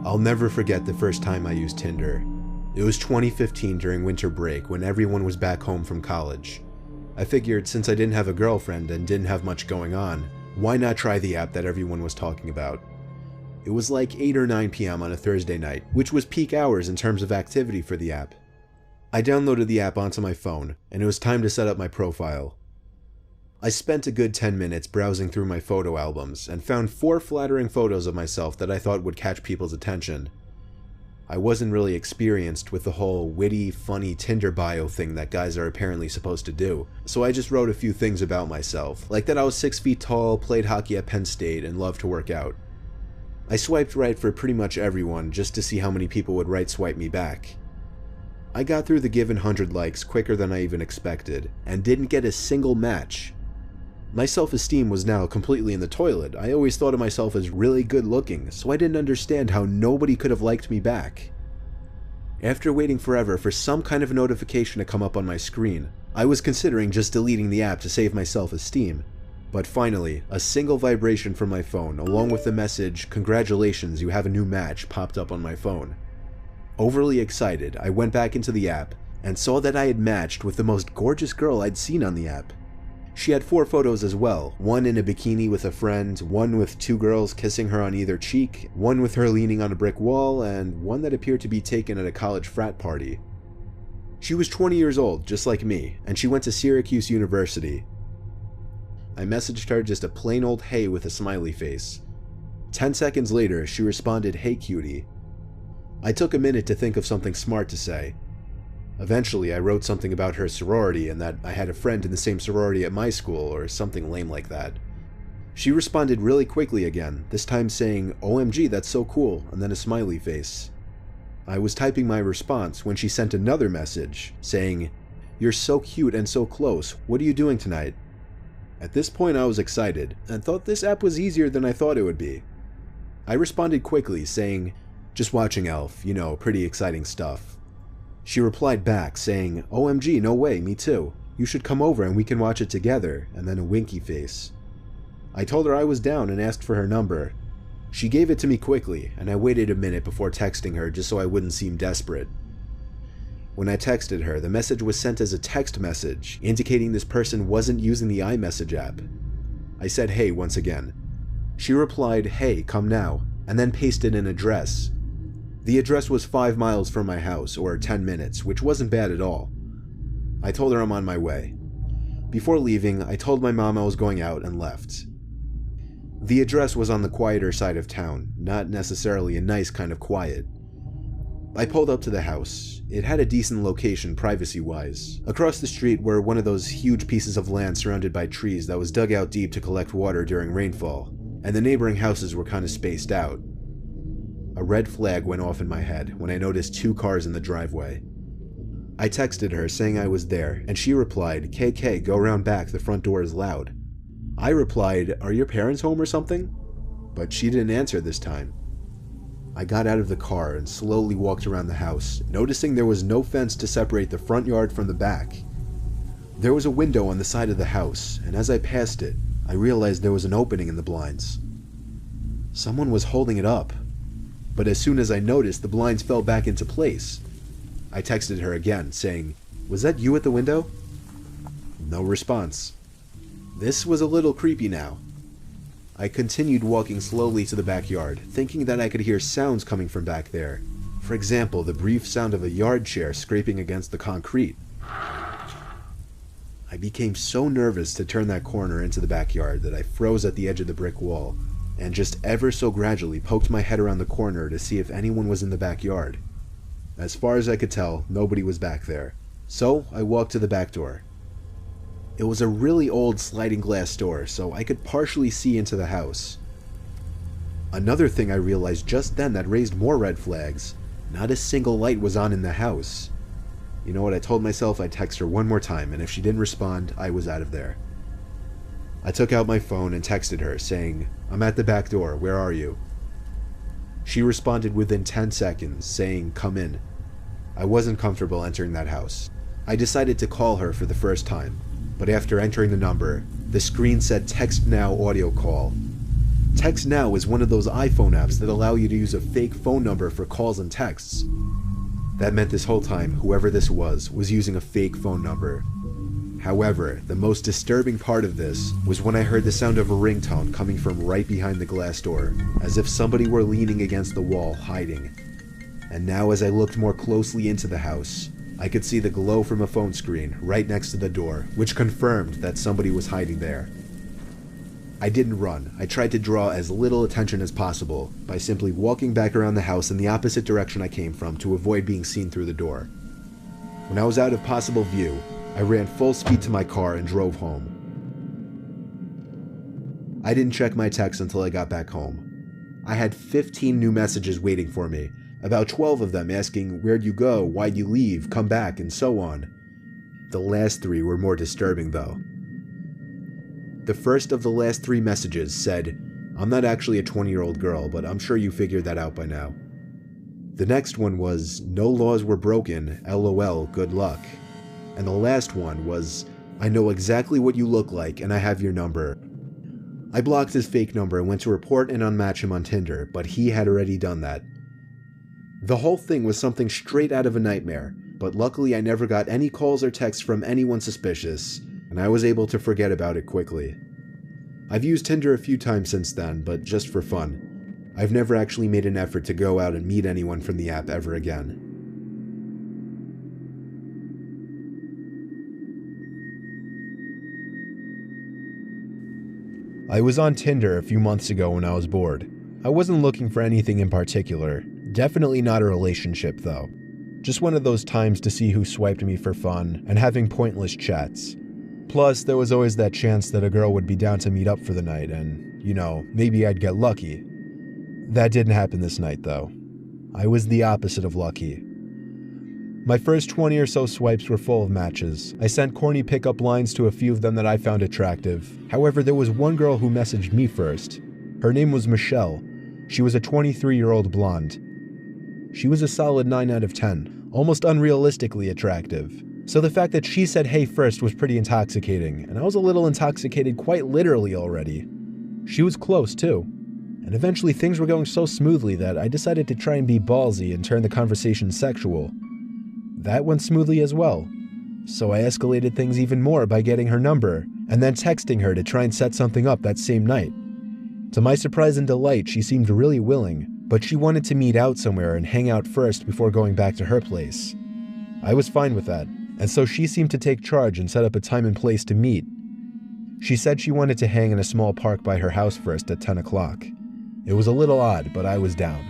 I'll never forget the first time I used Tinder. It was 2015 during winter break when everyone was back home from college. I figured since I didn't have a girlfriend and didn't have much going on, why not try the app that everyone was talking about? It was like 8 or 9 p.m. on a Thursday night, which was peak hours in terms of activity for the app. I downloaded the app onto my phone, and it was time to set up my profile. I spent a good 10 minutes browsing through my photo albums and found 4 flattering photos of myself that I thought would catch people's attention. I wasn't really experienced with the whole witty, funny Tinder bio thing that guys are apparently supposed to do, so I just wrote a few things about myself, like that I was 6 feet tall, played hockey at Penn State, and loved to work out. I swiped right for pretty much everyone just to see how many people would right swipe me back. I got through the given 100 likes quicker than I even expected, and didn't get a single match. My self-esteem was now completely in the toilet. I always thought of myself as really good looking, so I didn't understand how nobody could have liked me back. After waiting forever for some kind of notification to come up on my screen, I was considering just deleting the app to save my self-esteem. But finally, a single vibration from my phone, along with the message, "Congratulations, you have a new match," popped up on my phone. Overly excited, I went back into the app and saw that I had matched with the most gorgeous girl I'd seen on the app. She had 4 photos as well, one in a bikini with a friend, one with 2 girls kissing her on either cheek, one with her leaning on a brick wall, and one that appeared to be taken at a college frat party. She was 20 years old, just like me, and she went to Syracuse University. I messaged her just a plain old hey with a smiley face. 10 seconds later, she responded, "Hey cutie." I took a minute to think of something smart to say. Eventually, I wrote something about her sorority and that I had a friend in the same sorority at my school, or something lame like that. She responded really quickly again, this time saying, "OMG, that's so cool," and then a smiley face. I was typing my response when she sent another message, saying, "You're so cute and so close, what are you doing tonight?" At this point I was excited, and thought this app was easier than I thought it would be. I responded quickly, saying, "Just watching Elf, you know, pretty exciting stuff." She replied back, saying, "OMG, no way, me too. You should come over and we can watch it together," and then a winky face. I told her I was down and asked for her number. She gave it to me quickly, and I waited a minute before texting her just so I wouldn't seem desperate. When I texted her, the message was sent as a text message, indicating this person wasn't using the iMessage app. I said hey once again. She replied, "Hey, come now," and then pasted an address. The address was 5 miles from my house, or 10 minutes, which wasn't bad at all. I told her I'm on my way. Before leaving, I told my mom I was going out and left. The address was on the quieter side of town, not necessarily a nice kind of quiet. I pulled up to the house. It had a decent location privacy-wise. Across the street were one of those huge pieces of land surrounded by trees that was dug out deep to collect water during rainfall, and the neighboring houses were kind of spaced out. A red flag went off in my head when I noticed 2 cars in the driveway. I texted her saying I was there, and she replied, "KK, go around back, the front door is loud." I replied, "Are your parents home or something?" But she didn't answer this time. I got out of the car and slowly walked around the house, noticing there was no fence to separate the front yard from the back. There was a window on the side of the house, and as I passed it, I realized there was an opening in the blinds. Someone was holding it up. But as soon as I noticed, the blinds fell back into place. I texted her again, saying, "Was that you at the window?" No response. This was a little creepy now. I continued walking slowly to the backyard, thinking that I could hear sounds coming from back there. For example, the brief sound of a yard chair scraping against the concrete. I became so nervous to turn that corner into the backyard that I froze at the edge of the brick wall, and just ever so gradually poked my head around the corner to see if anyone was in the backyard. As far as I could tell, nobody was back there, so I walked to the back door. It was a really old sliding glass door, so I could partially see into the house. Another thing I realized just then that raised more red flags: not a single light was on in the house. You know what, I told myself I'd text her one more time, and if she didn't respond, I was out of there. I took out my phone and texted her, saying, "I'm at the back door, where are you?" She responded within 10 seconds, saying, "Come in." I wasn't comfortable entering that house. I decided to call her for the first time, but after entering the number, the screen said "Text now audio call." Text Now is one of those iPhone apps that allow you to use a fake phone number for calls and texts. That meant this whole time, whoever this was using a fake phone number. However, the most disturbing part of this was when I heard the sound of a ringtone coming from right behind the glass door, as if somebody were leaning against the wall, hiding. And now as I looked more closely into the house, I could see the glow from a phone screen right next to the door, which confirmed that somebody was hiding there. I didn't run. I tried to draw as little attention as possible by simply walking back around the house in the opposite direction I came from to avoid being seen through the door. When I was out of possible view, I ran full speed to my car and drove home. I didn't check my texts until I got back home. I had 15 new messages waiting for me, about 12 of them asking where'd you go, why'd you leave, come back, and so on. The last 3 were more disturbing though. The first of the last 3 messages said, "I'm not actually a 20-year-old girl, but I'm sure you figured that out by now." The next one was, "No laws were broken, LOL, good luck." And the last one was, "I know exactly what you look like and I have your number." I blocked his fake number and went to report and unmatch him on Tinder, but he had already done that. The whole thing was something straight out of a nightmare, but luckily I never got any calls or texts from anyone suspicious, and I was able to forget about it quickly. I've used Tinder a few times since then, but just for fun. I've never actually made an effort to go out and meet anyone from the app ever again. I was on Tinder a few months ago when I was bored. I wasn't looking for anything in particular. Definitely not a relationship though. Just one of those times to see who swiped me for fun and having pointless chats. Plus, there was always that chance that a girl would be down to meet up for the night and, maybe I'd get lucky. That didn't happen this night though. I was the opposite of lucky. My first 20 or so swipes were full of matches. I sent corny pickup lines to a few of them that I found attractive. However, there was one girl who messaged me first. Her name was Michelle. She was a 23-year-old blonde. She was a solid 9 out of 10, almost unrealistically attractive. So the fact that she said hey first was pretty intoxicating, and I was a little intoxicated quite literally already. She was close too. And eventually things were going so smoothly that I decided to try and be ballsy and turn the conversation sexual. That went smoothly as well. So I escalated things even more by getting her number, and then texting her to try and set something up that same night. To my surprise and delight, she seemed really willing, but she wanted to meet out somewhere and hang out first before going back to her place. I was fine with that, and so she seemed to take charge and set up a time and place to meet. She said she wanted to hang in a small park by her house first at 10 o'clock. It was a little odd, but I was down.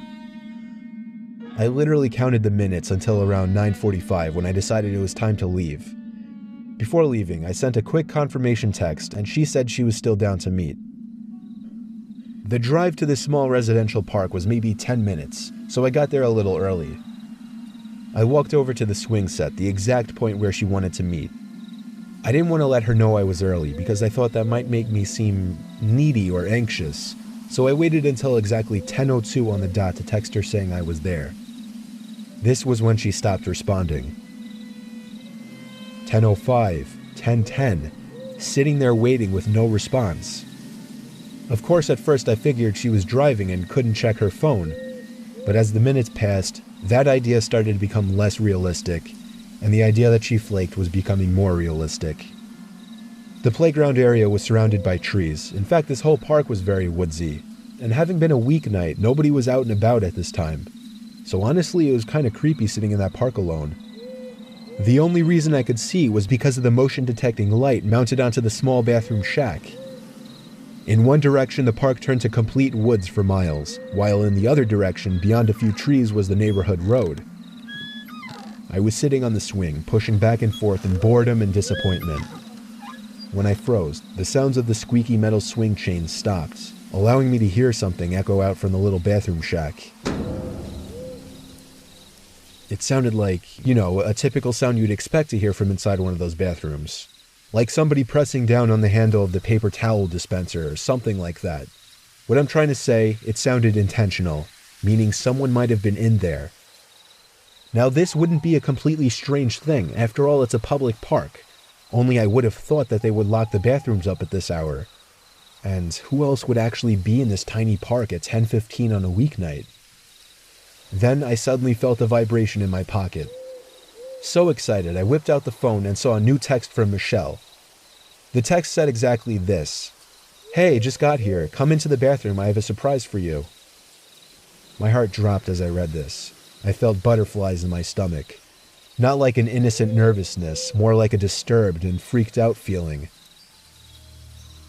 I literally counted the minutes until around 9:45 when I decided it was time to leave. Before leaving, I sent a quick confirmation text and she said she was still down to meet. The drive to this small residential park was maybe 10 minutes, so I got there a little early. I walked over to the swing set, the exact point where she wanted to meet. I didn't want to let her know I was early because I thought that might make me seem needy or anxious, so I waited until exactly 10:02 on the dot to text her saying I was there. This was when she stopped responding. 10:05, 10:10, sitting there waiting with no response. Of course, at first I figured she was driving and couldn't check her phone, but as the minutes passed, that idea started to become less realistic, and the idea that she flaked was becoming more realistic. The playground area was surrounded by trees. In fact, this whole park was very woodsy, and having been a weeknight, nobody was out and about at this time. So honestly, it was kind of creepy sitting in that park alone. The only reason I could see was because of the motion detecting light mounted onto the small bathroom shack. In one direction, the park turned to complete woods for miles, while in the other direction, beyond a few trees, was the neighborhood road. I was sitting on the swing, pushing back and forth in boredom and disappointment. When I froze, the sounds of the squeaky metal swing chains stopped, allowing me to hear something echo out from the little bathroom shack. It sounded like, a typical sound you'd expect to hear from inside one of those bathrooms. Like somebody pressing down on the handle of the paper towel dispenser or something like that. What I'm trying to say, it sounded intentional, meaning someone might have been in there. Now this wouldn't be a completely strange thing, after all it's a public park. Only I would have thought that they would lock the bathrooms up at this hour. And who else would actually be in this tiny park at 10:15 on a weeknight? Then I suddenly felt a vibration in my pocket. So excited, I whipped out the phone and saw a new text from Michelle. The text said exactly this: "Hey, just got here. Come into the bathroom. I have a surprise for you." My heart dropped as I read this. I felt butterflies in my stomach. Not like an innocent nervousness, more like a disturbed and freaked out feeling.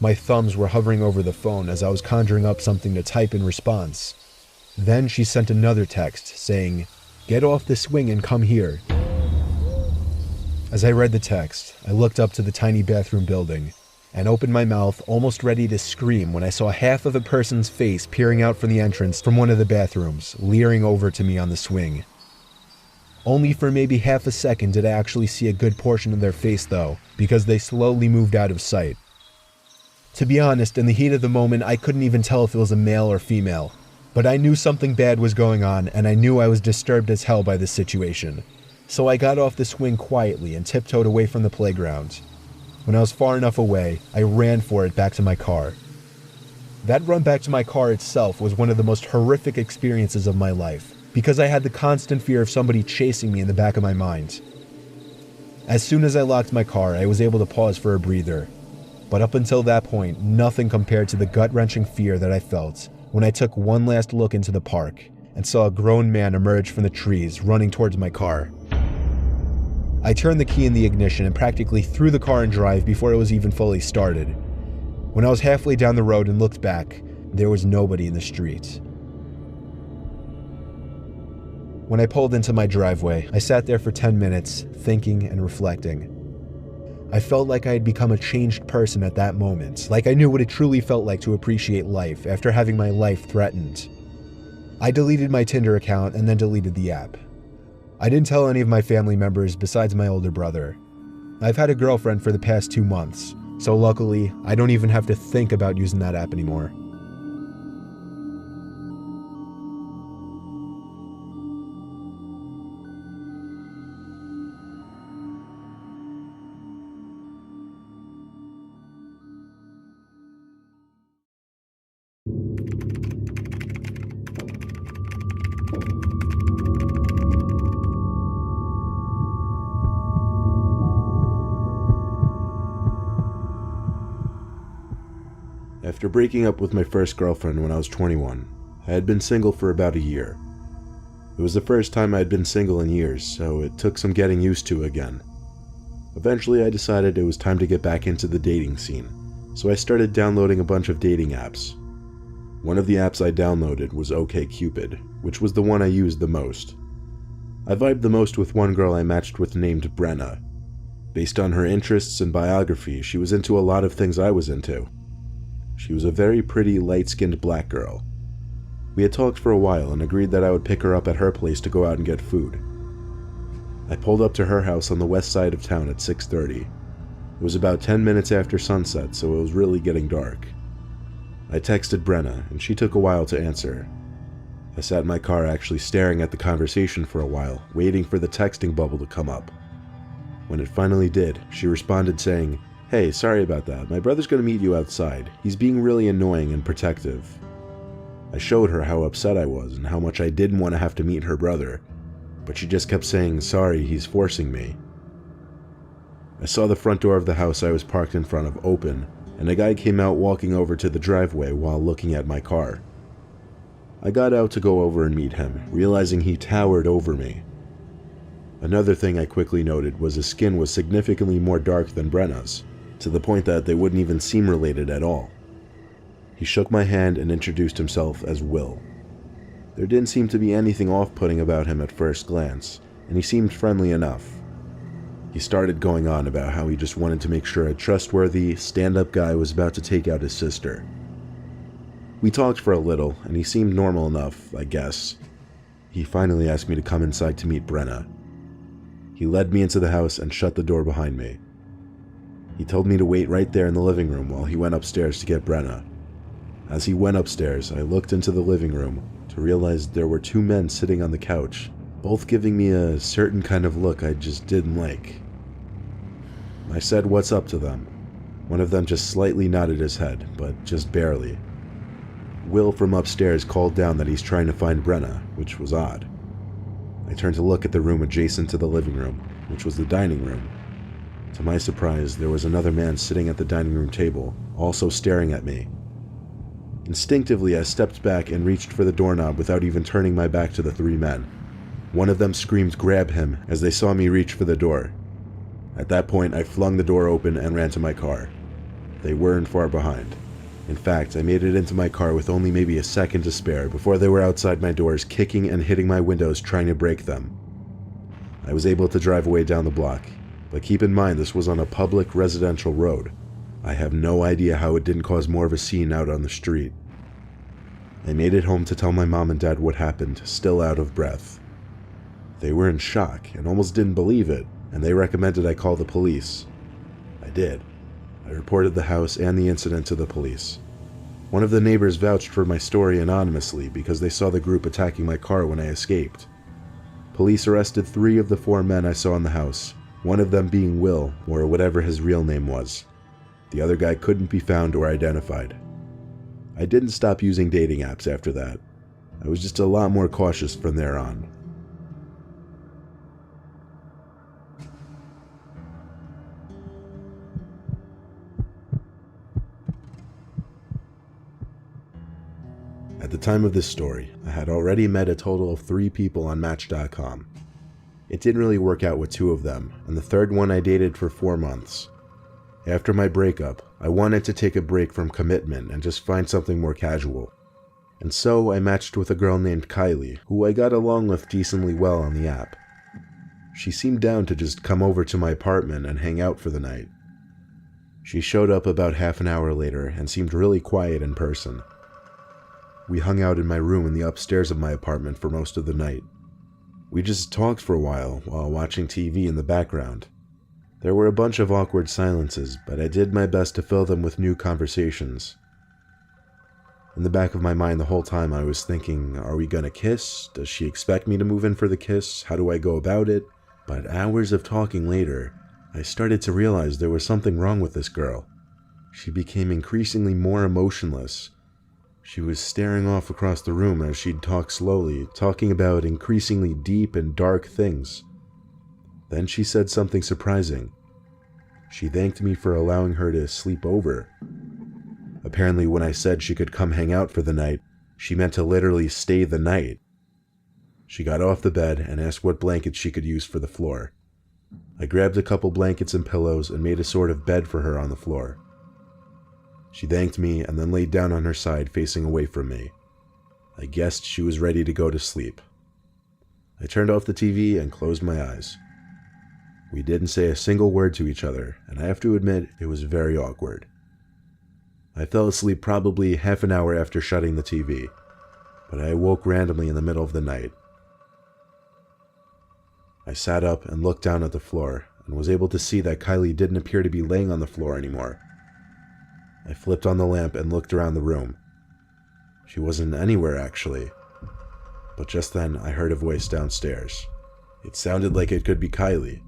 My thumbs were hovering over the phone as I was conjuring up something to type in response. Then she sent another text saying, "Get off the swing and come here." As I read the text, I looked up to the tiny bathroom building and opened my mouth, almost ready to scream, when I saw half of a person's face peering out from the entrance from one of the bathrooms, leering over to me on the swing. Only for maybe half a second did I actually see a good portion of their face though, because they slowly moved out of sight. To be honest, in the heat of the moment, I couldn't even tell if it was a male or female, but I knew something bad was going on, and I knew I was disturbed as hell by this situation. So I got off the swing quietly and tiptoed away from the playground. When I was far enough away, I ran for it back to my car. That run back to my car itself was one of the most horrific experiences of my life, because I had the constant fear of somebody chasing me in the back of my mind. As soon as I locked my car, I was able to pause for a breather. But up until that point, nothing compared to the gut-wrenching fear that I felt when I took one last look into the park and saw a grown man emerge from the trees running towards my car. I turned the key in the ignition and practically threw the car in drive before it was even fully started. When I was halfway down the road and looked back, there was nobody in the street. When I pulled into my driveway, I sat there for 10 minutes, thinking and reflecting. I felt like I had become a changed person at that moment, like I knew what it truly felt like to appreciate life after having my life threatened. I deleted my Tinder account and then deleted the app. I didn't tell any of my family members besides my older brother. I've had a girlfriend for the past 2 months, so luckily, I don't even have to think about using that app anymore. After breaking up with my first girlfriend when I was 21, I had been single for about a year. It was the first time I had been single in years, so it took some getting used to again. Eventually I decided it was time to get back into the dating scene, so I started downloading a bunch of dating apps. One of the apps I downloaded was OkCupid, which was the one I used the most. I vibed the most with one girl I matched with named Brenna. Based on her interests and biography, she was into a lot of things I was into. She was a very pretty, light-skinned black girl. We had talked for a while and agreed that I would pick her up at her place to go out and get food. I pulled up to her house on the west side of town at 6:30. It was about 10 minutes after sunset, so it was really getting dark. I texted Brenna, and she took a while to answer. I sat in my car actually staring at the conversation for a while, waiting for the texting bubble to come up. When it finally did, she responded saying, "Hey, sorry about that. My brother's gonna meet you outside. He's being really annoying and protective." I showed her how upset I was and how much I didn't want to have to meet her brother, but she just kept saying, "Sorry, he's forcing me." I saw the front door of the house I was parked in front of open, and a guy came out walking over to the driveway while looking at my car. I got out to go over and meet him, realizing he towered over me. Another thing I quickly noted was his skin was significantly more dark than Brenna's, to the point that they wouldn't even seem related at all. He shook my hand and introduced himself as Will. There didn't seem to be anything off-putting about him at first glance, and he seemed friendly enough. He started going on about how he just wanted to make sure a trustworthy, stand-up guy was about to take out his sister. We talked for a little, and he seemed normal enough, I guess. He finally asked me to come inside to meet Brenna. He led me into the house and shut the door behind me. He told me to wait right there in the living room while he went upstairs to get Brenna. As he went upstairs, I looked into the living room to realize there were 2 men sitting on the couch, both giving me a certain kind of look I just didn't like. I said what's up to them. One of them just slightly nodded his head, but just barely. Will from upstairs called down that he's trying to find Brenna, which was odd. I turned to look at the room adjacent to the living room, which was the dining room. To my surprise, there was another man sitting at the dining room table, also staring at me. Instinctively, I stepped back and reached for the doorknob without even turning my back to the three men. One of them screamed, "Grab him," as they saw me reach for the door. At that point, I flung the door open and ran to my car. They weren't far behind. In fact, I made it into my car with only maybe a second to spare before they were outside my doors, kicking and hitting my windows, trying to break them. I was able to drive away down the block, but keep in mind this was on a public residential road. I have no idea how it didn't cause more of a scene out on the street. I made it home to tell my mom and dad what happened, still out of breath. They were in shock and almost didn't believe it, and they recommended I call the police. I did. I reported the house and the incident to the police. One of the neighbors vouched for my story anonymously because they saw the group attacking my car when I escaped. Police arrested 3 of the 4 men I saw in the house, one of them being Will, or whatever his real name was. The other guy couldn't be found or identified. I didn't stop using dating apps after that. I was just a lot more cautious from there on. At the time of this story, I had already met a total of 3 people on Match.com. It didn't really work out with 2 of them, and the third one I dated for 4 months. After my breakup, I wanted to take a break from commitment and just find something more casual. And so I matched with a girl named Kylie, who I got along with decently well on the app. She seemed down to just come over to my apartment and hang out for the night. She showed up about half an hour later and seemed really quiet in person. We hung out in my room in the upstairs of my apartment for most of the night. We just talked for a while watching TV in the background. There were a bunch of awkward silences, but I did my best to fill them with new conversations. In the back of my mind the whole time I was thinking, are we gonna kiss? Does she expect me to move in for the kiss? How do I go about it? But hours of talking later, I started to realize there was something wrong with this girl. She became increasingly more emotionless. She was staring off across the room as she'd talk slowly, talking about increasingly deep and dark things. Then she said something surprising. She thanked me for allowing her to sleep over. Apparently, when I said she could come hang out for the night, she meant to literally stay the night. She got off the bed and asked what blankets she could use for the floor. I grabbed a couple blankets and pillows and made a sort of bed for her on the floor. She thanked me and then laid down on her side facing away from me. I guessed she was ready to go to sleep. I turned off the TV and closed my eyes. We didn't say a single word to each other, and I have to admit it was very awkward. I fell asleep probably half an hour after shutting the TV, but I awoke randomly in the middle of the night. I sat up and looked down at the floor and was able to see that Kylie didn't appear to be laying on the floor anymore. I flipped on the lamp and looked around the room. She wasn't anywhere actually, but just then I heard a voice downstairs. It sounded like it could be Kylie.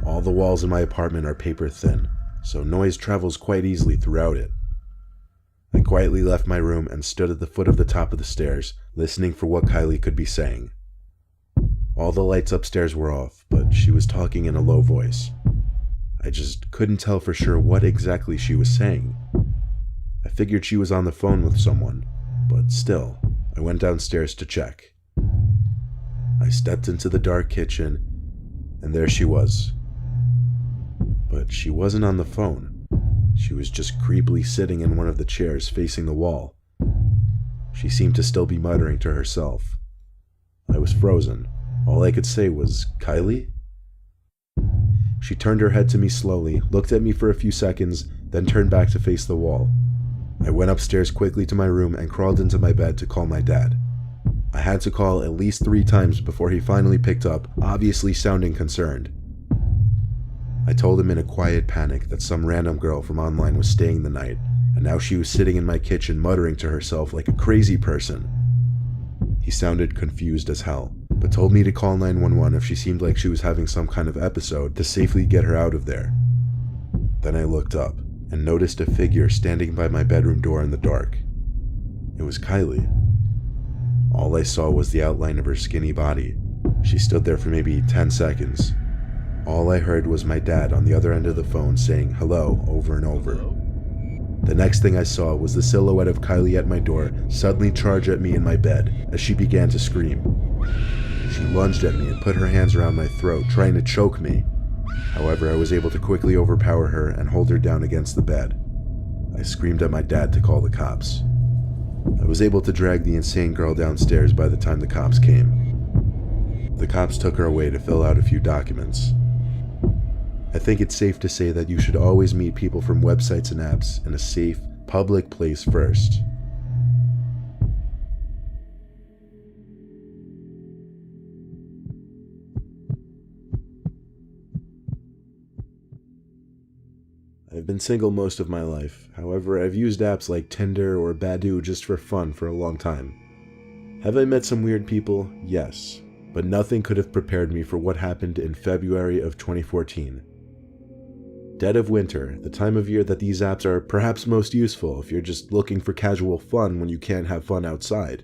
All the walls in my apartment are paper thin, so noise travels quite easily throughout it. I quietly left my room and stood at the foot of the top of the stairs, listening for what Kylie could be saying. All the lights upstairs were off, but she was talking in a low voice. I just couldn't tell for sure what exactly she was saying. I figured she was on the phone with someone, but still, I went downstairs to check. I stepped into the dark kitchen, and there she was. But she wasn't on the phone. She was just creepily sitting in one of the chairs facing the wall. She seemed to still be muttering to herself. I was frozen. All I could say was, "Kylie?" She turned her head to me slowly, looked at me for a few seconds, then turned back to face the wall. I went upstairs quickly to my room and crawled into my bed to call my dad. I had to call at least 3 times before he finally picked up, obviously sounding concerned. I told him in a quiet panic that some random girl from online was staying the night, and now she was sitting in my kitchen muttering to herself like a crazy person. He sounded confused as hell, but told me to call 911 if she seemed like she was having some kind of episode to safely get her out of there. Then I looked up, and noticed a figure standing by my bedroom door in the dark. It was Kylie. All I saw was the outline of her skinny body. She stood there for maybe 10 seconds. All I heard was my dad on the other end of the phone saying hello over and over. The next thing I saw was the silhouette of Kylie at my door suddenly charge at me in my bed as she began to scream. She lunged at me and put her hands around my throat, trying to choke me. However, I was able to quickly overpower her and hold her down against the bed. I screamed at my dad to call the cops. I was able to drag the insane girl downstairs by the time the cops came. The cops took her away to fill out a few documents. I think it's safe to say that you should always meet people from websites and apps in a safe, public place first. I've been single most of my life. However, I've used apps like Tinder or Badoo just for fun for a long time. Have I met some weird people? Yes, but nothing could have prepared me for what happened in February of 2014. Dead of winter, the time of year that these apps are perhaps most useful if you're just looking for casual fun when you can't have fun outside.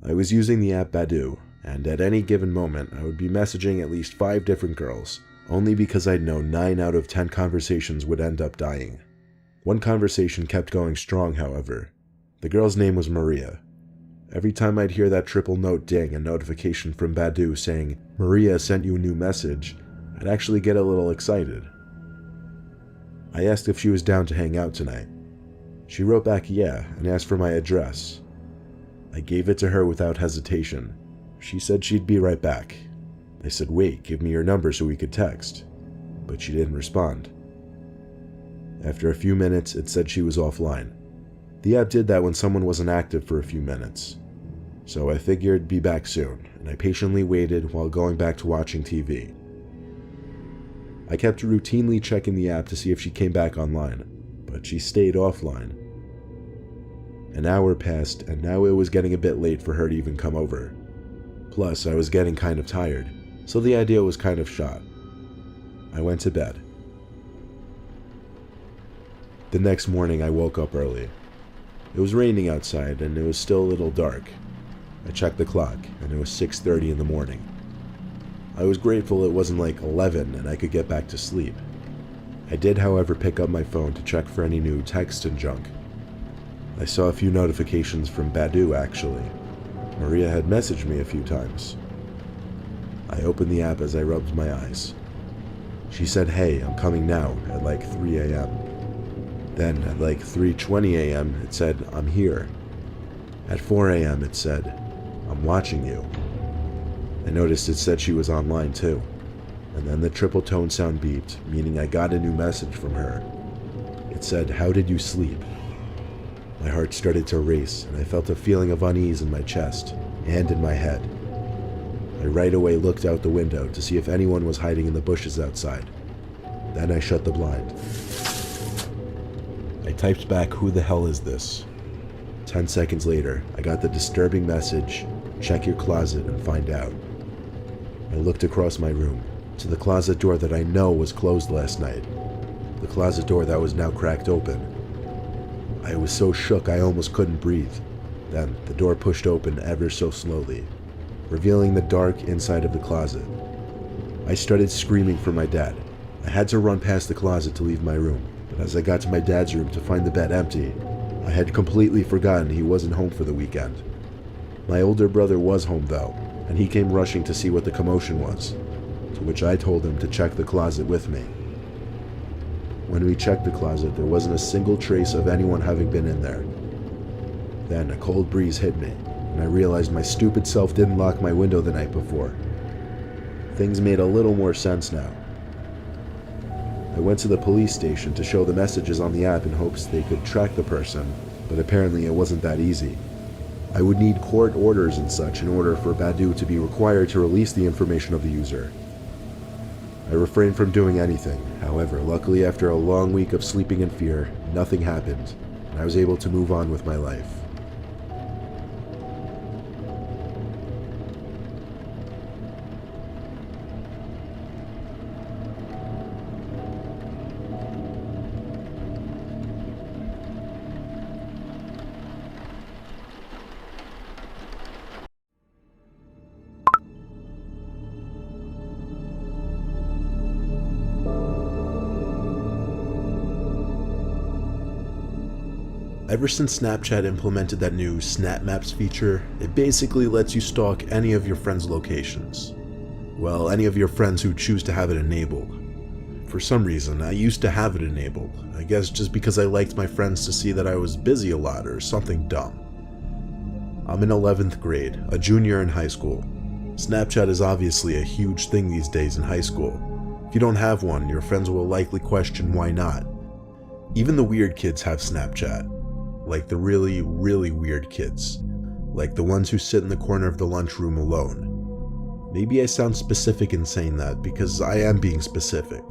I was using the app Badoo, and at any given moment I would be messaging at least 5 different girls, only because I'd know 9 out of 10 conversations would end up dying. One conversation kept going strong, however. The girl's name was Maria. Every time I'd hear that triple note ding and notification from Badoo saying, "Maria sent you a new message," I'd actually get a little excited. I asked if she was down to hang out tonight. She wrote back yeah and asked for my address. I gave it to her without hesitation. She said she'd be right back. I said, "Wait, give me your number so we could text," but she didn't respond. After a few minutes, it said she was offline. The app did that when someone wasn't active for a few minutes. So I figured be back soon, and I patiently waited while going back to watching TV. I kept routinely checking the app to see if she came back online, but she stayed offline. An hour passed, and now it was getting a bit late for her to even come over. Plus, I was getting kind of tired, so the idea was kind of shot. I went to bed. The next morning, I woke up early. It was raining outside, and it was still a little dark. I checked the clock, and it was 6:30 in the morning. I was grateful it wasn't like 11 and I could get back to sleep. I did, however, pick up my phone to check for any new text and junk. I saw a few notifications from Badoo, actually. Maria had messaged me a few times. I opened the app as I rubbed my eyes. She said, "Hey, I'm coming now," at like 3 a.m. Then at like 3:20 a.m. it said, "I'm here." At 4 a.m. it said, "I'm watching you." I noticed it said she was online too, and then the triple tone sound beeped, meaning I got a new message from her. It said, "How did you sleep?" My heart started to race, and I felt a feeling of unease in my chest and in my head. I right away looked out the window to see if anyone was hiding in the bushes outside. Then I shut the blind. I typed back, "Who the hell is this?" 10 seconds later, I got the disturbing message, "Check your closet and find out." I looked across my room, to the closet door that I know was closed last night. The closet door that was now cracked open. I was so shook I almost couldn't breathe. Then the door pushed open ever so slowly, revealing the dark inside of the closet. I started screaming for my dad. I had to run past the closet to leave my room, but as I got to my dad's room to find the bed empty, I had completely forgotten he wasn't home for the weekend. My older brother was home though, and he came rushing to see what the commotion was, to which I told him to check the closet with me. When we checked the closet, there wasn't a single trace of anyone having been in there. Then a cold breeze hit me, and I realized my stupid self didn't lock my window the night before. Things made a little more sense now. I went to the police station to show the messages on the app in hopes they could track the person, but apparently it wasn't that easy. I would need court orders and such in order for Badoo to be required to release the information of the user. I refrained from doing anything. However, luckily after a long week of sleeping in fear, nothing happened, and I was able to move on with my life. Ever since Snapchat implemented that new Snap Maps feature, it basically lets you stalk any of your friends' locations. Well, any of your friends who choose to have it enabled. For some reason, I used to have it enabled. I guess just because I liked my friends to see that I was busy a lot or something dumb. I'm in 11th grade, a junior in high school. Snapchat is obviously a huge thing these days in high school. If you don't have one, your friends will likely question why not. Even the weird kids have Snapchat. Like the really, really weird kids. Like the ones who sit in the corner of the lunchroom alone. Maybe I sound specific in saying that because I am being specific.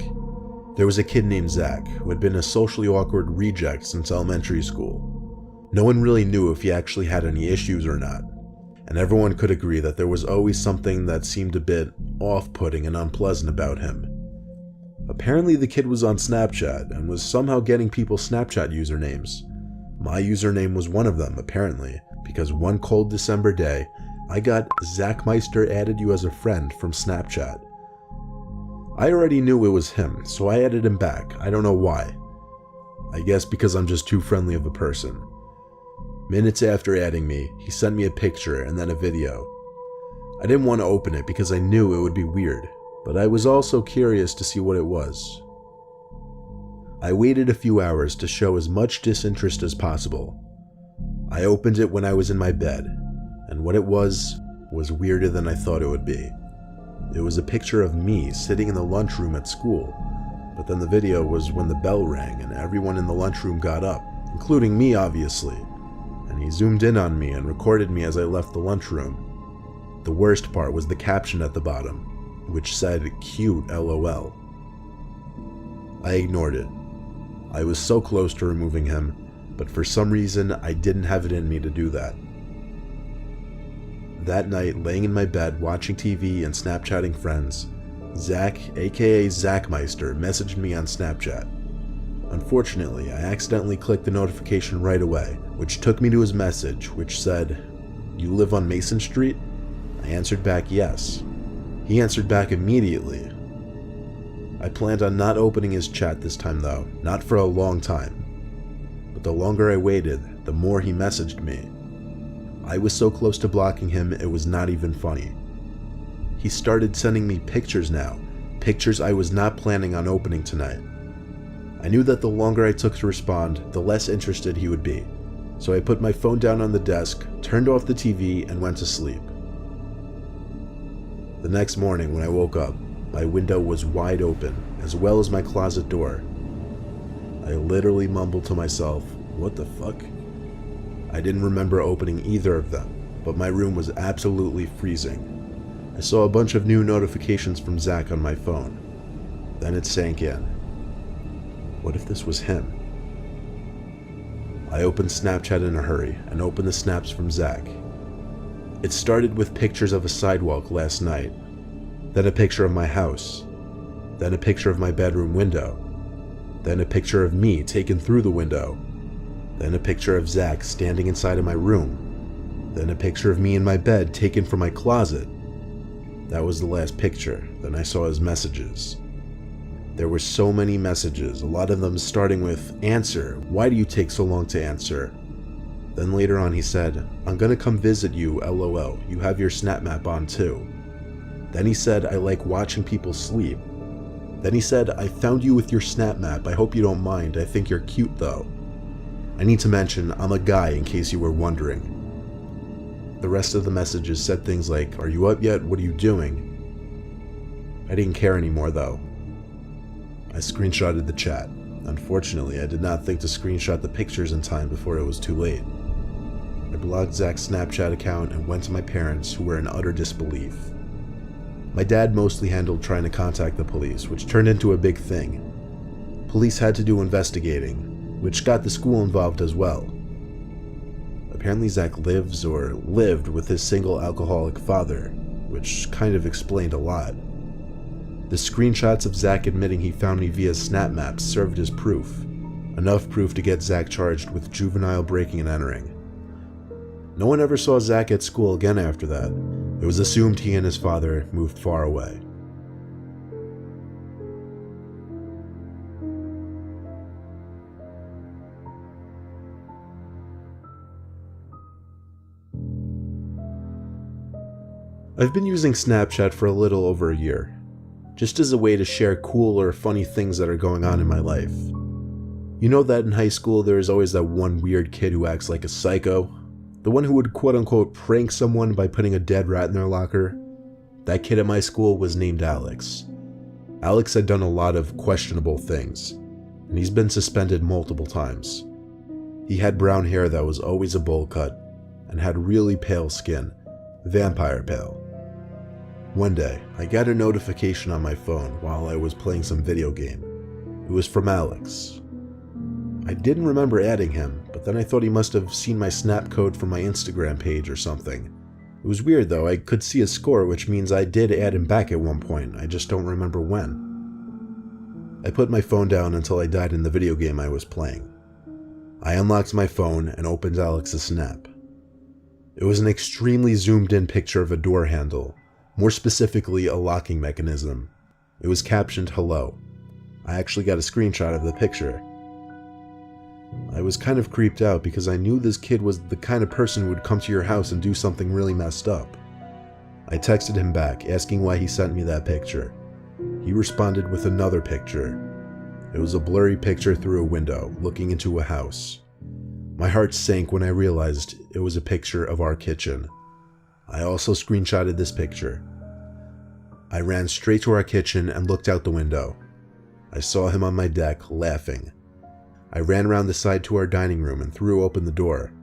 There was a kid named Zach who had been a socially awkward reject since elementary school. No one really knew if he actually had any issues or not, and everyone could agree that there was always something that seemed a bit off-putting and unpleasant about him. Apparently the kid was on Snapchat and was somehow getting people's Snapchat usernames. My username was one of them, apparently, because one cold December day, I got Zach Meister added you as a friend from Snapchat. I already knew it was him, so I added him back. I don't know why. I guess because I'm just too friendly of a person. Minutes after adding me, he sent me a picture and then a video. I didn't want to open it because I knew it would be weird, but I was also curious to see what it was. I waited a few hours to show as much disinterest as possible. I opened it when I was in my bed, and what it was weirder than I thought it would be. It was a picture of me sitting in the lunchroom at school, but then the video was when the bell rang and everyone in the lunchroom got up, including me obviously, and he zoomed in on me and recorded me as I left the lunchroom. The worst part was the caption at the bottom, which said, "Cute LOL." I ignored it. I was so close to removing him, but for some reason I didn't have it in me to do that. That night, laying in my bed watching TV and Snapchatting friends, Zach, aka Zachmeister, messaged me on Snapchat. Unfortunately, I accidentally clicked the notification right away, which took me to his message, which said, "You live on Mason Street?" I answered back yes. He answered back immediately. I planned on not opening his chat this time though, not for a long time. But the longer I waited, the more he messaged me. I was so close to blocking him, it was not even funny. He started sending me pictures now, pictures I was not planning on opening tonight. I knew that the longer I took to respond, the less interested he would be, so I put my phone down on the desk, turned off the TV, and went to sleep. The next morning when I woke up, my window was wide open, as well as my closet door. I literally mumbled to myself, "What the fuck?" I didn't remember opening either of them, but my room was absolutely freezing. I saw a bunch of new notifications from Zach on my phone. Then it sank in. What if this was him? I opened Snapchat in a hurry and opened the snaps from Zach. It started with pictures of a sidewalk last night, then a picture of my house, then a picture of my bedroom window, then a picture of me taken through the window, then a picture of Zach standing inside of my room, then a picture of me in my bed taken from my closet. That was the last picture. Then I saw his messages. There were so many messages, a lot of them starting with, "Answer, why do you take so long to answer?" Then later on he said, "I'm gonna come visit you, LOL, you have your Snap Map on too." Then he said, "I like watching people sleep." Then he said, "I found you with your Snap Map, I hope you don't mind, I think you're cute though." I need to mention, I'm a guy in case you were wondering. The rest of the messages said things like, "Are you up yet? What are you doing?" I didn't care anymore though. I screenshotted the chat. Unfortunately, I did not think to screenshot the pictures in time before it was too late. I blocked Zach's Snapchat account and went to my parents, who were in utter disbelief. My dad mostly handled trying to contact the police, which turned into a big thing. Police had to do investigating, which got the school involved as well. Apparently Zach lives or lived with his single alcoholic father, which kind of explained a lot. The screenshots of Zach admitting he found me via Snap Maps served as proof. Enough proof to get Zach charged with juvenile breaking and entering. No one ever saw Zach at school again after that. It was assumed he and his father moved far away. I've been using Snapchat for a little over a year, just as a way to share cool or funny things that are going on in my life. You know that in high school there is always that one weird kid who acts like a psycho? The one who would quote-unquote prank someone by putting a dead rat in their locker? That kid at my school was named Alex. Alex had done a lot of questionable things, and he's been suspended multiple times. He had brown hair that was always a bowl cut, and had really pale skin, vampire pale. One day, I got a notification on my phone while I was playing some video game. It was from Alex. I didn't remember adding him, but then I thought he must have seen my snap code from my Instagram page or something. It was weird though, I could see his score, which means I did add him back at one point, I just don't remember when. I put my phone down until I died in the video game I was playing. I unlocked my phone and opened Alex's snap. It was an extremely zoomed in picture of a door handle, more specifically a locking mechanism. It was captioned hello. I actually got a screenshot of the picture. I was kind of creeped out because I knew this kid was the kind of person who would come to your house and do something really messed up. I texted him back, asking why he sent me that picture. He responded with another picture. It was a blurry picture through a window, looking into a house. My heart sank when I realized it was a picture of our kitchen. I also screenshotted this picture. I ran straight to our kitchen and looked out the window. I saw him on my deck, laughing. I ran around the side to our dining room and threw open the door.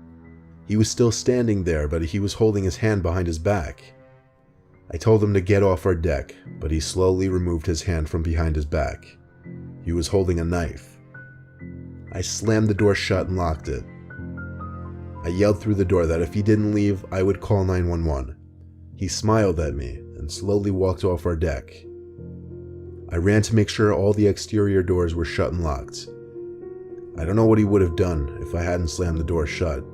He was still standing there, but he was holding his hand behind his back. I told him to get off our deck, but he slowly removed his hand from behind his back. He was holding a knife. I slammed the door shut and locked it. I yelled through the door that if he didn't leave, I would call 911. He smiled at me and slowly walked off our deck. I ran to make sure all the exterior doors were shut and locked. I don't know what he would have done if I hadn't slammed the door shut,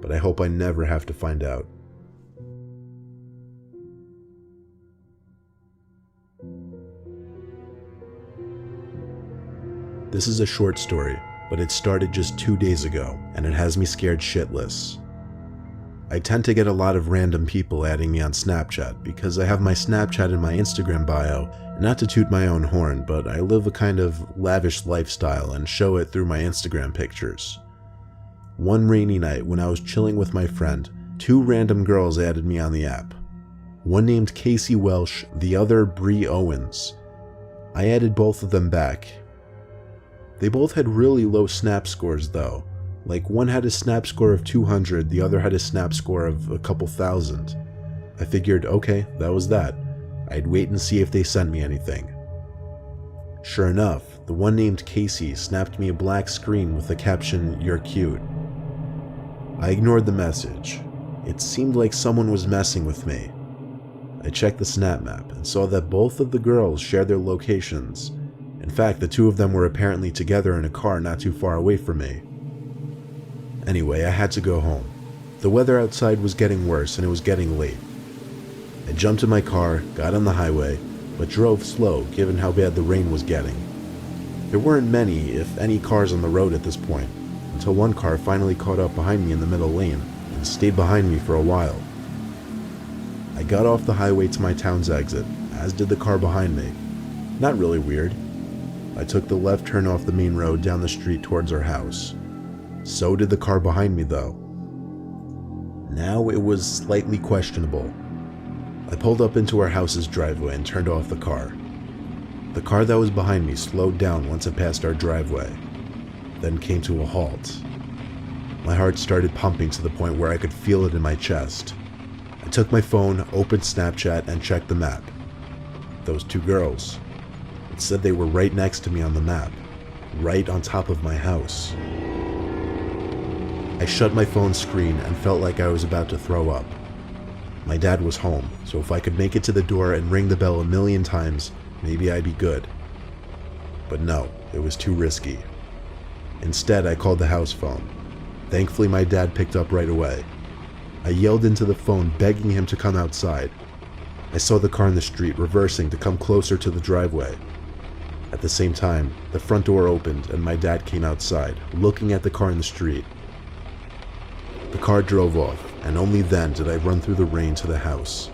but I hope I never have to find out. This is a short story, but it started just 2 days ago, and it has me scared shitless. I tend to get a lot of random people adding me on Snapchat because I have my Snapchat in my Instagram bio. Not to toot my own horn, but I live a kind of lavish lifestyle and show it through my Instagram pictures. One rainy night when I was chilling with my friend, 2 random girls added me on the app. One named Casey Welsh, the other Bree Owens. I added both of them back. They both had really low snap scores though. Like one had a snap score of 200, the other had a snap score of a couple thousand. I figured, okay, that was that. I'd wait and see if they sent me anything. Sure enough, the one named Casey snapped me a black screen with the caption, "You're cute." I ignored the message. It seemed like someone was messing with me. I checked the snap map and saw that both of the girls shared their locations. In fact, the 2 of them were apparently together in a car not too far away from me. Anyway, I had to go home. The weather outside was getting worse and it was getting late. I jumped in my car, got on the highway, but drove slow given how bad the rain was getting. There weren't many, if any, cars on the road at this point, until one car finally caught up behind me in the middle lane and stayed behind me for a while. I got off the highway to my town's exit, as did the car behind me. Not really weird. I took the left turn off the main road down the street towards our house. So did the car behind me though. Now it was slightly questionable. I pulled up into our house's driveway and turned off the car. The car that was behind me slowed down once it passed our driveway, then came to a halt. My heart started pumping to the point where I could feel it in my chest. I took my phone, opened Snapchat, and checked the map. Those 2 girls. It said they were right next to me on the map, right on top of my house. I shut my phone screen and felt like I was about to throw up. My dad was home, so if I could make it to the door and ring the bell a million times, maybe I'd be good. But no, it was too risky. Instead, I called the house phone. Thankfully, my dad picked up right away. I yelled into the phone, begging him to come outside. I saw the car in the street reversing to come closer to the driveway. At the same time, the front door opened and my dad came outside, looking at the car in the street. The car drove off, and only then did I run through the rain to the house.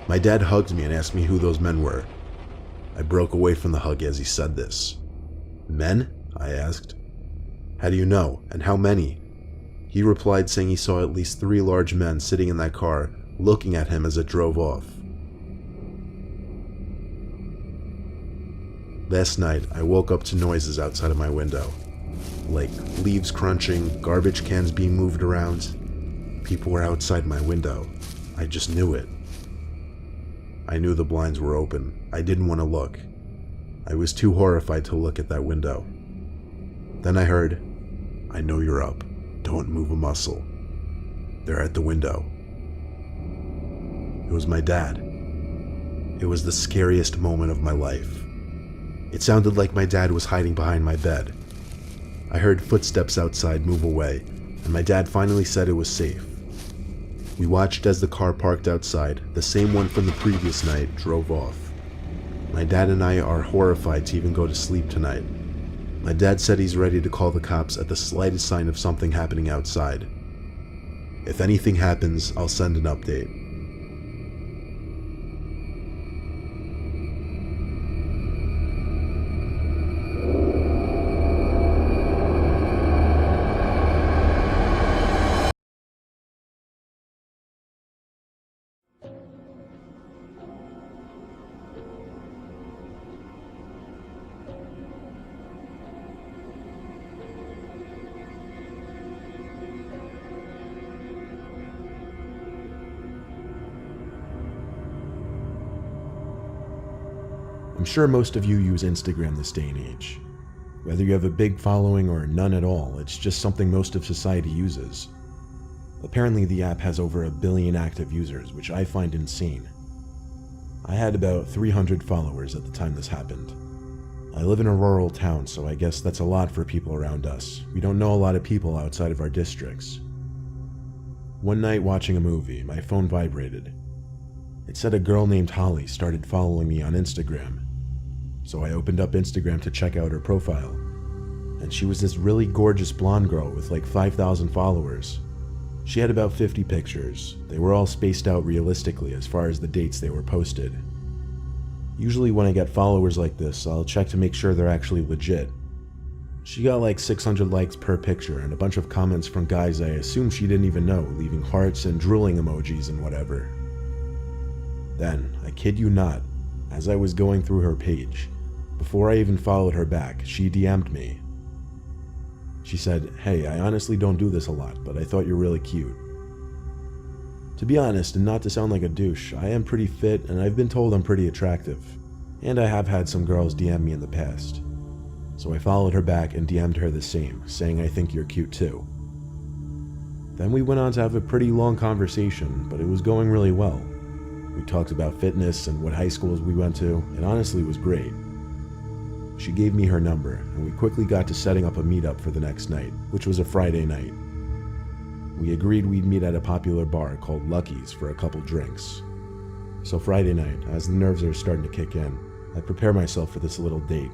My dad hugged me and asked me who those men were. I broke away from the hug as he said this. Men? I asked. How do you know, and how many? He replied saying he saw at least 3 large men sitting in that car, looking at him as it drove off. Last night, I woke up to noises outside of my window, like leaves crunching, garbage cans being moved around. People were outside my window. I just knew it. I knew the blinds were open. I didn't want to look. I was too horrified to look at that window. Then I heard, "I know you're up. Don't move a muscle." They're at the window. It was my dad. It was the scariest moment of my life. It sounded like my dad was hiding behind my bed. I heard footsteps outside move away, and my dad finally said it was safe. We watched as the car parked outside, the same one from the previous night, drove off. My dad and I are horrified to even go to sleep tonight. My dad said he's ready to call the cops at the slightest sign of something happening outside. If anything happens, I'll send an update. I'm sure most of you use Instagram this day and age. Whether you have a big following or none at all, it's just something most of society uses. Apparently the app has over 1 billion active users, which I find insane. I had about 300 followers at the time this happened. I live in a rural town, so I guess that's a lot for people around us. We don't know a lot of people outside of our districts. One night watching a movie, my phone vibrated. It said a girl named Holly started following me on Instagram. So I opened up Instagram to check out her profile, and she was this really gorgeous blonde girl with like 5,000 followers. She had about 50 pictures. They were all spaced out realistically as far as the dates they were posted. Usually when I get followers like this, I'll check to make sure they're actually legit. She got like 600 likes per picture and a bunch of comments from guys I assume she didn't even know, leaving hearts and drooling emojis and whatever. Then, I kid you not, as I was going through her page, before I even followed her back, she DM'd me. She said, "Hey, I honestly don't do this a lot, but I thought you're really cute." To be honest, and not to sound like a douche, I am pretty fit and I've been told I'm pretty attractive. And I have had some girls DM me in the past. So I followed her back and DM'd her the same, saying I think you're cute too. Then we went on to have a pretty long conversation, but it was going really well. We talked about fitness and what high schools we went to. It honestly was great. She gave me her number, and we quickly got to setting up a meetup for the next night, which was a Friday night. We agreed we'd meet at a popular bar called Lucky's for a couple drinks. So Friday night, as the nerves are starting to kick in, I prepare myself for this little date.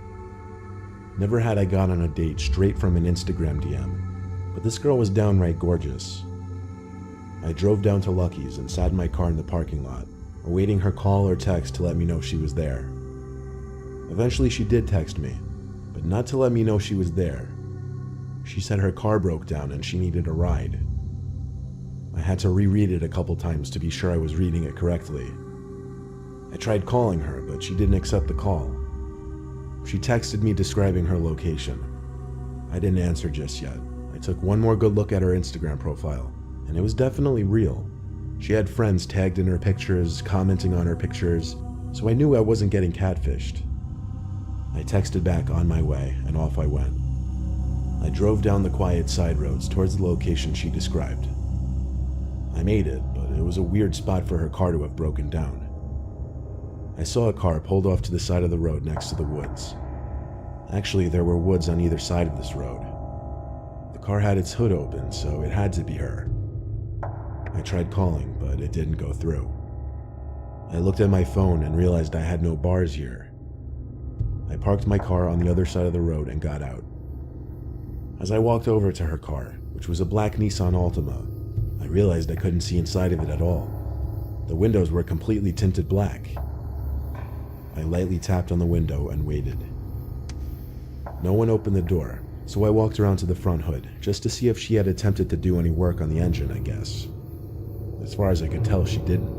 Never had I gone on a date straight from an Instagram DM, but this girl was downright gorgeous. I drove down to Lucky's and sat in my car in the parking lot, awaiting her call or text to let me know she was there. Eventually she did text me, but not to let me know she was there. She said her car broke down and she needed a ride. I had to reread it a couple times to be sure I was reading it correctly. I tried calling her, but she didn't accept the call. She texted me describing her location. I didn't answer just yet. I took one more good look at her Instagram profile, and it was definitely real. She had friends tagged in her pictures, commenting on her pictures, so I knew I wasn't getting catfished. I texted back on my way, and off I went. I drove down the quiet side roads towards the location she described. I made it, but it was a weird spot for her car to have broken down. I saw a car pulled off to the side of the road next to the woods. Actually, there were woods on either side of this road. The car had its hood open, so it had to be her. I tried calling, but it didn't go through. I looked at my phone and realized I had no bars here. I parked my car on the other side of the road and got out. As I walked over to her car, which was a black Nissan Altima, I realized I couldn't see inside of it at all. The windows were completely tinted black. I lightly tapped on the window and waited. No one opened the door, so I walked around to the front hood, just to see if she had attempted to do any work on the engine, I guess. As far as I could tell, she didn't.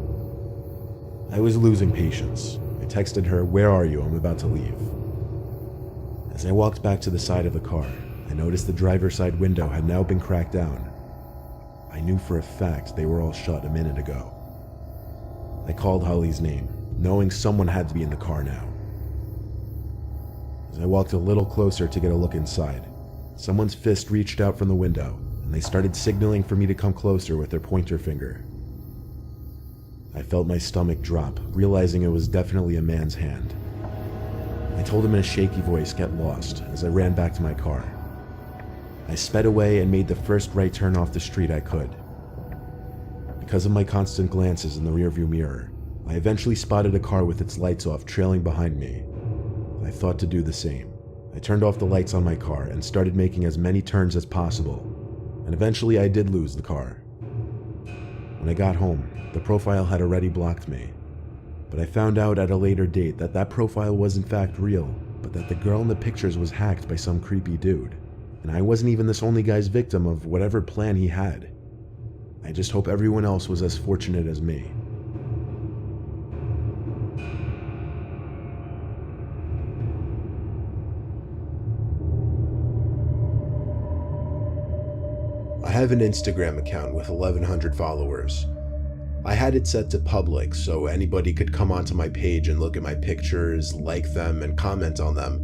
I was losing patience. I texted her, "Where are you? I'm about to leave." As I walked back to the side of the car, I noticed the driver's side window had now been cracked down. I knew for a fact they were all shut a minute ago. I called Holly's name, knowing someone had to be in the car now. As I walked a little closer to get a look inside, someone's fist reached out from the window, and they started signaling for me to come closer with their pointer finger. I felt my stomach drop, realizing it was definitely a man's hand. I told him in a shaky voice, "Get lost," as I ran back to my car. I sped away and made the first right turn off the street I could. Because of my constant glances in the rearview mirror, I eventually spotted a car with its lights off trailing behind me. I thought to do the same. I turned off the lights on my car and started making as many turns as possible, and eventually I did lose the car. When I got home, the profile had already blocked me, but I found out at a later date that that profile was in fact real, but that the girl in the pictures was hacked by some creepy dude, and I wasn't even this only guy's victim of whatever plan he had. I just hope everyone else was as fortunate as me. I have an Instagram account with 1,100 followers. I had it set to public so anybody could come onto my page and look at my pictures, like them, and comment on them.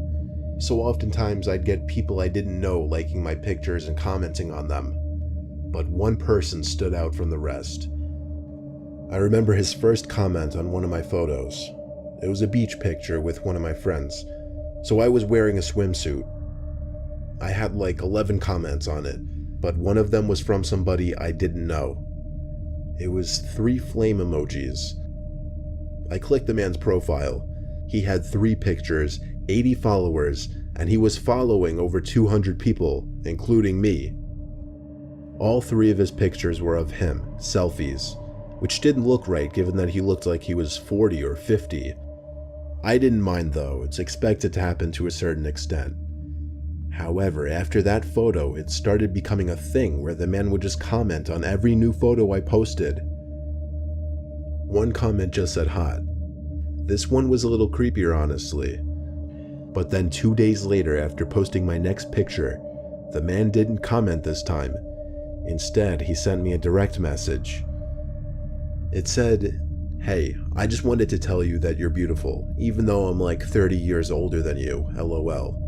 So oftentimes I'd get people I didn't know liking my pictures and commenting on them. But one person stood out from the rest. I remember his first comment on one of my photos. It was a beach picture with one of my friends, so I was wearing a swimsuit. I had like 11 comments on it, but one of them was from somebody I didn't know. It was 3 flame emojis. I clicked the man's profile. He had 3 pictures, 80 followers, and he was following over 200 people, including me. All 3 of his pictures were of him, selfies, which didn't look right given that he looked like he was 40 or 50. I didn't mind though, it's expected to happen to a certain extent. However, after that photo, it started becoming a thing where the man would just comment on every new photo I posted. One comment just said hot. This one was a little creepier, honestly. But then 2 days later, after posting my next picture, the man didn't comment this time. Instead, he sent me a direct message. It said, "Hey, I just wanted to tell you that you're beautiful, even though I'm like 30 years older than you, LOL.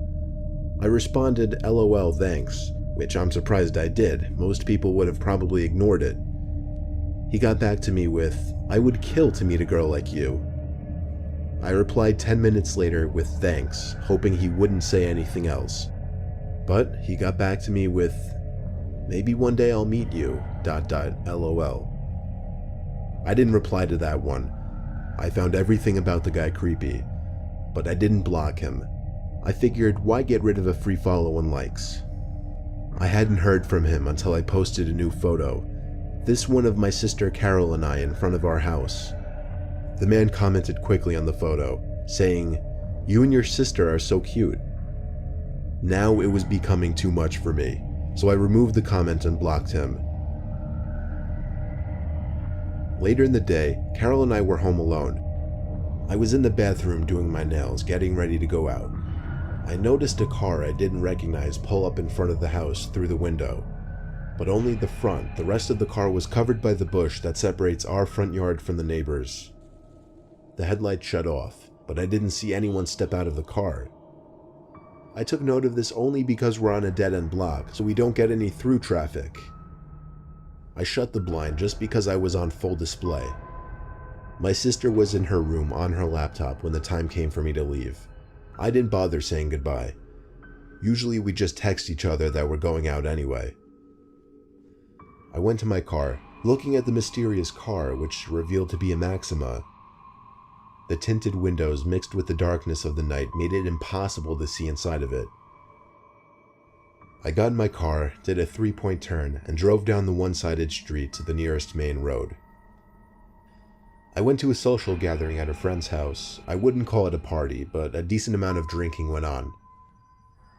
I responded, "LOL, thanks," which I'm surprised I did. Most people would have probably ignored it. He got back to me with, "I would kill to meet a girl like you." I replied 10 minutes later with thanks, hoping he wouldn't say anything else. But he got back to me with, "Maybe one day I'll meet you, ... LOL. I didn't reply to that one. I found everything about the guy creepy, but I didn't block him. I figured, why get rid of a free follow and likes? I hadn't heard from him until I posted a new photo. This one of my sister Carol and I in front of our house. The man commented quickly on the photo, saying, "You and your sister are so cute." Now it was becoming too much for me, so I removed the comment and blocked him. Later in the day, Carol and I were home alone. I was in the bathroom doing my nails, getting ready to go out. I noticed a car I didn't recognize pull up in front of the house through the window, but only the front. The rest of the car was covered by the bush that separates our front yard from the neighbor's. The headlight shut off, but I didn't see anyone step out of the car. I took note of this only because we're on a dead-end block, so we don't get any through traffic. I shut the blind just because I was on full display. My sister was in her room on her laptop when the time came for me to leave. I didn't bother saying goodbye. Usually we just text each other that we're going out anyway. I went to my car, looking at the mysterious car, which revealed to be a Maxima. The tinted windows mixed with the darkness of the night made it impossible to see inside of it. I got in my car, did a 3-point turn, and drove down the one-sided street to the nearest main road. I went to a social gathering at a friend's house. I wouldn't call it a party, but a decent amount of drinking went on.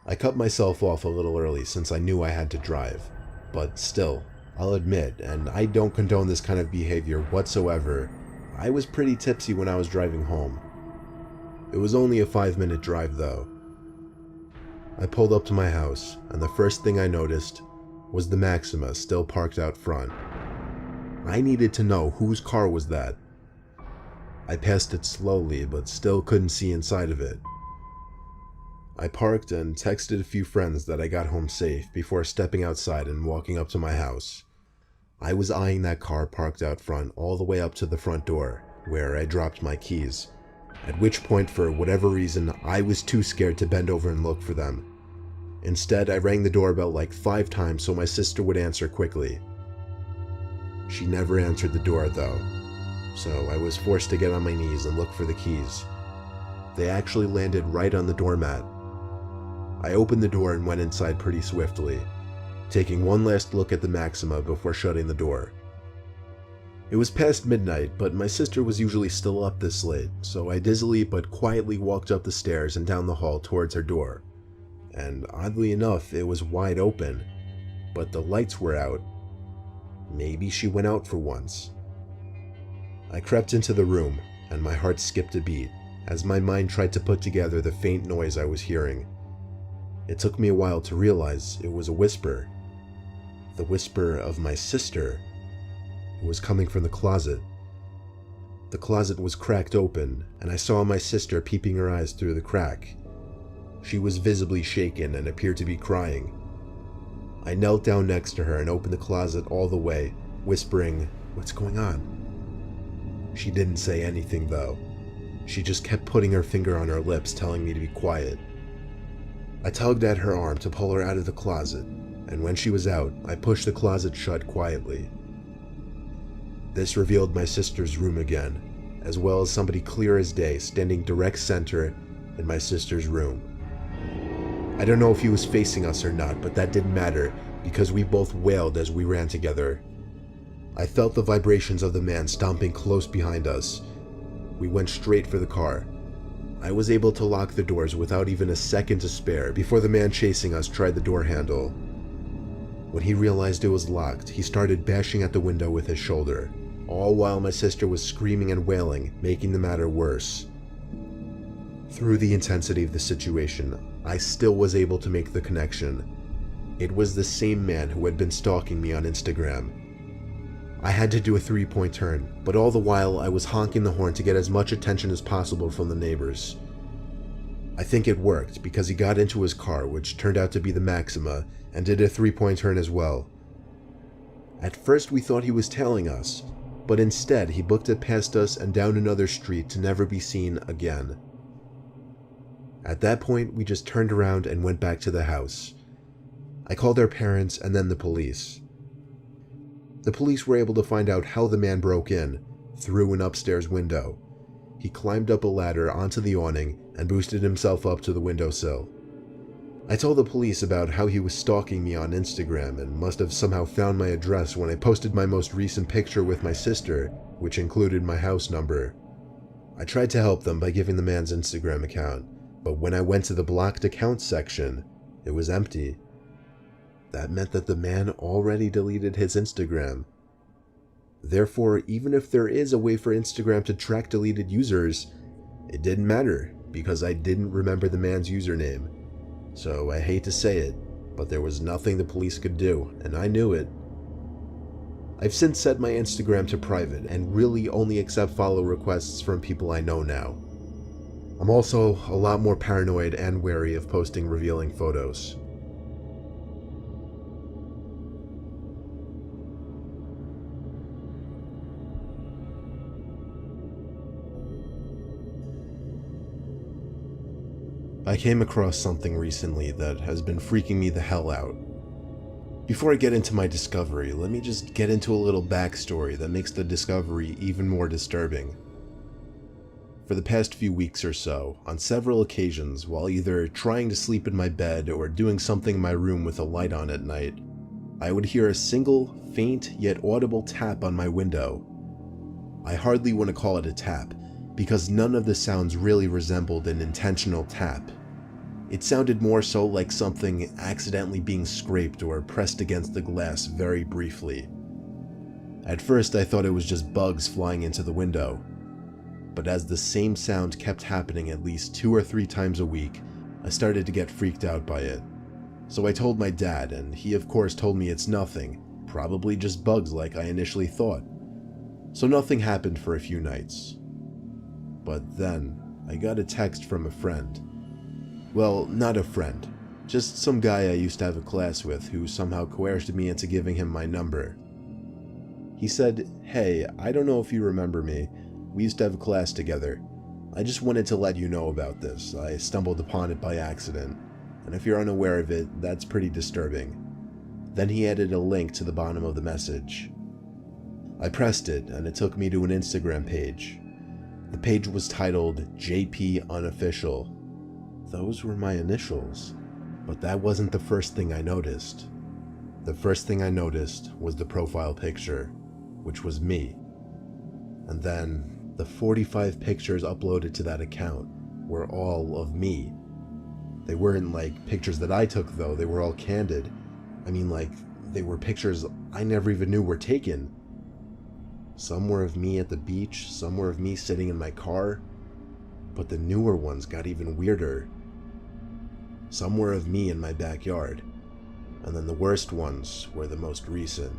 I cut myself off a little early since I knew I had to drive, but still, I'll admit, and I don't condone this kind of behavior whatsoever, I was pretty tipsy when I was driving home. It was only a 5-minute drive though. I pulled up to my house, and the first thing I noticed was the Maxima still parked out front. I needed to know whose car was that. I passed it slowly, but still couldn't see inside of it. I parked and texted a few friends that I got home safe before stepping outside and walking up to my house. I was eyeing that car parked out front all the way up to the front door, where I dropped my keys, at which point, for whatever reason, I was too scared to bend over and look for them. Instead, I rang the doorbell like 5 times so my sister would answer quickly. She never answered the door though, so I was forced to get on my knees and look for the keys. They actually landed right on the doormat. I opened the door and went inside pretty swiftly, taking one last look at the Maxima before shutting the door. It was past midnight, but my sister was usually still up this late, so I dizzily but quietly walked up the stairs and down the hall towards her door. And oddly enough, it was wide open, but the lights were out. Maybe she went out for once. I crept into the room, and my heart skipped a beat as my mind tried to put together the faint noise I was hearing. It took me a while to realize it was a whisper. The whisper of my sister. It was coming from the closet. The closet was cracked open, and I saw my sister peeping her eyes through the crack. She was visibly shaken and appeared to be crying. I knelt down next to her and opened the closet all the way, whispering, "What's going on?" She didn't say anything though. She just kept putting her finger on her lips, telling me to be quiet. I tugged at her arm to pull her out of the closet, and when she was out, I pushed the closet shut quietly. This revealed my sister's room again, as well as somebody clear as day standing direct center in my sister's room. I don't know if he was facing us or not, but that didn't matter because we both wailed as we ran together. I felt the vibrations of the man stomping close behind us. We went straight for the car. I was able to lock the doors without even a second to spare before the man chasing us tried the door handle. When he realized it was locked, he started bashing at the window with his shoulder, all while my sister was screaming and wailing, making the matter worse. Through the intensity of the situation, I still was able to make the connection. It was the same man who had been stalking me on Instagram. I had to do a 3-point turn, but all the while I was honking the horn to get as much attention as possible from the neighbors. I think it worked because he got into his car, which turned out to be the Maxima, and did a 3-point turn as well. At first we thought he was tailing us, but instead he booked it past us and down another street to never be seen again. At that point, we just turned around and went back to the house. I called our parents and then the police. The police were able to find out how the man broke in, through an upstairs window. He climbed up a ladder onto the awning and boosted himself up to the windowsill. I told the police about how he was stalking me on Instagram and must have somehow found my address when I posted my most recent picture with my sister, which included my house number. I tried to help them by giving the man's Instagram account, but when I went to the blocked accounts section, it was empty. That meant that the man already deleted his Instagram. Therefore, even if there is a way for Instagram to track deleted users, it didn't matter because I didn't remember the man's username. So I hate to say it, but there was nothing the police could do, and I knew it. I've since set my Instagram to private and really only accept follow requests from people I know now. I'm also a lot more paranoid and wary of posting revealing photos. I came across something recently that has been freaking me the hell out. Before I get into my discovery, let me just get into a little backstory that makes the discovery even more disturbing. For the past few weeks or so, on several occasions, while either trying to sleep in my bed or doing something in my room with a light on at night, I would hear a single, faint yet audible tap on my window. I hardly want to call it a tap, because none of the sounds really resembled an intentional tap. It sounded more so like something accidentally being scraped or pressed against the glass very briefly. At first I thought it was just bugs flying into the window, but as the same sound kept happening at least 2 or 3 times a week, I started to get freaked out by it. So I told my dad, and he of course told me it's nothing, probably just bugs like I initially thought. So nothing happened for a few nights. But then, I got a text from a friend. Well, not a friend, just some guy I used to have a class with who somehow coerced me into giving him my number. He said, "Hey, I don't know if you remember me, we used to have a class together. I just wanted to let you know about this. I stumbled upon it by accident, and if you're unaware of it, that's pretty disturbing." Then he added a link to the bottom of the message. I pressed it, and it took me to an Instagram page. The page was titled JP Unofficial. Those were my initials, but that wasn't the first thing I noticed. The first thing I noticed was the profile picture, which was me. And then, the 45 pictures uploaded to that account were all of me. They weren't like pictures that I took though, they were all candid. I mean, like, they were pictures I never even knew were taken. Some were of me at the beach, some were of me sitting in my car, but the newer ones got even weirder. Some were of me in my backyard, and then the worst ones were the most recent.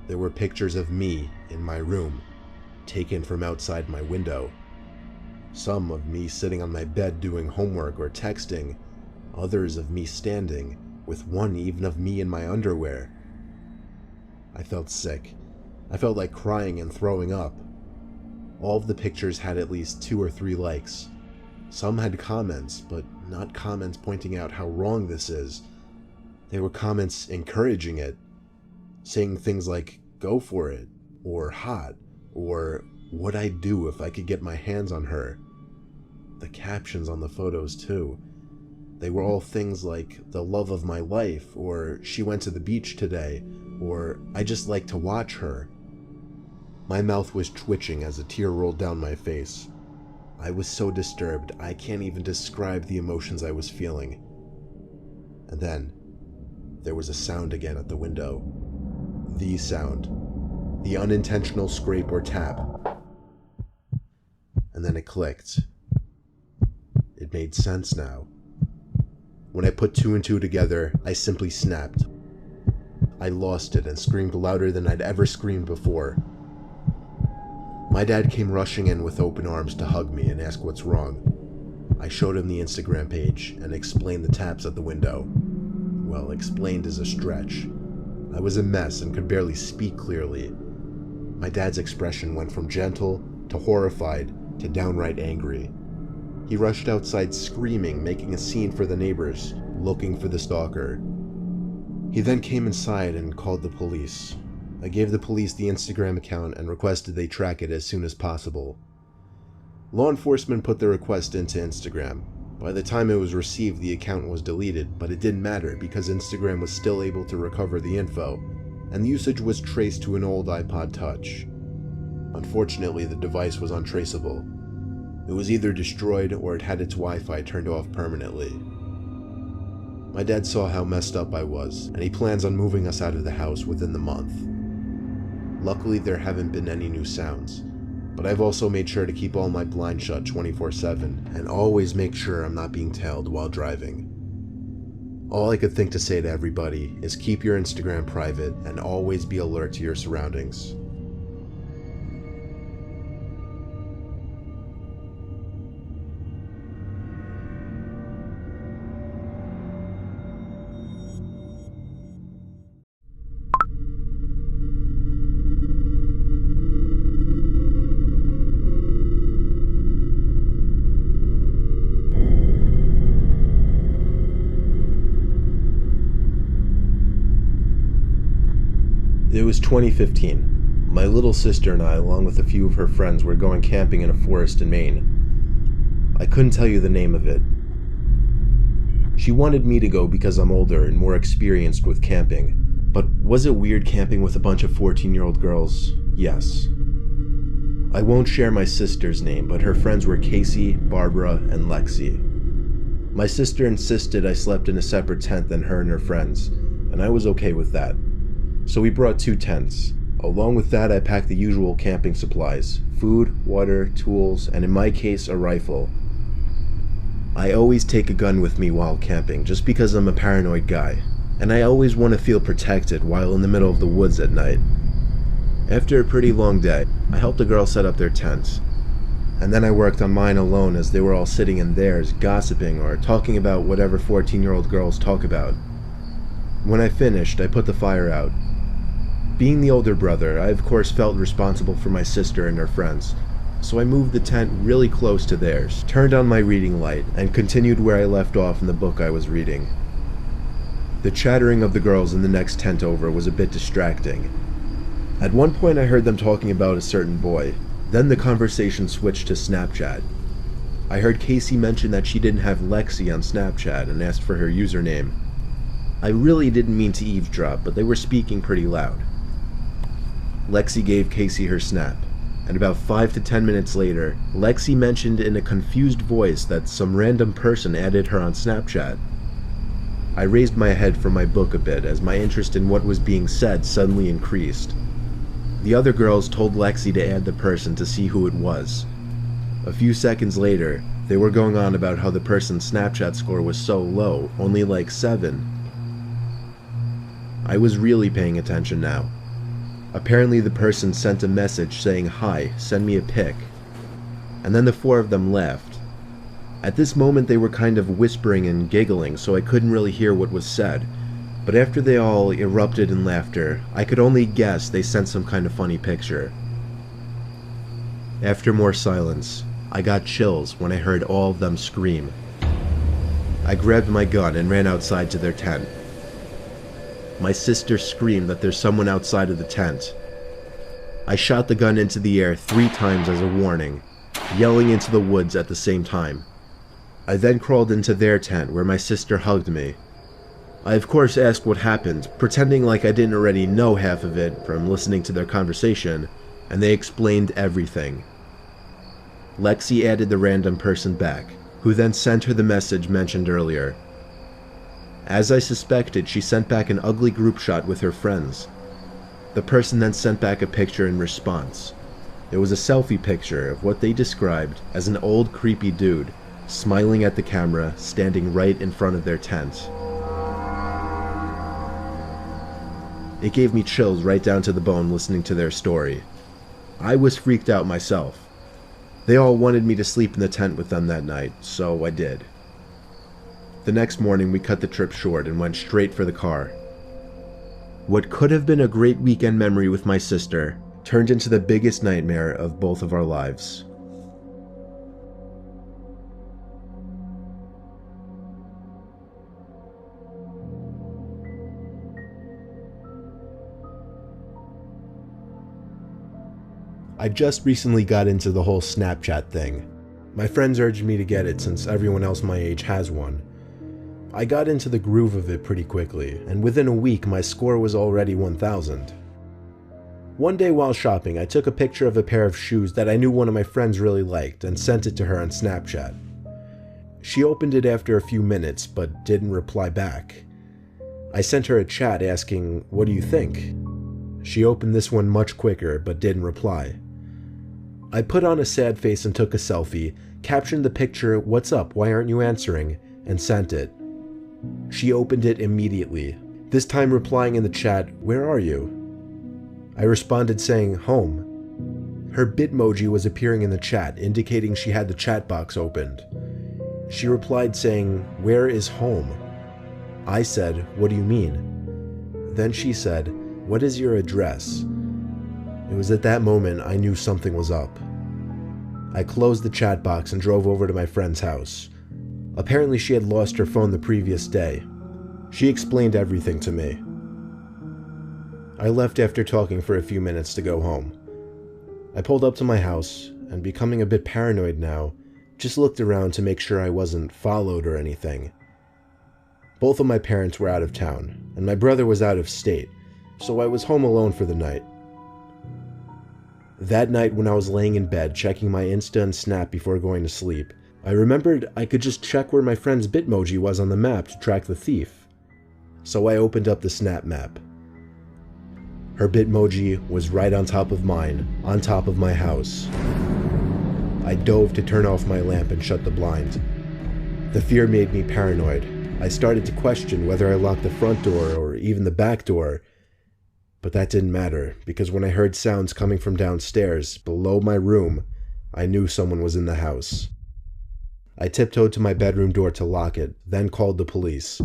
There were pictures of me in my room, taken from outside my window. Some of me sitting on my bed doing homework or texting, others of me standing, with one even of me in my underwear. I felt sick. I felt like crying and throwing up. All of the pictures had at least 2 or 3 likes. Some had comments, but not comments pointing out how wrong this is. They were comments encouraging it, saying things like, "Go for it," or "hot," or "what'd I do if I could get my hands on her." The captions on the photos too. They were all things like, "the love of my life," or "she went to the beach today," or "I just like to watch her." My mouth was twitching as a tear rolled down my face. I was so disturbed, I can't even describe the emotions I was feeling. And then, there was a sound again at the window. The sound. The unintentional scrape or tap. And then it clicked. It made sense now. When I put 2 and 2 together, I simply snapped. I lost it and screamed louder than I'd ever screamed before. My dad came rushing in with open arms to hug me and ask what's wrong. I showed him the Instagram page and explained the taps at the window. Well, explained is a stretch. I was a mess and could barely speak clearly. My dad's expression went from gentle to horrified to downright angry. He rushed outside screaming, making a scene for the neighbors, looking for the stalker. He then came inside and called the police. I gave the police the Instagram account and requested they track it as soon as possible. Law enforcement put the request into Instagram. By the time it was received, the account was deleted, but it didn't matter because Instagram was still able to recover the info, and the usage was traced to an old iPod Touch. Unfortunately, the device was untraceable. It was either destroyed or it had its Wi-Fi turned off permanently. My dad saw how messed up I was, and he plans on moving us out of the house within the month. Luckily, there haven't been any new sounds, but I've also made sure to keep all my blinds shut 24/7 and always make sure I'm not being tailed while driving. All I could think to say to everybody is keep your Instagram private and always be alert to your surroundings. It was 2015. My little sister and I, along with a few of her friends, were going camping in a forest in Maine. I couldn't tell you the name of it. She wanted me to go because I'm older and more experienced with camping. But was it weird camping with a bunch of 14-year-old girls? Yes. I won't share my sister's name, but her friends were Casey, Barbara, and Lexi. My sister insisted I slept in a separate tent than her and her friends, and I was okay with that. So we brought 2 tents. Along with that, I packed the usual camping supplies: food, water, tools, and in my case, a rifle. I always take a gun with me while camping, just because I'm a paranoid guy, and I always want to feel protected while in the middle of the woods at night. After a pretty long day, I helped a girl set up their tent, and then I worked on mine alone as they were all sitting in theirs, gossiping or talking about whatever 14-year-old girls talk about. When I finished, I put the fire out. Being the older brother, I of course felt responsible for my sister and her friends, so I moved the tent really close to theirs, turned on my reading light, and continued where I left off in the book I was reading. The chattering of the girls in the next tent over was a bit distracting. At one point I heard them talking about a certain boy. Then the conversation switched to Snapchat. I heard Casey mention that she didn't have Lexi on Snapchat and asked for her username. I really didn't mean to eavesdrop, but they were speaking pretty loud. Lexi gave Casey her snap, and about 5 to 10 minutes later, Lexi mentioned in a confused voice that some random person added her on Snapchat. I raised my head from my book a bit as my interest in what was being said suddenly increased. The other girls told Lexi to add the person to see who it was. A few seconds later, they were going on about how the person's Snapchat score was so low, only like 7. I was really paying attention now. Apparently the person sent a message saying, "Hi, send me a pic." And then the 4 of them left. At this moment they were kind of whispering and giggling, so I couldn't really hear what was said. But after they all erupted in laughter, I could only guess they sent some kind of funny picture. After more silence, I got chills when I heard all of them scream. I grabbed my gun and ran outside to their tent. My sister screamed that there's someone outside of the tent. I shot the gun into the air 3 times as a warning, yelling into the woods at the same time. I then crawled into their tent where my sister hugged me. I of course asked what happened, pretending like I didn't already know half of it from listening to their conversation, and they explained everything. Lexi added the random person back, who then sent her the message mentioned earlier. As I suspected, she sent back an ugly group shot with her friends. The person then sent back a picture in response. It was a selfie picture of what they described as an old creepy dude, smiling at the camera, standing right in front of their tent. It gave me chills right down to the bone listening to their story. I was freaked out myself. They all wanted me to sleep in the tent with them that night, so I did. The next morning we cut the trip short and went straight for the car. What could have been a great weekend memory with my sister turned into the biggest nightmare of both of our lives. I just recently got into the whole Snapchat thing. My friends urged me to get it since everyone else my age has one. I got into the groove of it pretty quickly, and within a week my score was already 1,000. One day while shopping, I took a picture of a pair of shoes that I knew one of my friends really liked and sent it to her on Snapchat. She opened it after a few minutes, but didn't reply back. I sent her a chat asking, "What do you think?" She opened this one much quicker, but didn't reply. I put on a sad face and took a selfie, captioned the picture, "What's up, why aren't you answering?" and sent it. She opened it immediately, this time replying in the chat, "Where are you?" I responded saying, "Home." Her Bitmoji was appearing in the chat, indicating she had the chat box opened. She replied saying, "Where is home?" I said, "What do you mean?" Then she said, "What is your address?" It was at that moment I knew something was up. I closed the chat box and drove over to my friend's house. Apparently she had lost her phone the previous day. She explained everything to me. I left after talking for a few minutes to go home. I pulled up to my house, and becoming a bit paranoid now, just looked around to make sure I wasn't followed or anything. Both of my parents were out of town, and my brother was out of state, so I was home alone for the night. That night when I was laying in bed checking my Insta and Snap before going to sleep, I remembered I could just check where my friend's Bitmoji was on the map to track the thief. So I opened up the Snap map. Her Bitmoji was right on top of mine, on top of my house. I dove to turn off my lamp and shut the blind. The fear made me paranoid. I started to question whether I locked the front door or even the back door. But that didn't matter, because when I heard sounds coming from downstairs, below my room, I knew someone was in the house. I tiptoed to my bedroom door to lock it, then called the police.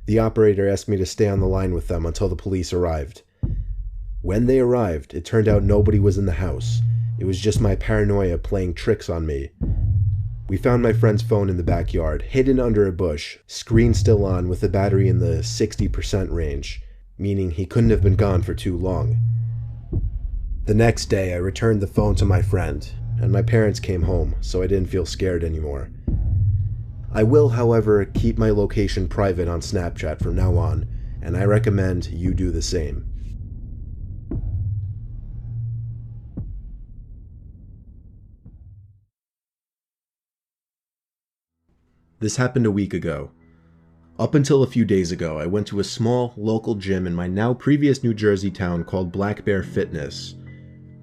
The operator asked me to stay on the line with them until the police arrived. When they arrived, it turned out nobody was in the house. It was just my paranoia playing tricks on me. We found my friend's phone in the backyard, hidden under a bush, screen still on with the battery in the 60% range, meaning he couldn't have been gone for too long. The next day, I returned the phone to my friend, and my parents came home, so I didn't feel scared anymore. I will, however, keep my location private on Snapchat from now on, and I recommend you do the same. This happened a week ago. Up until a few days ago, I went to a small, local gym in my now previous New Jersey town called Black Bear Fitness.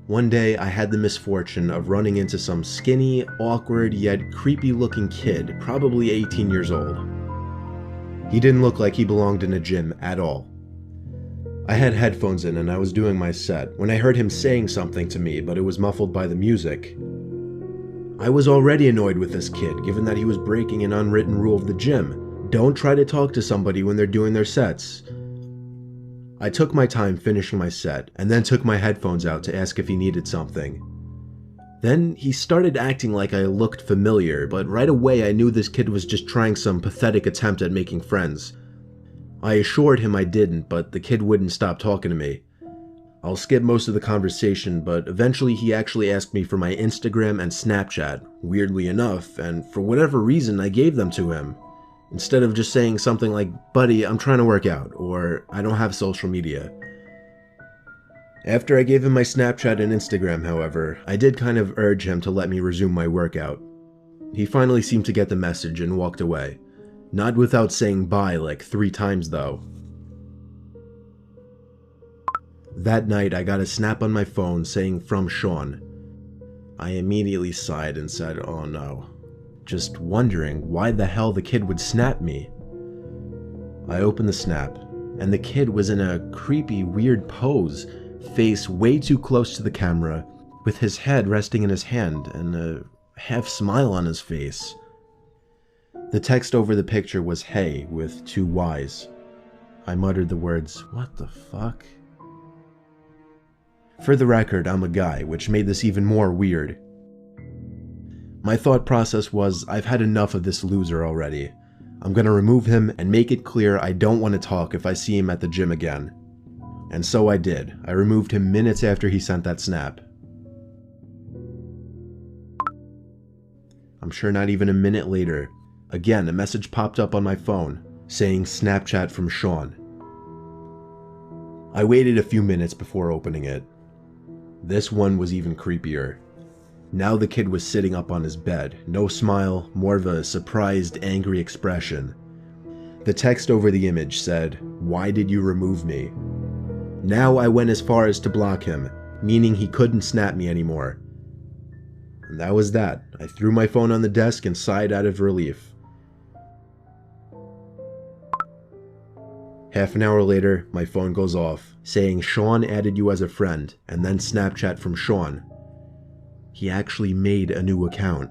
One day, I had the misfortune of running into some skinny, awkward, yet creepy-looking kid, probably 18 years old. He didn't look like he belonged in a gym at all. I had headphones in and I was doing my set when I heard him saying something to me, but it was muffled by the music. I was already annoyed with this kid, given that he was breaking an unwritten rule of the gym. Don't try to talk to somebody when they're doing their sets. I took my time finishing my set, and then took my headphones out to ask if he needed something. Then he started acting like I looked familiar, but right away I knew this kid was just trying some pathetic attempt at making friends. I assured him I didn't, but the kid wouldn't stop talking to me. I'll skip most of the conversation, but eventually he actually asked me for my Instagram and Snapchat, weirdly enough, and for whatever reason I gave them to him. Instead of just saying something like, "Buddy, I'm trying to work out," or "I don't have social media." After I gave him my Snapchat and Instagram, however, I did kind of urge him to let me resume my workout. He finally seemed to get the message and walked away. Not without saying bye like 3 times though. That night I got a snap on my phone saying "from Sean." I immediately sighed and said, "Oh no." Just wondering why the hell the kid would snap me. I opened the snap, and the kid was in a creepy, weird pose, face way too close to the camera, with his head resting in his hand and a half smile on his face. The text over the picture was "Hey" with 2 Y's. I muttered the words, "What the fuck?" For the record, I'm a guy, which made this even more weird. My thought process was, I've had enough of this loser already. I'm gonna remove him and make it clear I don't want to talk if I see him at the gym again. And so I did. I removed him minutes after he sent that snap. I'm sure not even a minute later, again a message popped up on my phone, saying "Snapchat from Sean." I waited a few minutes before opening it. This one was even creepier. Now the kid was sitting up on his bed, no smile, more of a surprised, angry expression. The text over the image said, "Why did you remove me?" Now I went as far as to block him, meaning he couldn't snap me anymore. And that was that. I threw my phone on the desk and sighed out of relief. Half an hour later, my phone goes off, saying "Sean added you as a friend," and then "Snapchat from Sean." He actually made a new account.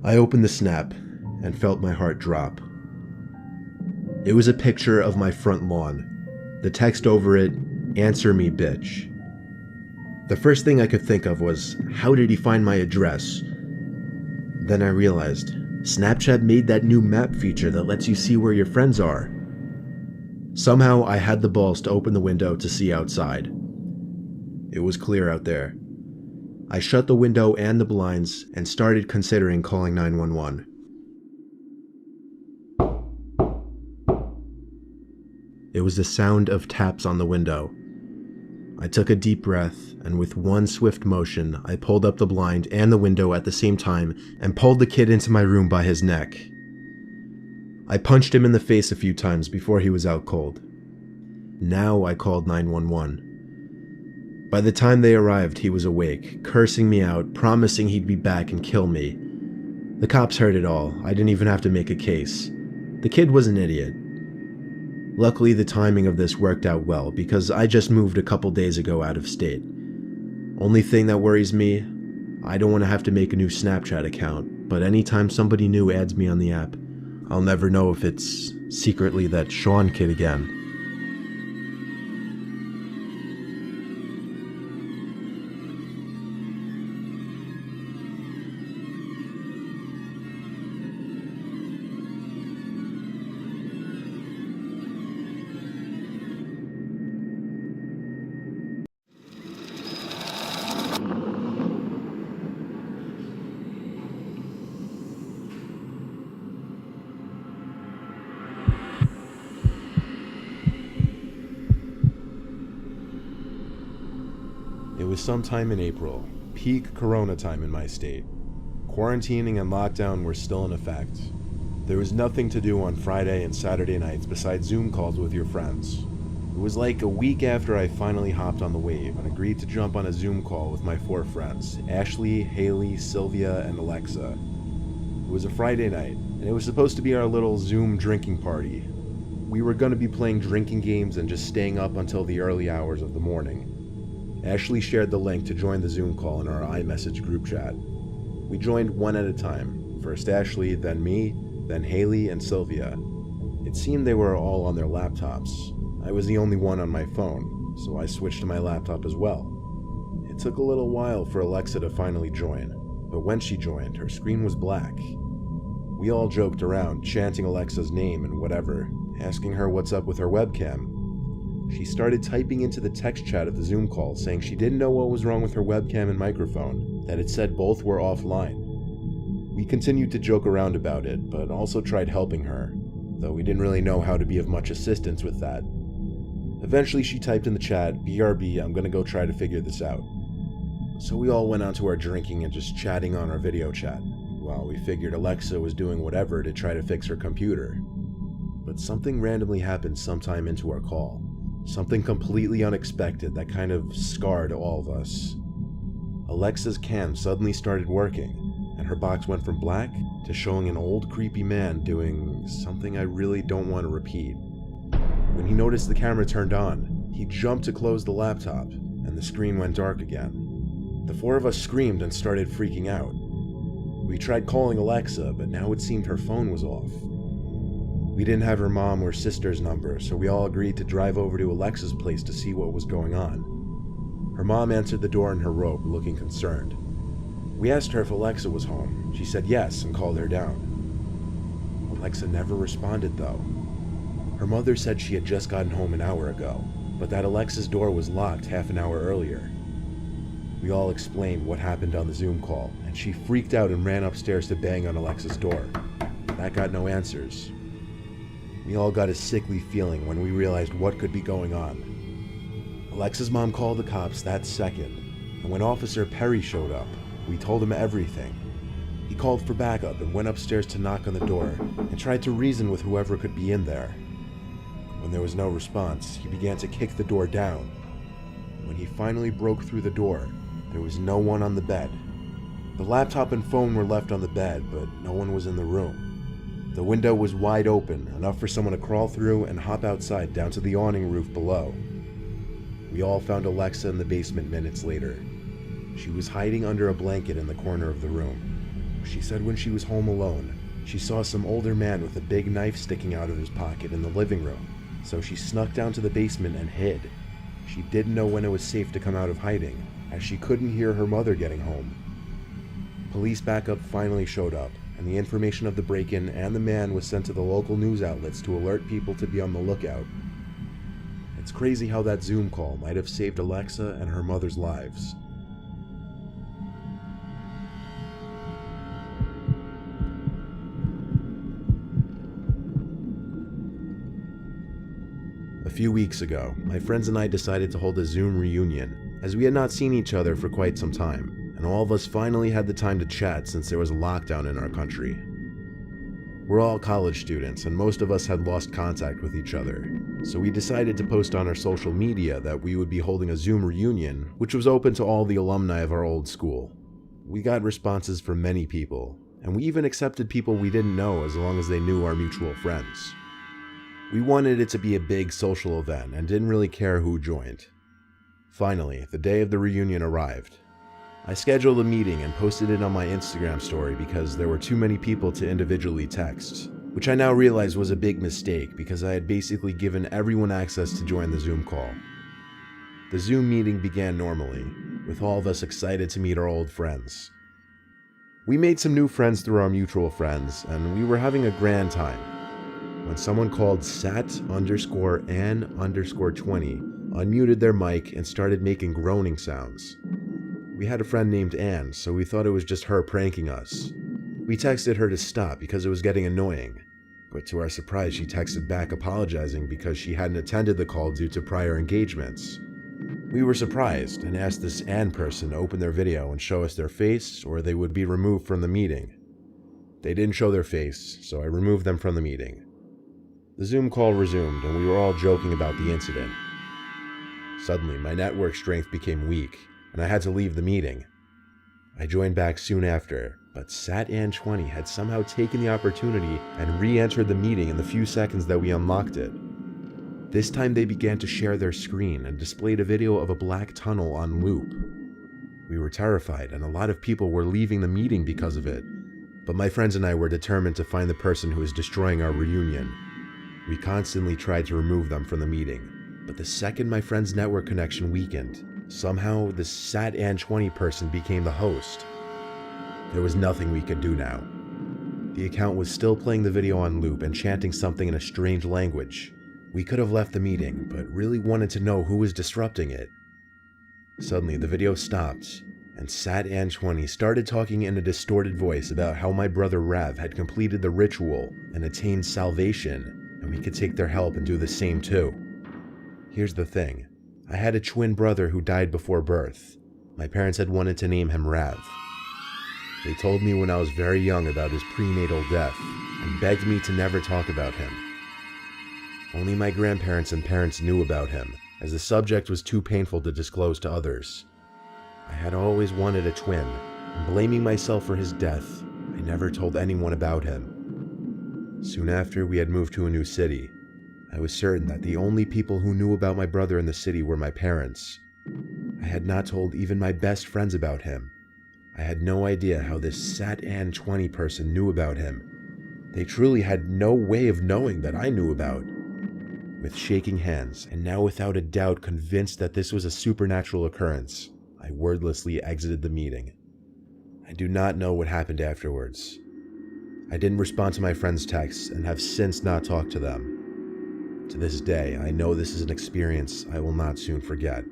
I opened the snap and felt my heart drop. It was a picture of my front lawn. The text over it, "Answer me, bitch." The first thing I could think of was, how did he find my address? Then I realized, Snapchat made that new map feature that lets you see where your friends are. Somehow I had the balls to open the window to see outside. It was clear out there. I shut the window and the blinds and started considering calling 911. It was the sound of taps on the window. I took a deep breath, and with one swift motion, I pulled up the blind and the window at the same time and pulled the kid into my room by his neck. I punched him in the face a few times before he was out cold. Now I called 911. By the time they arrived, he was awake, cursing me out, promising he'd be back and kill me. The cops heard it all. I didn't even have to make a case. The kid was an idiot. Luckily, the timing of this worked out well because I just moved a couple days ago out of state. Only thing that worries me, I don't want to have to make a new Snapchat account, but anytime somebody new adds me on the app, I'll never know if it's secretly that Sean kid again. It was sometime in April, peak corona time in my state. Quarantining and lockdown were still in effect. There was nothing to do on Friday and Saturday nights besides Zoom calls with your friends. It was like a week after I finally hopped on the wave and agreed to jump on a Zoom call with my 4 friends, Ashley, Haley, Sylvia, and Alexa. It was a Friday night, and it was supposed to be our little Zoom drinking party. We were going to be playing drinking games and just staying up until the early hours of the morning. Ashley shared the link to join the Zoom call in our iMessage group chat. We joined one at a time, first Ashley, then me, then Haley and Sylvia. It seemed they were all on their laptops. I was the only one on my phone, so I switched to my laptop as well. It took a little while for Alexa to finally join, but when she joined, her screen was black. We all joked around, chanting Alexa's name and whatever, asking her what's up with her webcam. She started typing into the text chat of the Zoom call saying she didn't know what was wrong with her webcam and microphone, that it said both were offline. We continued to joke around about it, but also tried helping her, though we didn't really know how to be of much assistance with that. Eventually she typed in the chat, "BRB, I'm gonna go try to figure this out." So we all went on to our drinking and just chatting on our video chat, while we figured Alexa was doing whatever to try to fix her computer. But something randomly happened sometime into our call. Something completely unexpected that kind of scarred all of us. Alexa's cam suddenly started working, and her box went from black to showing an old creepy man doing something I really don't want to repeat. When he noticed the camera turned on, he jumped to close the laptop, and the screen went dark again. The 4 of us screamed and started freaking out. We tried calling Alexa, but now it seemed her phone was off. We didn't have her mom or sister's number, so we all agreed to drive over to Alexa's place to see what was going on. Her mom answered the door in her robe, looking concerned. We asked her if Alexa was home. She said yes and called her down. Alexa never responded though. Her mother said she had just gotten home an hour ago, but that Alexa's door was locked half an hour earlier. We all explained what happened on the Zoom call, and she freaked out and ran upstairs to bang on Alexa's door. That got no answers. We all got a sickly feeling when we realized what could be going on. Alexa's mom called the cops that second, and when Officer Perry showed up, we told him everything. He called for backup and went upstairs to knock on the door and tried to reason with whoever could be in there. When there was no response, he began to kick the door down. When he finally broke through the door, there was no one on the bed. The laptop and phone were left on the bed, but no one was in the room. The window was wide open, enough for someone to crawl through and hop outside down to the awning roof below. We all found Alexa in the basement minutes later. She was hiding under a blanket in the corner of the room. She said when she was home alone, she saw some older man with a big knife sticking out of his pocket in the living room, so she snuck down to the basement and hid. She didn't know when it was safe to come out of hiding, as she couldn't hear her mother getting home. Police backup finally showed up, and the information of the break-in and the man was sent to the local news outlets to alert people to be on the lookout. It's crazy how that Zoom call might have saved Alexa and her mother's lives. A few weeks ago, my friends and I decided to hold a Zoom reunion, as we had not seen each other for quite some time, and all of us finally had the time to chat since there was a lockdown in our country. We're all college students, and most of us had lost contact with each other, so we decided to post on our social media that we would be holding a Zoom reunion, which was open to all the alumni of our old school. We got responses from many people, and we even accepted people we didn't know as long as they knew our mutual friends. We wanted it to be a big social event and didn't really care who joined. Finally, the day of the reunion arrived. I scheduled a meeting and posted it on my Instagram story because there were too many people to individually text, which I now realize was a big mistake because I had basically given everyone access to join the Zoom call. The Zoom meeting began normally, with all of us excited to meet our old friends. We made some new friends through our mutual friends, and we were having a grand time, when someone called Sat_An_20 unmuted their mic and started making groaning sounds. We had a friend named Anne, so we thought it was just her pranking us. We texted her to stop because it was getting annoying, but to our surprise she texted back apologizing because she hadn't attended the call due to prior engagements. We were surprised and asked this Anne person to open their video and show us their face or they would be removed from the meeting. They didn't show their face, so I removed them from the meeting. The Zoom call resumed and we were all joking about the incident. Suddenly, my network strength became weak, and I had to leave the meeting. I joined back soon after, but Sat_An_20 had somehow taken the opportunity and re-entered the meeting in the few seconds that we unlocked it. This time they began to share their screen and displayed a video of a black tunnel on loop. We were terrified, and a lot of people were leaving the meeting because of it, but my friends and I were determined to find the person who was destroying our reunion. We constantly tried to remove them from the meeting, but the second my friend's network connection weakened, somehow the Sat_An_20 person became the host. There was nothing we could do now. The account was still playing the video on loop and chanting something in a strange language. We could have left the meeting, but really wanted to know who was disrupting it. Suddenly, the video stopped, and Sat_An_20 started talking in a distorted voice about how my brother Rav had completed the ritual and attained salvation, and we could take their help and do the same too. Here's the thing. I had a twin brother who died before birth. My parents had wanted to name him Rav. They told me when I was very young about his prenatal death, and begged me to never talk about him. Only my grandparents and parents knew about him, as the subject was too painful to disclose to others. I had always wanted a twin, and blaming myself for his death, I never told anyone about him. Soon after, we had moved to a new city. I was certain that the only people who knew about my brother in the city were my parents. I had not told even my best friends about him. I had no idea how this Sat_An_20 person knew about him. They truly had no way of knowing that I knew about. With shaking hands, and now without a doubt convinced that this was a supernatural occurrence, I wordlessly exited the meeting. I do not know what happened afterwards. I didn't respond to my friends' texts and have since not talked to them. To this day, I know this is an experience I will not soon forget.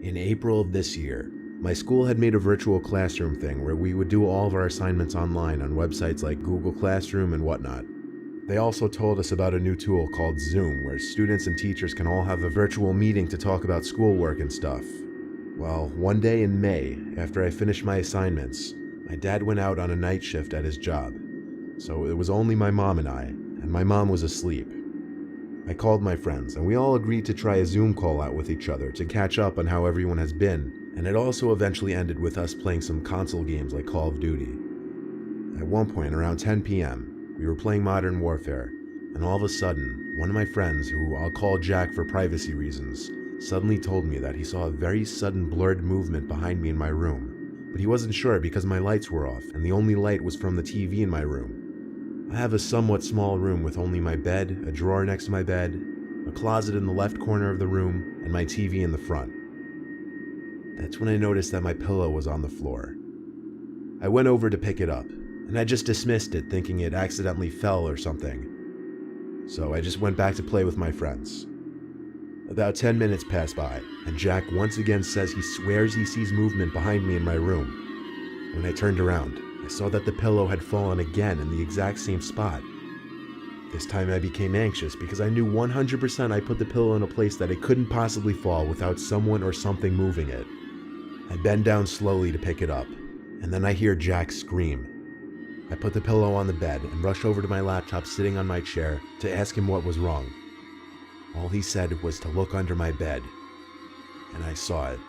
In April of this year, my school had made a virtual classroom thing where we would do all of our assignments online on websites like Google Classroom and whatnot. They also told us about a new tool called Zoom, where students and teachers can all have a virtual meeting to talk about schoolwork and stuff. Well, one day in May, after I finished my assignments, my dad went out on a night shift at his job. So it was only my mom and my mom was asleep. I called my friends, and we all agreed to try a Zoom call out with each other to catch up on how everyone has been, and it also eventually ended with us playing some console games like Call of Duty. At one point, around 10 p.m., we were playing Modern Warfare, and all of a sudden, one of my friends, who I'll call Jack for privacy reasons, suddenly told me that he saw a very sudden blurred movement behind me in my room, but he wasn't sure because my lights were off, and the only light was from the TV in my room. I have a somewhat small room with only my bed, a drawer next to my bed, a closet in the left corner of the room, and my TV in the front. That's when I noticed that my pillow was on the floor. I went over to pick it up, and I just dismissed it thinking it accidentally fell or something. So I just went back to play with my friends. About 10 minutes passed by, and Jack once again says he swears he sees movement behind me in my room. When I turned around, I saw that the pillow had fallen again in the exact same spot. This time I became anxious because I knew 100% I put the pillow in a place that it couldn't possibly fall without someone or something moving it. I bend down slowly to pick it up, and then I hear Jack scream. I put the pillow on the bed and rush over to my laptop sitting on my chair to ask him what was wrong. All he said was to look under my bed, and I saw it.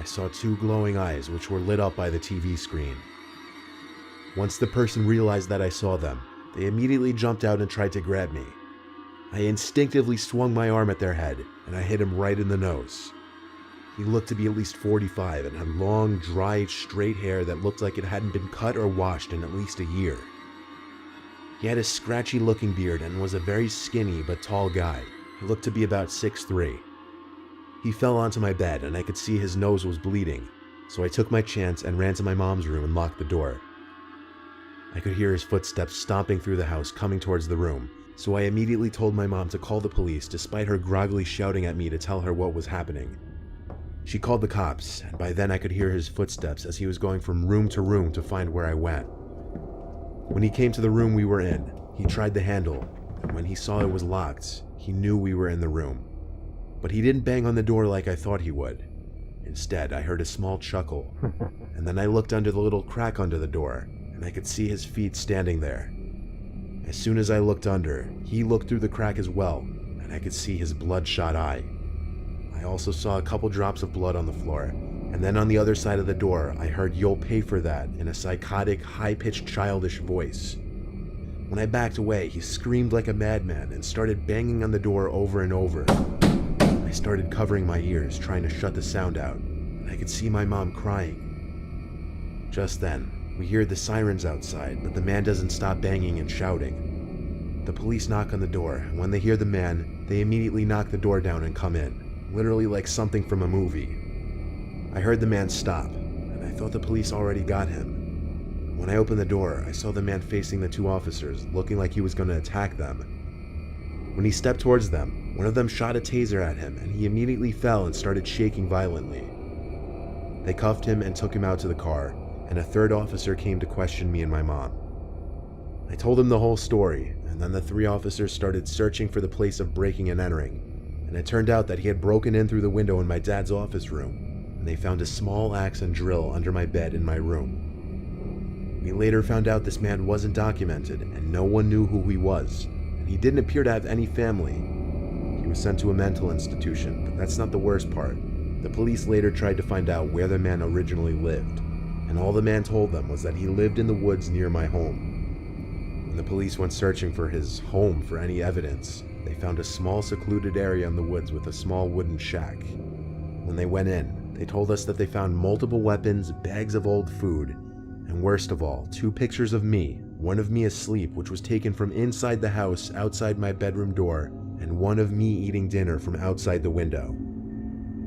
I saw two glowing eyes which were lit up by the TV screen. Once the person realized that I saw them, they immediately jumped out and tried to grab me. I instinctively swung my arm at their head, and I hit him right in the nose. He looked to be at least 45 and had long, dry, straight hair that looked like it hadn't been cut or washed in at least a year. He had a scratchy-looking beard and was a very skinny but tall guy. He looked to be about 6'3". He fell onto my bed and I could see his nose was bleeding, so I took my chance and ran to my mom's room and locked the door. I could hear his footsteps stomping through the house coming towards the room, so I immediately told my mom to call the police despite her groggily shouting at me to tell her what was happening. She called the cops, and by then I could hear his footsteps as he was going from room to room to find where I went. When he came to the room we were in, he tried the handle, and when he saw it was locked, he knew we were in the room. But he didn't bang on the door like I thought he would. Instead, I heard a small chuckle, and then I looked under the little crack under the door, and I could see his feet standing there. As soon as I looked under, he looked through the crack as well, and I could see his bloodshot eye. I also saw a couple drops of blood on the floor, and then on the other side of the door, I heard "You'll pay for that" in a psychotic, high-pitched, childish voice. When I backed away, he screamed like a madman and started banging on the door over and over. I started covering my ears, trying to shut the sound out, and I could see my mom crying. Just then, we hear the sirens outside, but the man doesn't stop banging and shouting. The police knock on the door, and when they hear the man, they immediately knock the door down and come in, literally like something from a movie. I heard the man stop, and I thought the police already got him. When I opened the door, I saw the man facing the two officers, looking like he was going to attack them. When he stepped towards them, one of them shot a taser at him, and he immediately fell and started shaking violently. They cuffed him and took him out to the car, and a third officer came to question me and my mom. I told him the whole story, and then the three officers started searching for the place of breaking and entering, and it turned out that he had broken in through the window in my dad's office room, and they found a small axe and drill under my bed in my room. We later found out this man wasn't documented, and no one knew who he was, and he didn't appear to have any family. He was sent to a mental institution, but that's not the worst part. The police later tried to find out where the man originally lived, and all the man told them was that he lived in the woods near my home. When the police went searching for his home for any evidence, they found a small secluded area in the woods with a small wooden shack. When they went in, they told us that they found multiple weapons, bags of old food, and worst of all, 2 pictures of me, one of me asleep, which was taken from inside the house outside my bedroom door, and one of me eating dinner from outside the window.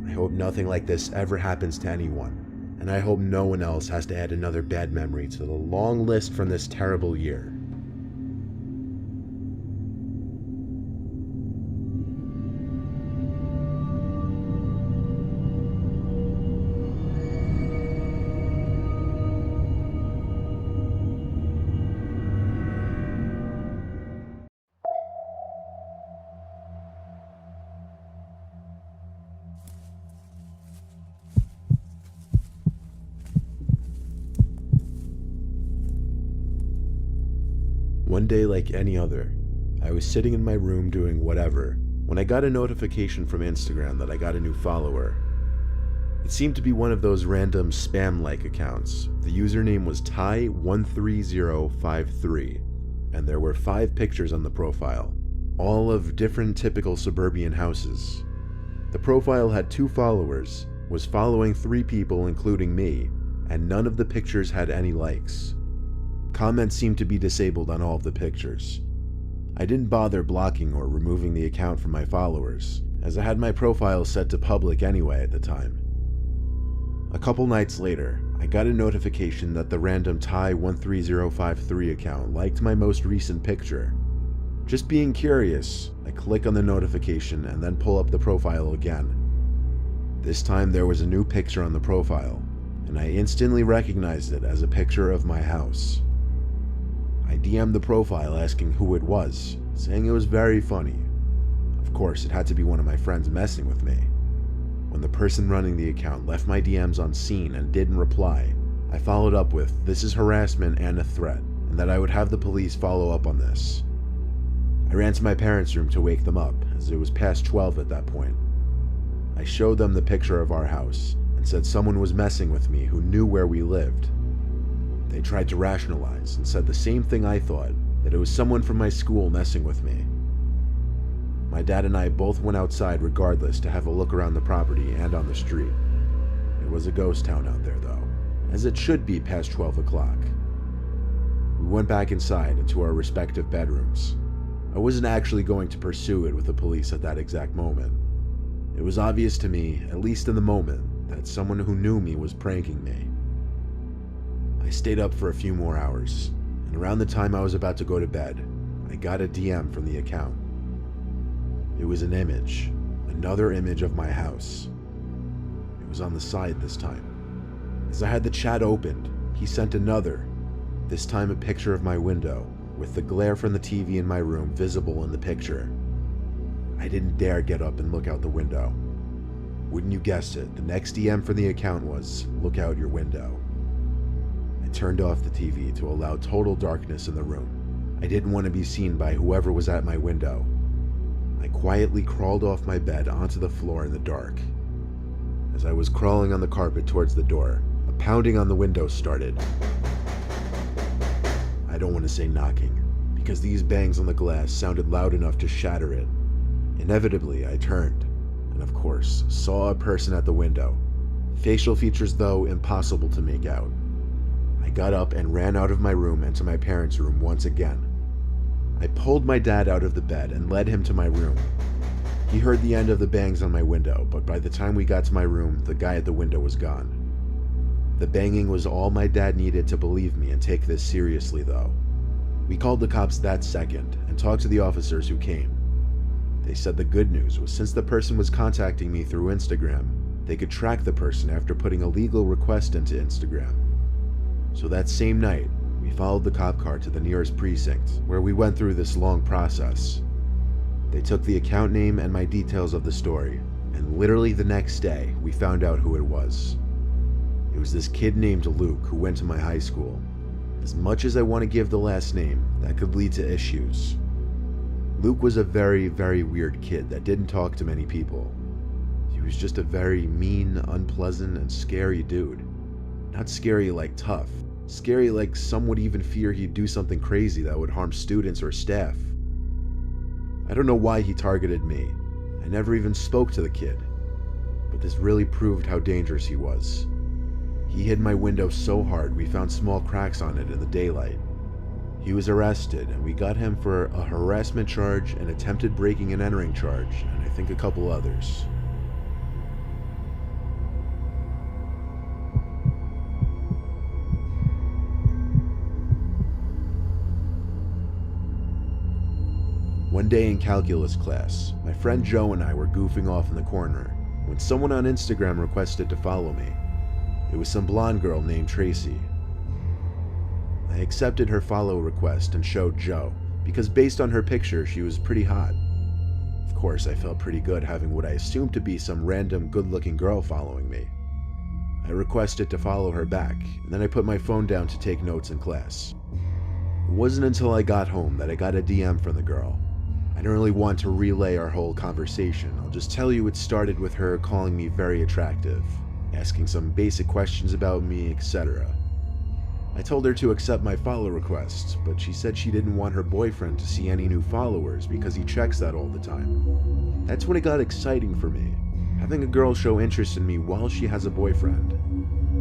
I hope nothing like this ever happens to anyone, and I hope no one else has to add another bad memory to the long list from this terrible year. One day like any other, I was sitting in my room doing whatever, when I got a notification from Instagram that I got a new follower. It seemed to be one of those random spam-like accounts. The username was Ty13053, and there were 5 pictures on the profile, all of different typical suburban houses. The profile had 2 followers, was following 3 people including me, and none of the pictures had any likes. Comments seemed to be disabled on all of the pictures. I didn't bother blocking or removing the account from my followers, as I had my profile set to public anyway at the time. A couple nights later, I got a notification that the random Ty13053 account liked my most recent picture. Just being curious, I click on the notification and then pull up the profile again. This time there was a new picture on the profile, and I instantly recognized it as a picture of my house. I DM'd the profile asking who it was, saying it was very funny. Of course, it had to be one of my friends messing with me. When the person running the account left my DMs unseen and didn't reply, I followed up with, "This is harassment and a threat," and that I would have the police follow up on this. I ran to my parents' room to wake them up, as it was past 12 at that point. I showed them the picture of our house, and said someone was messing with me who knew where we lived. They tried to rationalize, and said the same thing I thought, that it was someone from my school messing with me. My dad and I both went outside regardless to have a look around the property and on the street. It was a ghost town out there though, as it should be past 12 o'clock. We went back inside into our respective bedrooms. I wasn't actually going to pursue it with the police at that exact moment. It was obvious to me, at least in the moment, that someone who knew me was pranking me. I stayed up for a few more hours, and around the time I was about to go to bed, I got a DM from the account. It was an image, another image of my house. It was on the side this time. As I had the chat opened, he sent another, this time a picture of my window, with the glare from the TV in my room visible in the picture. I didn't dare get up and look out the window. Wouldn't you guess it, the next DM from the account was, "Look out your window." I turned off the TV to allow total darkness in the room. I didn't want to be seen by whoever was at my window. I quietly crawled off my bed onto the floor in the dark. As I was crawling on the carpet towards the door, a pounding on the window started. I don't want to say knocking, because these bangs on the glass sounded loud enough to shatter it. Inevitably, I turned, and of course, saw a person at the window. Facial features, though, impossible to make out. I got up and ran out of my room and to my parents' room once again. I pulled my dad out of the bed and led him to my room. He heard the end of the bangs on my window, but by the time we got to my room, the guy at the window was gone. The banging was all my dad needed to believe me and take this seriously, though. We called the cops that second and talked to the officers who came. They said the good news was since the person was contacting me through Instagram, they could track the person after putting a legal request into Instagram. So that same night, we followed the cop car to the nearest precinct, where we went through this long process. They took the account name and my details of the story, and literally the next day, we found out who it was. It was this kid named Luke who went to my high school. As much as I want to give the last name, that could lead to issues. Luke was a very, very weird kid that didn't talk to many people. He was just a very mean, unpleasant, and scary dude. Not scary like tough. Scary like some would even fear he'd do something crazy that would harm students or staff. I don't know why he targeted me. I never even spoke to the kid. But this really proved how dangerous he was. He hit my window so hard we found small cracks on it in the daylight. He was arrested and we got him for a harassment charge, an attempted breaking and entering charge, and I think a couple others. One day in calculus class, my friend Joe and I were goofing off in the corner when someone on Instagram requested to follow me. It was some blonde girl named Tracy. I accepted her follow request and showed Joe, because based on her picture, she was pretty hot. Of course, I felt pretty good having what I assumed to be some random good-looking girl following me. I requested to follow her back, and then I put my phone down to take notes in class. It wasn't until I got home that I got a DM from the girl. I don't really want to relay our whole conversation. I'll just tell you it started with her calling me very attractive, asking some basic questions about me, etc. I told her to accept my follow request, but she said she didn't want her boyfriend to see any new followers because he checks that all the time. That's when it got exciting for me, having a girl show interest in me while she has a boyfriend.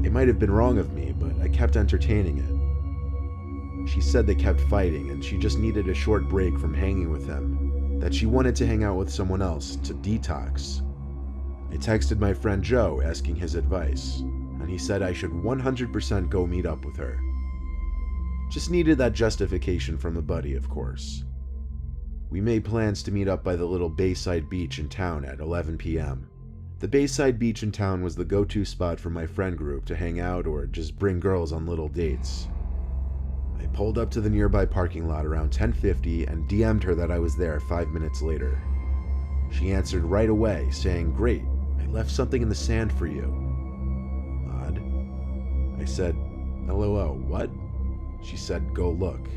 It might have been wrong of me, but I kept entertaining it. She said they kept fighting and she just needed a short break from hanging with him, that she wanted to hang out with someone else to detox. I texted my friend Joe asking his advice, and he said I should 100% go meet up with her. Just needed that justification from a buddy, of course. We made plans to meet up by the little bayside beach in town at 11 p.m. The Bayside beach in town was the go-to spot for my friend group to hang out or just bring girls on little dates. I pulled up to the nearby parking lot around 10:50 and DM'd her that I was there 5 minutes later. She answered right away, saying, "Great, I left something in the sand for you." Odd. I said, "LOL, what?" She said, "Go look."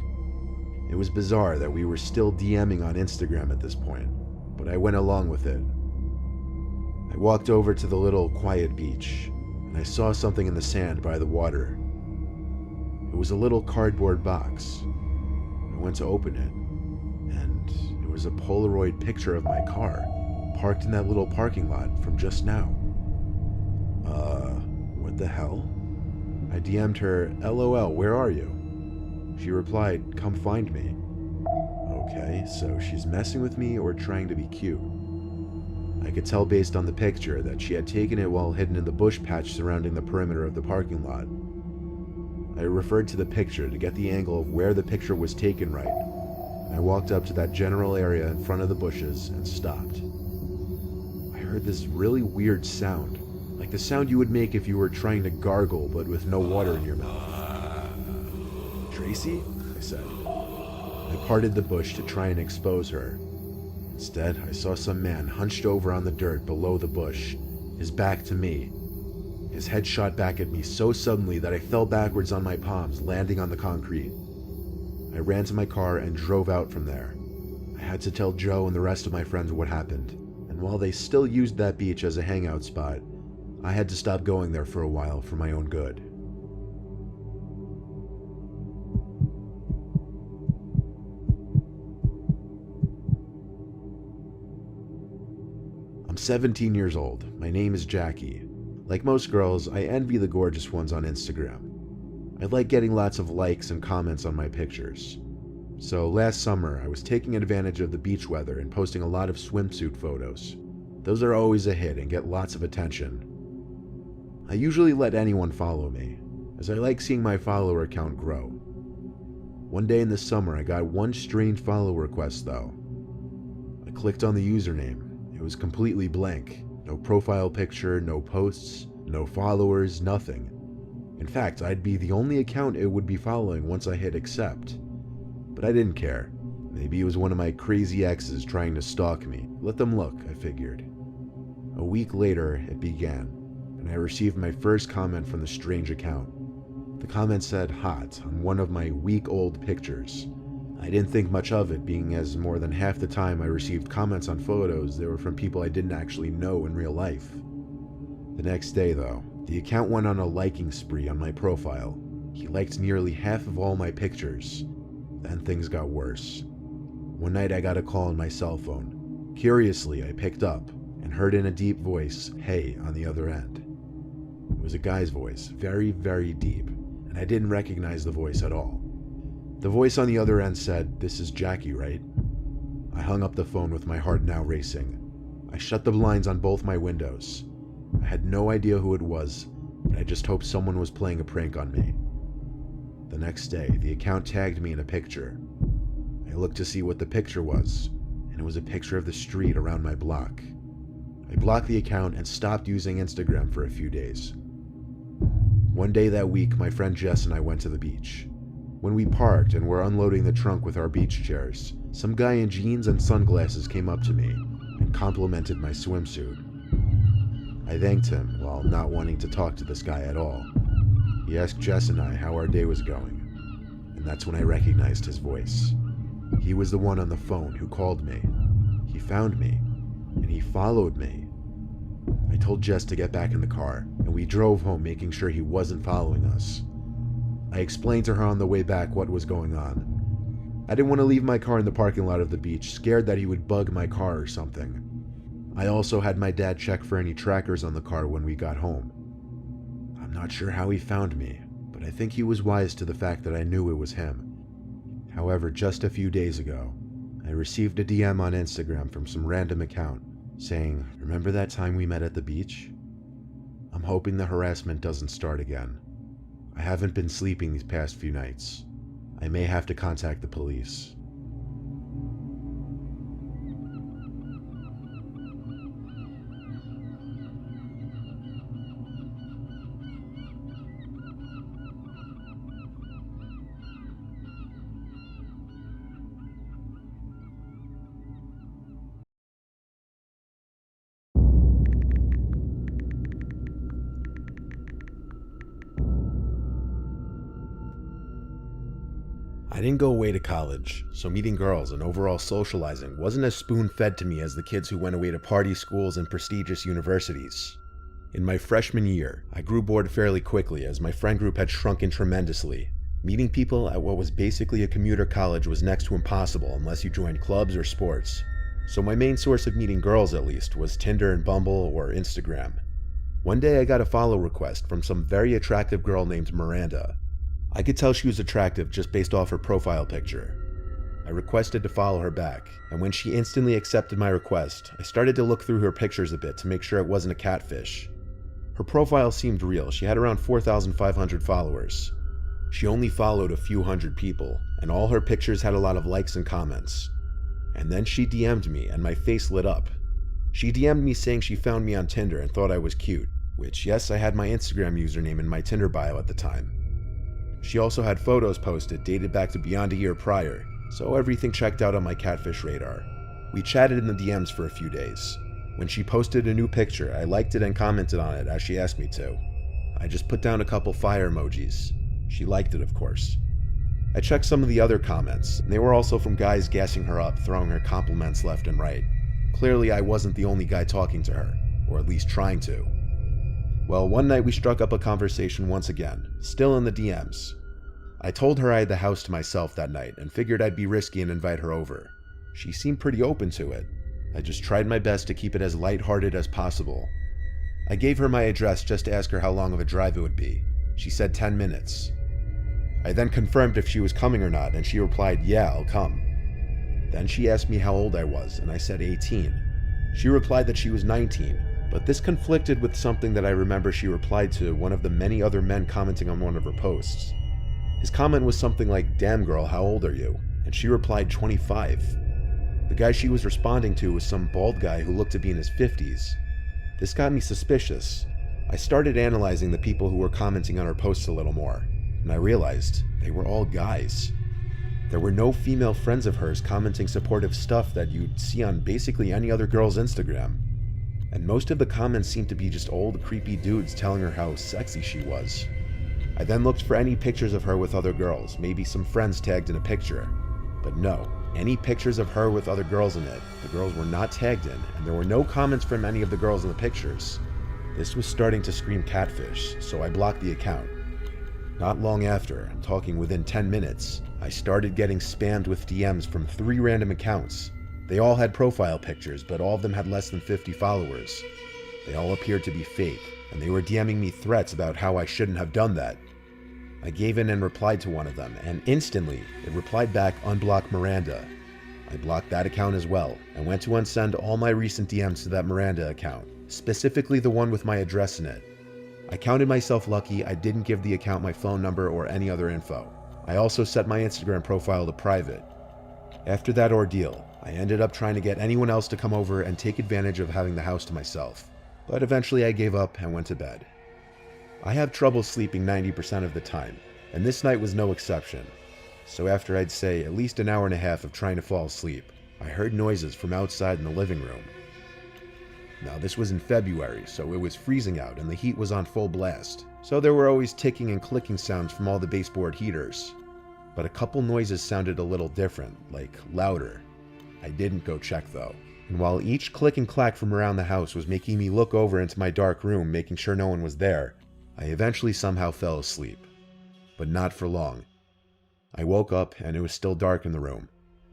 It was bizarre that we were still DMing on Instagram at this point, but I went along with it. I walked over to the little quiet beach, and I saw something in the sand by the water. It was a little cardboard box. I went to open it, and it was a Polaroid picture of my car, parked in that little parking lot from just now. What the hell? I DM'd her, "LOL, where are you?" She replied, "Come find me." Okay, so she's messing with me or trying to be cute. I could tell based on the picture that she had taken it while hidden in the bush patch surrounding the perimeter of the parking lot. I referred to the picture to get the angle of where the picture was taken right. I walked up to that general area in front of the bushes and stopped. I heard this really weird sound, like the sound you would make if you were trying to gargle but with no water in your mouth. "Tracy?" I said. I parted the bush to try and expose her. Instead, I saw some man hunched over on the dirt below the bush, his back to me. His head shot back at me so suddenly that I fell backwards on my palms, landing on the concrete. I ran to my car and drove out from there. I had to tell Joe and the rest of my friends what happened, and while they still used that beach as a hangout spot, I had to stop going there for a while for my own good. I'm 17 years old. My name is Jackie. Like most girls, I envy the gorgeous ones on Instagram. I like getting lots of likes and comments on my pictures. So last summer, I was taking advantage of the beach weather and posting a lot of swimsuit photos. Those are always a hit and get lots of attention. I usually let anyone follow me, as I like seeing my follower count grow. One day in the summer, I got one strange follow request though. I clicked on the username. It was completely blank. No profile picture, no posts, no followers, nothing. In fact, I'd be the only account it would be following once I hit accept. But I didn't care. Maybe it was one of my crazy exes trying to stalk me. Let them look, I figured. A week later, it began, and I received my first comment from the strange account. The comment said "hot" on one of my week-old pictures. I didn't think much of it, being as more than half the time I received comments on photos, they were from people I didn't actually know in real life. The next day, though, the account went on a liking spree on my profile. He liked nearly half of all my pictures. Then things got worse. One night I got a call on my cell phone. Curiously, I picked up and heard in a deep voice, "Hey," on the other end. It was a guy's voice, very, very deep, and I didn't recognize the voice at all. The voice on the other end said, "This is Jackie, right?" I hung up the phone with my heart now racing. I shut the blinds on both my windows. I had no idea who it was, but I just hoped someone was playing a prank on me. The next day, the account tagged me in a picture. I looked to see what the picture was, and it was a picture of the street around my block. I blocked the account and stopped using Instagram for a few days. One day that week, my friend Jess and I went to the beach. When we parked and were unloading the trunk with our beach chairs, some guy in jeans and sunglasses came up to me and complimented my swimsuit. I thanked him while not wanting to talk to this guy at all. He asked Jess and I how our day was going, and that's when I recognized his voice. He was the one on the phone who called me. He found me, and he followed me. I told Jess to get back in the car, and we drove home making sure he wasn't following us. I explained to her on the way back what was going on. I didn't want to leave my car in the parking lot of the beach, scared that he would bug my car or something. I also had my dad check for any trackers on the car when we got home. I'm not sure how he found me, but I think he was wise to the fact that I knew it was him. However, just a few days ago, I received a DM on Instagram from some random account saying, "Remember that time we met at the beach?" I'm hoping the harassment doesn't start again. I haven't been sleeping these past few nights. I may have to contact the police. I didn't go away to college, so meeting girls and overall socializing wasn't as spoon-fed to me as the kids who went away to party schools and prestigious universities. In my freshman year, I grew bored fairly quickly as my friend group had shrunken tremendously. Meeting people at what was basically a commuter college was next to impossible unless you joined clubs or sports. So my main source of meeting girls, at least, was Tinder and Bumble or Instagram. One day I got a follow request from some very attractive girl named Miranda. I could tell she was attractive just based off her profile picture. I requested to follow her back, and when she instantly accepted my request, I started to look through her pictures a bit to make sure it wasn't a catfish. Her profile seemed real. She had around 4,500 followers. She only followed a few hundred people, and all her pictures had a lot of likes and comments. And then she DM'd me, and my face lit up. She DM'd me saying she found me on Tinder and thought I was cute, which, yes, I had my Instagram username in my Tinder bio at the time. She also had photos posted dated back to beyond a year prior, so everything checked out on my catfish radar. We chatted in the DMs for a few days. When she posted a new picture, I liked it and commented on it as she asked me to. I just put down a couple fire emojis. She liked it, of course. I checked some of the other comments, and they were also from guys gassing her up, throwing her compliments left and right. Clearly, I wasn't the only guy talking to her, or at least trying to. Well, one night we struck up a conversation once again, still in the DMs. I told her I had the house to myself that night and figured I'd be risky and invite her over. She seemed pretty open to it. I just tried my best to keep it as lighthearted as possible. I gave her my address just to ask her how long of a drive it would be. She said 10 minutes. I then confirmed if she was coming or not, and she replied, "Yeah, I'll come." Then she asked me how old I was, and I said 18. She replied that she was 19. But this conflicted with something that I remember she replied to one of the many other men commenting on one of her posts. His comment was something like, "Damn girl, how old are you?" And she replied 25. The guy she was responding to was some bald guy who looked to be in his 50s. This got me suspicious. I started analyzing the people who were commenting on her posts a little more, and I realized they were all guys. There were no female friends of hers commenting supportive stuff that you'd see on basically any other girl's Instagram. And most of the comments seemed to be just old, creepy dudes telling her how sexy she was. I then looked for any pictures of her with other girls, maybe some friends tagged in a picture. But no, any pictures of her with other girls in it, the girls were not tagged in, and there were no comments from any of the girls in the pictures. This was starting to scream catfish, so I blocked the account. Not long after, I'm talking within 10 minutes, I started getting spammed with DMs from 3 random accounts. They all had profile pictures, but all of them had less than 50 followers. They all appeared to be fake, and they were DMing me threats about how I shouldn't have done that. I gave in and replied to one of them, and instantly, it replied back, "Unblock Miranda." I blocked that account as well, and went to unsend all my recent DMs to that Miranda account, specifically the one with my address in it. I counted myself lucky I didn't give the account my phone number or any other info. I also set my Instagram profile to private. After that ordeal, I ended up trying to get anyone else to come over and take advantage of having the house to myself, but eventually I gave up and went to bed. I have trouble sleeping 90% of the time, and this night was no exception. So after I'd say at least an hour and a half of trying to fall asleep, I heard noises from outside in the living room. Now this was in February, so it was freezing out and the heat was on full blast, so there were always ticking and clicking sounds from all the baseboard heaters. But a couple noises sounded a little different, like louder. I didn't go check though, and while each click and clack from around the house was making me look over into my dark room, making sure no one was there, I eventually somehow fell asleep. But not for long. I woke up and it was still dark in the room.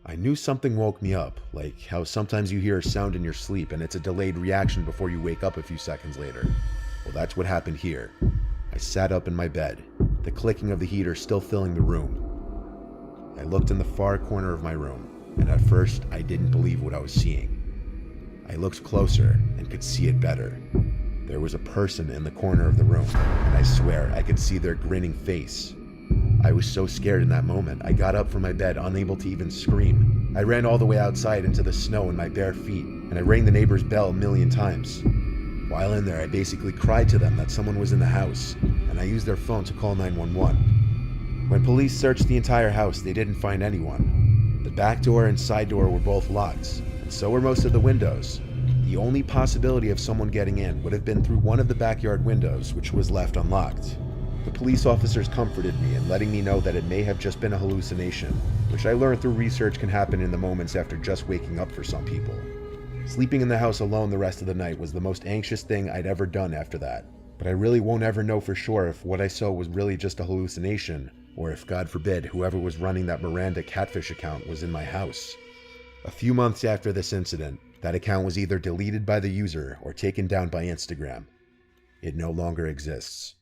I knew something woke me up, like how sometimes you hear a sound in your sleep and it's a delayed reaction before you wake up a few seconds later. Well, that's what happened here. I sat up in my bed, the clicking of the heater still filling the room. I looked in the far corner of my room, and at first I didn't believe what I was seeing. I looked closer and could see it better. There was a person in the corner of the room, and I swear I could see their grinning face. I was so scared in that moment, I got up from my bed, unable to even scream. I ran all the way outside into the snow in my bare feet, and I rang the neighbor's bell a million times. While in there, I basically cried to them that someone was in the house, and I used their phone to call 911. When police searched the entire house, they didn't find anyone. The back door and side door were both locked, and so were most of the windows. The only possibility of someone getting in would have been through one of the backyard windows, which was left unlocked. The police officers comforted me in letting me know that it may have just been a hallucination, which I learned through research can happen in the moments after just waking up for some people. Sleeping in the house alone the rest of the night was the most anxious thing I'd ever done after that, but I really won't ever know for sure if what I saw was really just a hallucination, or if, God forbid, whoever was running that Miranda catfish account was in my house. A few months after this incident, that account was either deleted by the user or taken down by Instagram. It no longer exists.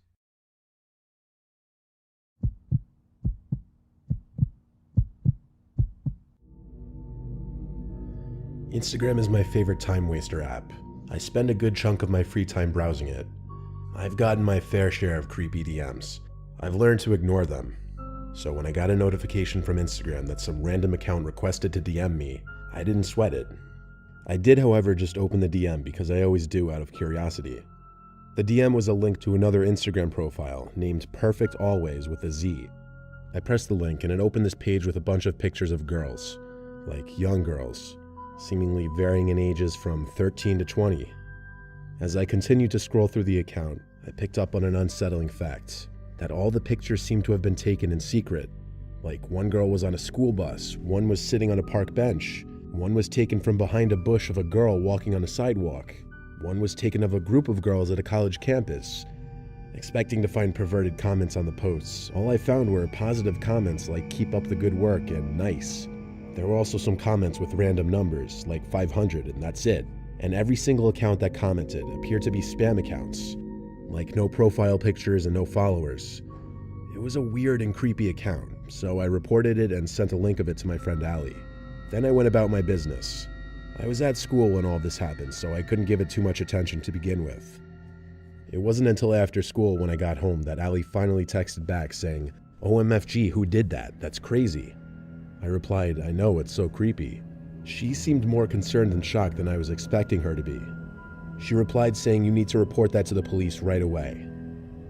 Instagram is my favorite time waster app. I spend a good chunk of my free time browsing it. I've gotten my fair share of creepy DMs. I've learned to ignore them. So when I got a notification from Instagram that some random account requested to DM me, I didn't sweat it. I did, however, just open the DM because I always do out of curiosity. The DM was a link to another Instagram profile named Perfect Always with a Z. I pressed the link and it opened this page with a bunch of pictures of girls, like young girls, seemingly varying in ages from 13 to 20. As I continued to scroll through the account, I picked up on an unsettling fact, that all the pictures seemed to have been taken in secret. Like one girl was on a school bus, one was sitting on a park bench, one was taken from behind a bush of a girl walking on a sidewalk, one was taken of a group of girls at a college campus. Expecting to find perverted comments on the posts, all I found were positive comments like "keep up the good work" and "nice." There were also some comments with random numbers, like 500, and that's it. And every single account that commented appeared to be spam accounts, like no profile pictures and no followers. It was a weird and creepy account, so I reported it and sent a link of it to my friend Allie. Then I went about my business. I was at school when all this happened, so I couldn't give it too much attention to begin with. It wasn't until after school when I got home that Allie finally texted back saying, "OMFG, who did that? That's crazy." I replied, "I know, it's so creepy." She seemed more concerned and shocked than I was expecting her to be. She replied saying, "You need to report that to the police right away."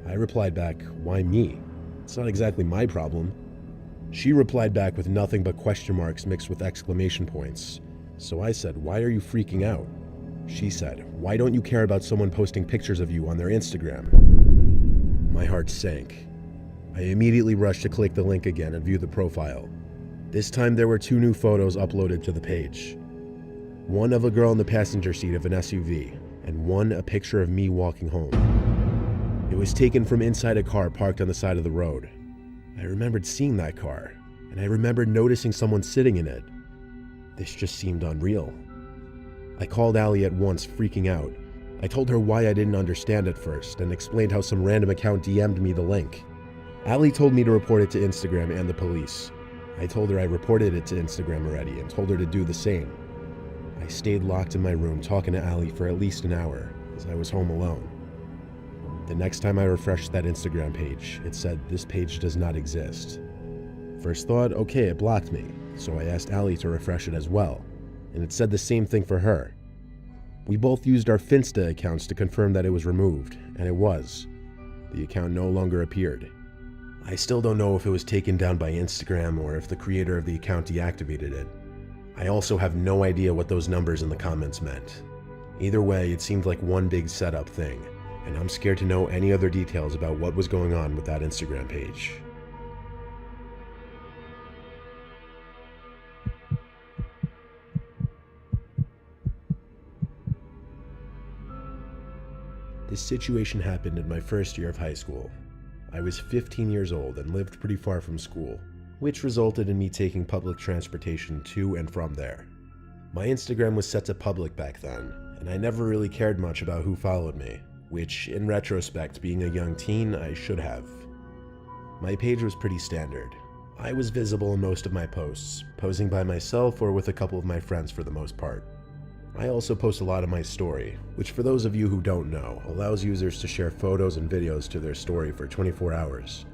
I replied back, "Why me? It's not exactly my problem." She replied back with nothing but question marks mixed with exclamation points. So I said, "Why are you freaking out?" She said, "Why don't you care about someone posting pictures of you on their Instagram?" My heart sank. I immediately rushed to click the link again and view the profile. This time there were 2 new photos uploaded to the page. One of a girl in the passenger seat of an SUV, and one a picture of me walking home. It was taken from inside a car parked on the side of the road. I remembered seeing that car, and I remembered noticing someone sitting in it. This just seemed unreal. I called Allie at once, freaking out. I told her why I didn't understand at first, and explained how some random account DM'd me the link. Allie told me to report it to Instagram and the police. I told her I reported it to Instagram already and told her to do the same. I stayed locked in my room talking to Allie for at least an hour, as I was home alone. The next time I refreshed that Instagram page, it said, "This page does not exist." First thought, okay, it blocked me, so I asked Allie to refresh it as well, and it said the same thing for her. We both used our Finsta accounts to confirm that it was removed, and it was. The account no longer appeared. I still don't know if it was taken down by Instagram or if the creator of the account deactivated it. I also have no idea what those numbers in the comments meant. Either way, it seemed like one big setup thing, and I'm scared to know any other details about what was going on with that Instagram page. This situation happened in my first year of high school. I was 15 years old and lived pretty far from school, which resulted in me taking public transportation to and from there. My Instagram was set to public back then, and I never really cared much about who followed me, which, in retrospect, being a young teen, I should have. My page was pretty standard. I was visible in most of my posts, posing by myself or with a couple of my friends for the most part. I also post a lot of my story, which for those of you who don't know, allows users to share photos and videos to their story for 24 hours.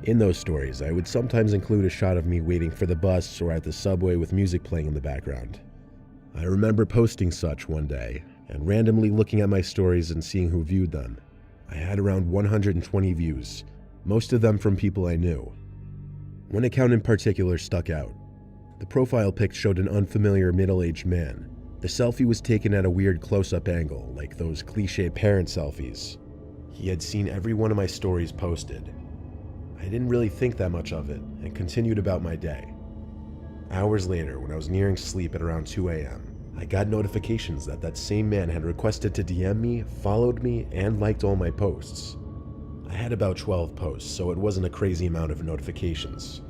In those stories, I would sometimes include a shot of me waiting for the bus or at the subway with music playing in the background. I remember posting such one day, and randomly looking at my stories and seeing who viewed them. I had around 120 views, most of them from people I knew. One account in particular stuck out. The profile pic showed an unfamiliar middle-aged man. The selfie was taken at a weird close-up angle, like those cliché parent selfies. He had seen every one of my stories posted, I didn't really think that much of it and continued about my day. Hours later, when I was nearing sleep at around 2 a.m., I got notifications that that same man had requested to DM me, followed me, and liked all my posts. I had about 12 posts, so it wasn't a crazy amount of notifications.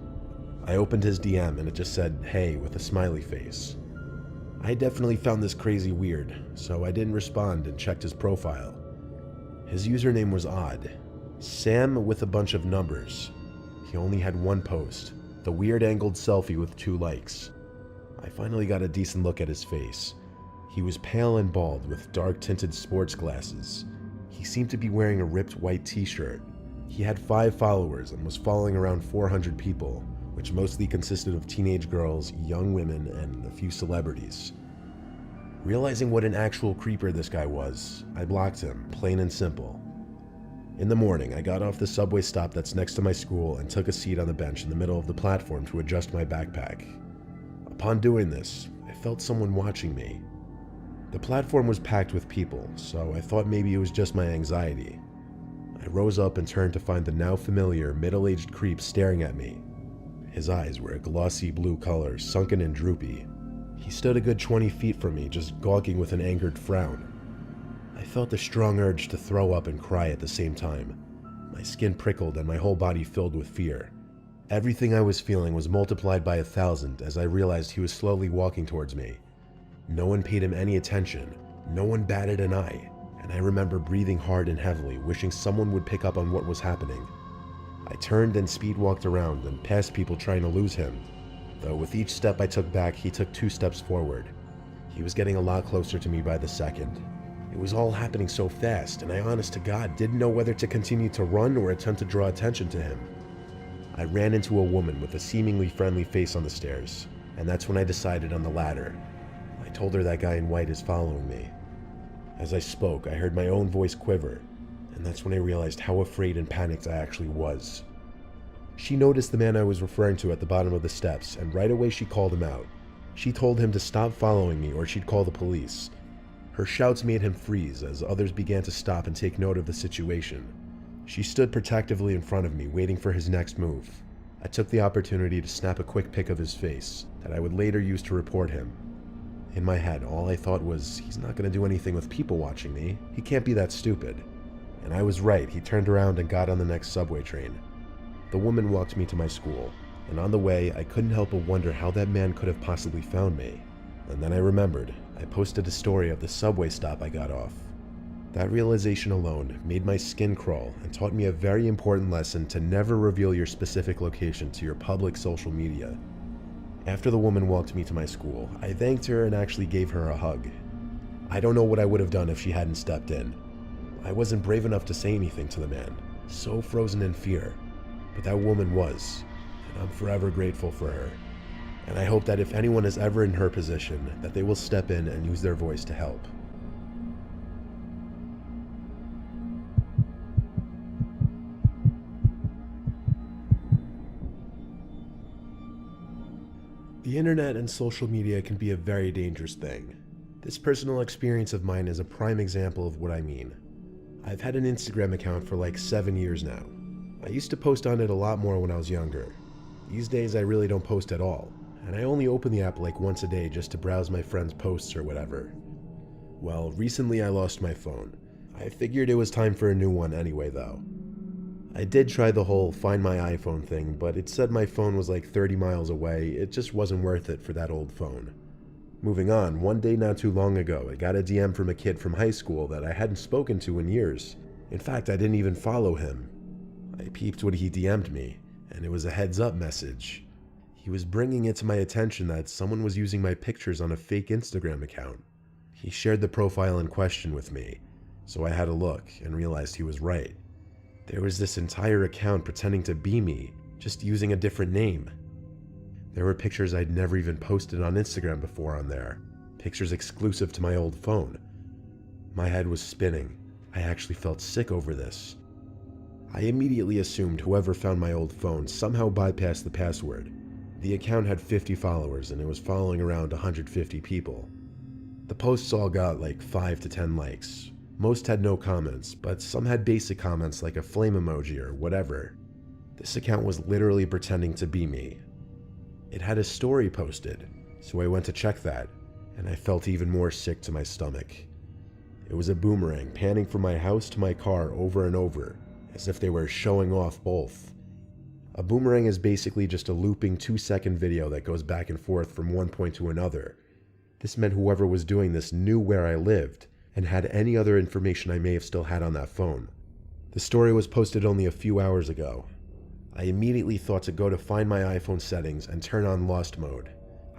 I opened his DM and it just said, "Hey," with a smiley face. I definitely found this crazy weird, so I didn't respond and checked his profile. His username was odd. Sam with a bunch of numbers. He only had one post, the weird angled selfie with 2 likes. I finally got a decent look at his face. He was pale and bald with dark tinted sports glasses. He seemed to be wearing a ripped white t-shirt. He had 5 followers and was following around 400 people, which mostly consisted of teenage girls, young women, and a few celebrities. Realizing what an actual creeper this guy was, I blocked him, plain and simple. In the morning, I got off the subway stop that's next to my school and took a seat on the bench in the middle of the platform to adjust my backpack. Upon doing this, I felt someone watching me. The platform was packed with people, so I thought maybe it was just my anxiety. I rose up and turned to find the now familiar middle-aged creep staring at me. His eyes were a glossy blue color, sunken and droopy. He stood a good 20 feet from me, just gawking with an angered frown. I felt a strong urge to throw up and cry at the same time. My skin prickled and my whole body filled with fear. Everything I was feeling was multiplied by 1,000 as I realized he was slowly walking towards me. No one paid him any attention, no one batted an eye, and I remember breathing hard and heavily, wishing someone would pick up on what was happening. I turned and speed walked around and past people trying to lose him, though with each step I took back, he took 2 steps forward. He was getting a lot closer to me by the second. It was all happening so fast, and I honest to God didn't know whether to continue to run or attempt to draw attention to him. I ran into a woman with a seemingly friendly face on the stairs, and that's when I decided on the latter. I told her that guy in white is following me. As I spoke, I heard my own voice quiver, and that's when I realized how afraid and panicked I actually was. She noticed the man I was referring to at the bottom of the steps, and right away she called him out. She told him to stop following me or she'd call the police. Her shouts made him freeze as others began to stop and take note of the situation. She stood protectively in front of me, waiting for his next move. I took the opportunity to snap a quick pic of his face that I would later use to report him. In my head, all I thought was, he's not going to do anything with people watching me. He can't be that stupid. And I was right. He turned around and got on the next subway train. The woman walked me to my school, and on the way, I couldn't help but wonder how that man could have possibly found me. And then I remembered. I posted a story of the subway stop I got off. That realization alone made my skin crawl and taught me a very important lesson to never reveal your specific location to your public social media. After the woman walked me to my school, I thanked her and actually gave her a hug. I don't know what I would have done if she hadn't stepped in. I wasn't brave enough to say anything to the man, so frozen in fear. But that woman was, and I'm forever grateful for her. And I hope that if anyone is ever in her position, that they will step in and use their voice to help. The internet and social media can be a very dangerous thing. This personal experience of mine is a prime example of what I mean. I've had an Instagram account for like 7 years now. I used to post on it a lot more when I was younger. These days I really don't post at all, and I only open the app like once a day just to browse my friends' posts or whatever. Well, recently I lost my phone. I figured it was time for a new one anyway though. I did try the whole find my iPhone thing, but it said my phone was like 30 miles away. It just wasn't worth it for that old phone. Moving on, one day not too long ago, I got a DM from a kid from high school that I hadn't spoken to in years. In fact, I didn't even follow him. I peeped what he DM'd me, and it was a heads up message. He was bringing it to my attention that someone was using my pictures on a fake Instagram account. He shared the profile in question with me, so I had a look and realized he was right. There was this entire account pretending to be me, just using a different name. There were pictures I'd never even posted on Instagram before on there, pictures exclusive to my old phone. My head was spinning. I actually felt sick over this. I immediately assumed whoever found my old phone somehow bypassed the password. The account had 50 followers and it was following around 150 people. The posts all got like 5 to 10 likes. Most had no comments, but some had basic comments like a flame emoji or whatever. This account was literally pretending to be me. It had a story posted, so I went to check that, and I felt even more sick to my stomach. It was a boomerang panning from my house to my car over and over, as if they were showing off both. A boomerang is basically just a looping 2-second video that goes back and forth from one point to another. This meant whoever was doing this knew where I lived, and had any other information I may have still had on that phone. The story was posted only a few hours ago. I immediately thought to go to find my iPhone settings and turn on Lost Mode.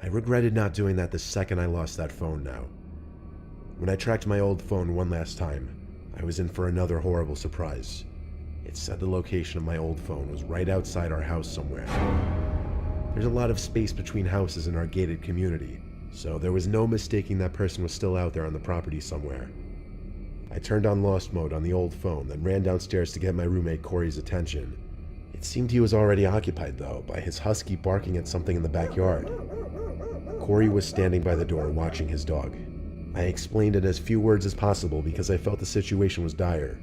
I regretted not doing that the second I lost that phone now. When I tracked my old phone one last time, I was in for another horrible surprise. It said the location of my old phone was right outside our house somewhere. There's a lot of space between houses in our gated community, so there was no mistaking that person was still out there on the property somewhere. I turned on Lost Mode on the old phone, then ran downstairs to get my roommate Corey's attention. It seemed he was already occupied though, by his husky barking at something in the backyard. Corey was standing by the door watching his dog. I explained in as few words as possible because I felt the situation was dire.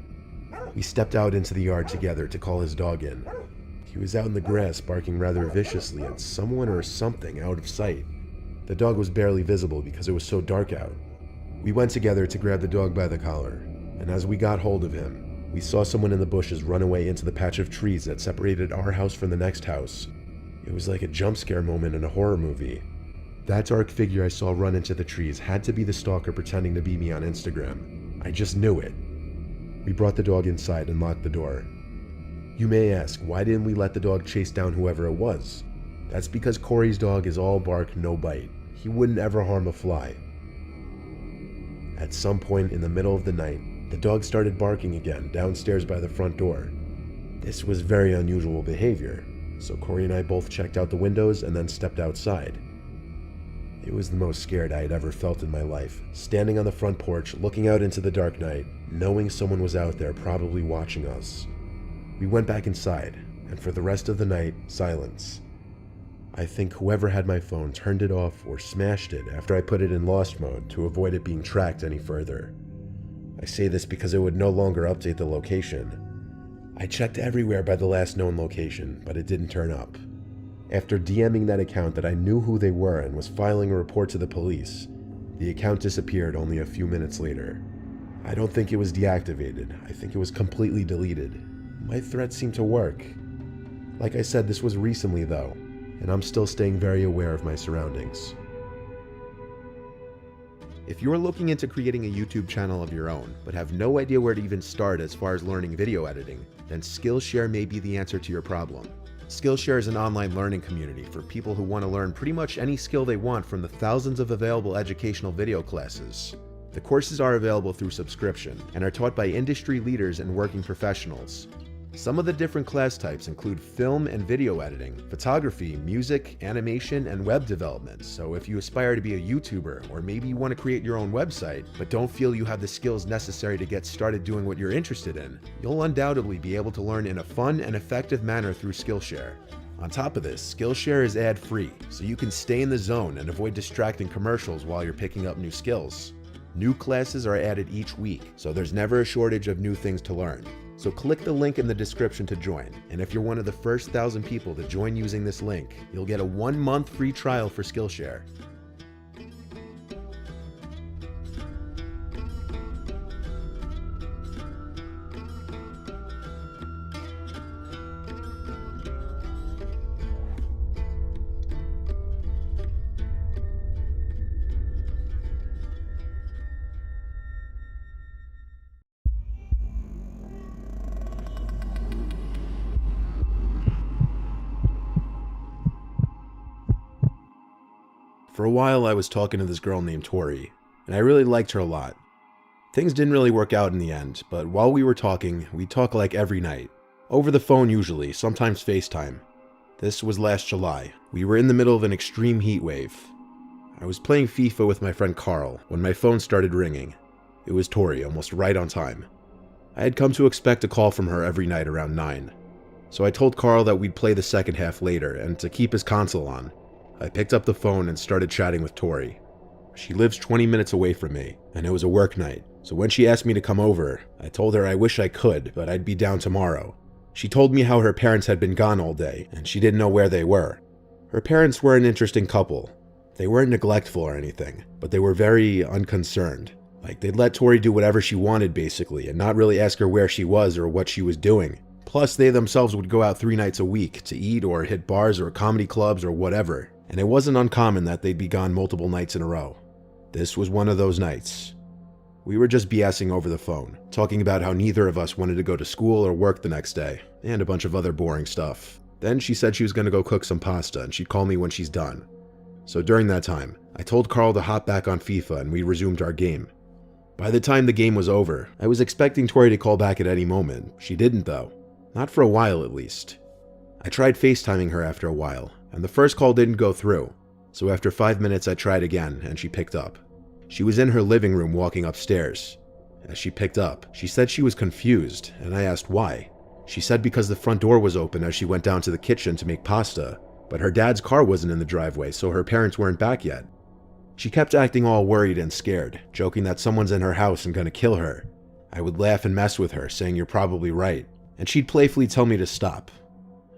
We stepped out into the yard together to call his dog in. He was out in the grass barking rather viciously at someone or something out of sight. The dog was barely visible because it was so dark out. We went together to grab the dog by the collar, and as we got hold of him, we saw someone in the bushes run away into the patch of trees that separated our house from the next house. It was like a jump scare moment in a horror movie. That dark figure I saw run into the trees had to be the stalker pretending to be me on Instagram. I just knew it. We brought the dog inside and locked the door. You may ask, why didn't we let the dog chase down whoever it was? That's because Corey's dog is all bark, no bite. He wouldn't ever harm a fly. At some point in the middle of the night, the dog started barking again downstairs by the front door. This was very unusual behavior, so Corey and I both checked out the windows and then stepped outside. It was the most scared I had ever felt in my life, standing on the front porch, looking out into the dark night, knowing someone was out there probably watching us. We went back inside, and for the rest of the night, silence. I think whoever had my phone turned it off or smashed it after I put it in Lost Mode to avoid it being tracked any further. I say this because it would no longer update the location. I checked everywhere by the last known location, but it didn't turn up. After DMing that account that I knew who they were and was filing a report to the police, the account disappeared only a few minutes later. I don't think it was deactivated. I think it was completely deleted. My threat seemed to work. Like I said, this was recently though, and I'm still staying very aware of my surroundings. If you're looking into creating a YouTube channel of your own, but have no idea where to even start as far as learning video editing, then Skillshare may be the answer to your problem. Skillshare is an online learning community for people who want to learn pretty much any skill they want from the thousands of available educational video classes. The courses are available through subscription and are taught by industry leaders and working professionals. Some of the different class types include film and video editing, photography, music, animation, and web development. So if you aspire to be a YouTuber, or maybe you want to create your own website, but don't feel you have the skills necessary to get started doing what you're interested in, you'll undoubtedly be able to learn in a fun and effective manner through Skillshare. On top of this, Skillshare is ad-free, so you can stay in the zone and avoid distracting commercials while you're picking up new skills. New classes are added each week, so there's never a shortage of new things to learn. So click the link in the description to join, and if you're one of the first 1,000 people to join using this link, you'll get a 1-month free trial for Skillshare. For a while I was talking to this girl named Tori, and I really liked her a lot. Things didn't really work out in the end, but while we were talking, we'd talk like every night. Over the phone usually, sometimes FaceTime. This was last July. We were in the middle of an extreme heat wave. I was playing FIFA with my friend Carl when my phone started ringing. It was Tori, almost right on time. I had come to expect a call from her every night around 9. So I told Carl that we'd play the second half later, and to keep his console on. I picked up the phone and started chatting with Tori. She lives 20 minutes away from me, and it was a work night, so when she asked me to come over, I told her I wish I could, but I'd be down tomorrow. She told me how her parents had been gone all day, and she didn't know where they were. Her parents were an interesting couple. They weren't neglectful or anything, but they were very unconcerned. Like, they'd let Tori do whatever she wanted basically, and not really ask her where she was or what she was doing. Plus, they themselves would go out 3 nights a week to eat or hit bars or comedy clubs or whatever, and it wasn't uncommon that they'd be gone multiple nights in a row. This was one of those nights. We were just BSing over the phone, talking about how neither of us wanted to go to school or work the next day, and a bunch of other boring stuff. Then she said she was going to go cook some pasta and she'd call me when she's done. So during that time, I told Carl to hop back on FIFA and we resumed our game. By the time the game was over, I was expecting Tori to call back at any moment. She didn't though. Not for a while at least. I tried FaceTiming her after a while, and the first call didn't go through. So after 5 minutes I tried again and she picked up. She was in her living room walking upstairs. As she picked up, she said she was confused, and I asked why. She said because the front door was open as she went down to the kitchen to make pasta, but her dad's car wasn't in the driveway, so her parents weren't back yet. She kept acting all worried and scared, joking that someone's in her house and gonna kill her. I would laugh and mess with her, saying you're probably right, and she'd playfully tell me to stop.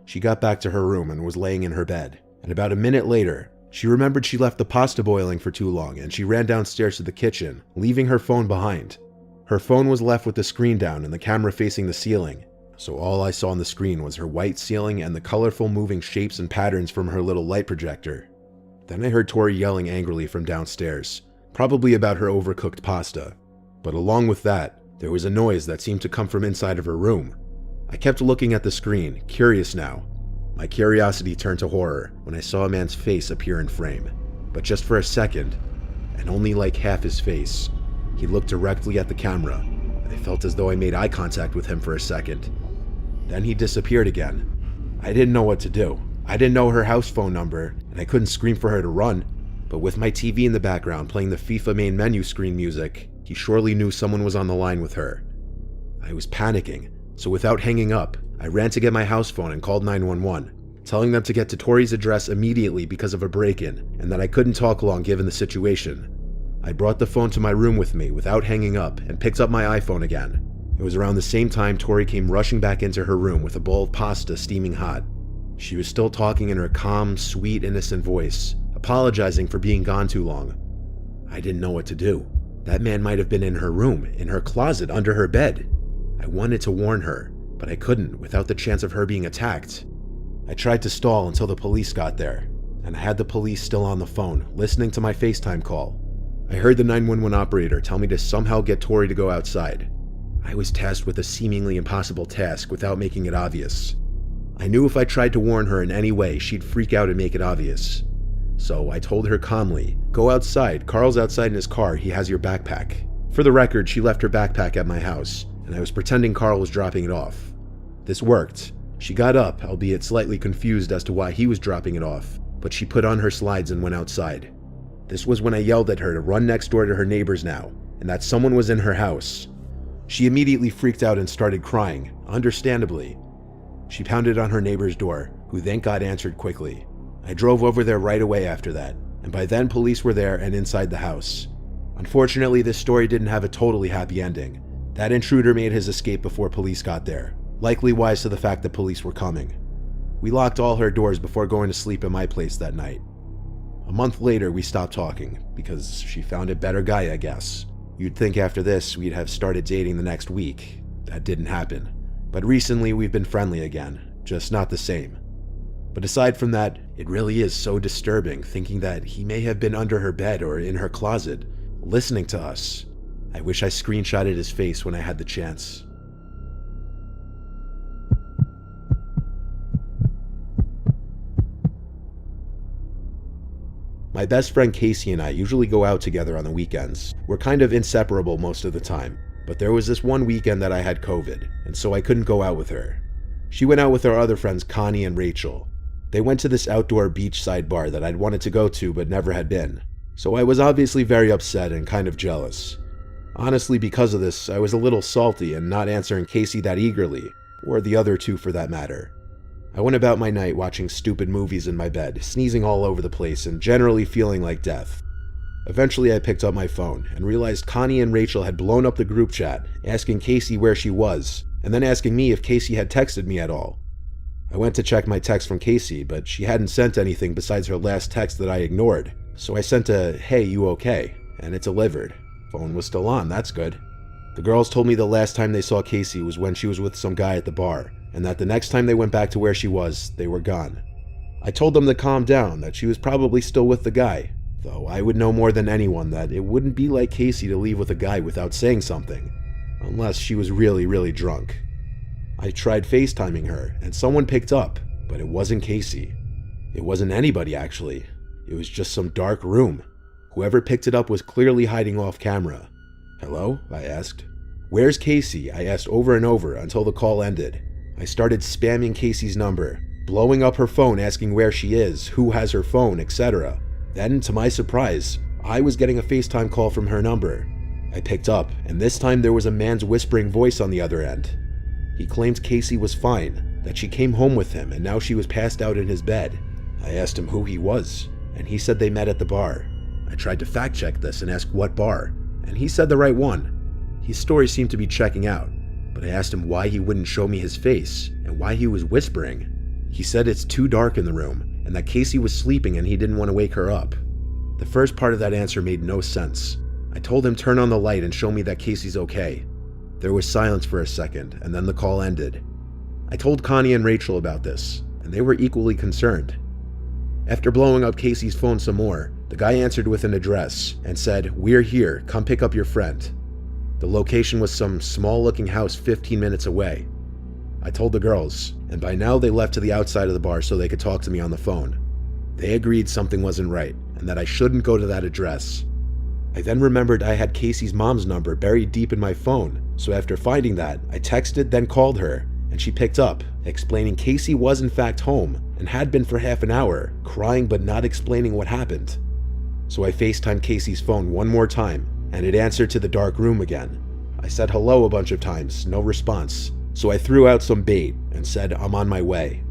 She got back to her room and was laying in her bed, and about a minute later, she remembered she left the pasta boiling for too long and she ran downstairs to the kitchen, leaving her phone behind. Her phone was left with the screen down and the camera facing the ceiling, so all I saw on the screen was her white ceiling and the colorful moving shapes and patterns from her little light projector. Then I heard Tori yelling angrily from downstairs, probably about her overcooked pasta. But along with that, there was a noise that seemed to come from inside of her room. I kept looking at the screen, curious now. My curiosity turned to horror when I saw a man's face appear in frame, but just for a second, and only like half his face. He looked directly at the camera, and I felt as though I made eye contact with him for a second. Then he disappeared again. I didn't know what to do. I didn't know her house phone number, and I couldn't scream for her to run, but with my TV in the background playing the FIFA main menu screen music, he surely knew someone was on the line with her. I was panicking, so without hanging up, I ran to get my house phone and called 911, telling them to get to Tori's address immediately because of a break-in, and that I couldn't talk long given the situation. I brought the phone to my room with me without hanging up and picked up my iPhone again. It was around the same time Tori came rushing back into her room with a bowl of pasta steaming hot. She was still talking in her calm, sweet, innocent voice, apologizing for being gone too long. I didn't know what to do. That man might have been in her room, in her closet, under her bed. I wanted to warn her, but I couldn't without the chance of her being attacked. I tried to stall until the police got there, and I had the police still on the phone, listening to my FaceTime call. I heard the 911 operator tell me to somehow get Tori to go outside. I was tasked with a seemingly impossible task without making it obvious. I knew if I tried to warn her in any way, she'd freak out and make it obvious. So I told her calmly, "Go outside, Carl's outside in his car, he has your backpack." For the record, she left her backpack at my house, and I was pretending Carl was dropping it off. This worked. She got up, albeit slightly confused as to why he was dropping it off, but she put on her slides and went outside. This was when I yelled at her to run next door to her neighbors now, and that someone was in her house. She immediately freaked out and started crying, understandably. She pounded on her neighbor's door, who thank God answered quickly. I drove over there right away after that, and by then police were there and inside the house. Unfortunately, this story didn't have a totally happy ending. That intruder made his escape before police got there, likely wise to the fact that police were coming. We locked all her doors before going to sleep at my place that night. A month later, we stopped talking, because she found a better guy, I guess. You'd think after this, we'd have started dating the next week. That didn't happen. But recently, we've been friendly again, just not the same. But aside from that, it really is so disturbing thinking that he may have been under her bed or in her closet, listening to us. I wish I screenshotted his face when I had the chance. My best friend Casey and I usually go out together on the weekends. We're kind of inseparable most of the time, but there was this one weekend that I had COVID, and so I couldn't go out with her. She went out with our other friends Connie and Rachel. They went to this outdoor beachside bar that I'd wanted to go to but never had been, so I was obviously very upset and kind of jealous. Honestly, because of this, I was a little salty and not answering Casey that eagerly, or the other two for that matter. I went about my night watching stupid movies in my bed, sneezing all over the place and generally feeling like death. Eventually I picked up my phone and realized Connie and Rachel had blown up the group chat, asking Casey where she was, and then asking me if Casey had texted me at all. I went to check my text from Casey, but she hadn't sent anything besides her last text that I ignored, so I sent a "Hey, you okay?" and it delivered. Phone was still on, that's good. The girls told me the last time they saw Casey was when she was with some guy at the bar, and that the next time they went back to where she was, they were gone. I told them to calm down, that she was probably still with the guy, though I would know more than anyone that it wouldn't be like Casey to leave with a guy without saying something, unless she was really drunk. I tried FaceTiming her, and someone picked up, but it wasn't Casey. It wasn't anybody, actually. It was just some dark room. Whoever picked it up was clearly hiding off camera. "Hello?" I asked. "Where's Casey?" I asked over and over until the call ended. I started spamming Casey's number, blowing up her phone asking where she is, who has her phone, etc. Then, to my surprise, I was getting a FaceTime call from her number. I picked up, and this time there was a man's whispering voice on the other end. He claimed Casey was fine, that she came home with him and now she was passed out in his bed. I asked him who he was, and he said they met at the bar. I tried to fact check this and ask what bar, and he said the right one. His story seemed to be checking out, but I asked him why he wouldn't show me his face and why he was whispering. He said it's too dark in the room and that Casey was sleeping and he didn't want to wake her up. The first part of that answer made no sense. I told him turn on the light and show me that Casey's okay. There was silence for a second, and then the call ended. I told Connie and Rachel about this, and they were equally concerned. After blowing up Casey's phone some more, the guy answered with an address and said, "We're here, come pick up your friend." The location was some small-looking house 15 minutes away. I told the girls, and by now they left to the outside of the bar so they could talk to me on the phone. They agreed something wasn't right, and that I shouldn't go to that address. I then remembered I had Casey's mom's number buried deep in my phone, so after finding that, I texted, then called her, and she picked up, explaining Casey was in fact home, and had been for half an hour, crying but not explaining what happened. So I FaceTimed Casey's phone one more time, and it answered to the dark room again. I said hello a bunch of times, no response, so I threw out some bait and said I'm on my way.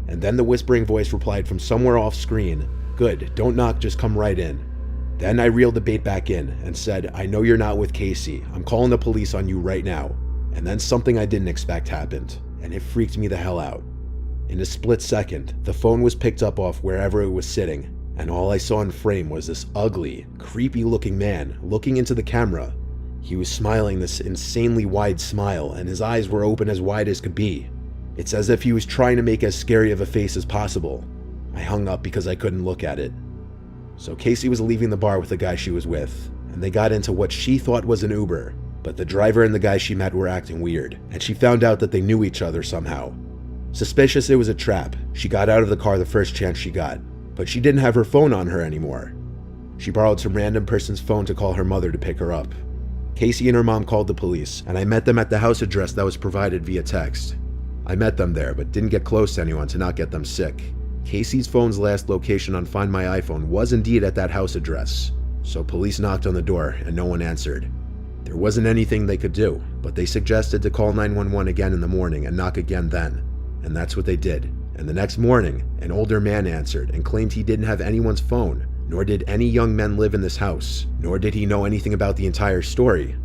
And then the whispering voice replied from somewhere off screen, "Good, don't knock, just come right in." Then I reeled the bait back in and said, "I know you're not with Casey. I'm calling the police on you right now." And then something I didn't expect happened, and it freaked me the hell out. In a split second, the phone was picked up off wherever it was sitting, and all I saw in frame was this ugly, creepy-looking man looking into the camera. He was smiling this insanely wide smile, and his eyes were open as wide as could be. It's as if he was trying to make as scary of a face as possible. I hung up because I couldn't look at it. So Casey was leaving the bar with the guy she was with, and they got into what she thought was an Uber, but the driver and the guy she met were acting weird, and she found out that they knew each other somehow. Suspicious it was a trap, she got out of the car the first chance she got, but she didn't have her phone on her anymore. She borrowed some random person's phone to call her mother to pick her up. Casey and her mom called the police, and I met them at the house address that was provided via text. I met them there, but didn't get close to anyone to not get them sick. Casey's phone's last location on Find My iPhone was indeed at that house address, so police knocked on the door and no one answered. There wasn't anything they could do, but they suggested to call 911 again in the morning and knock again then, and that's what they did. And the next morning, an older man answered and claimed he didn't have anyone's phone, nor did any young men live in this house, nor did he know anything about the entire story.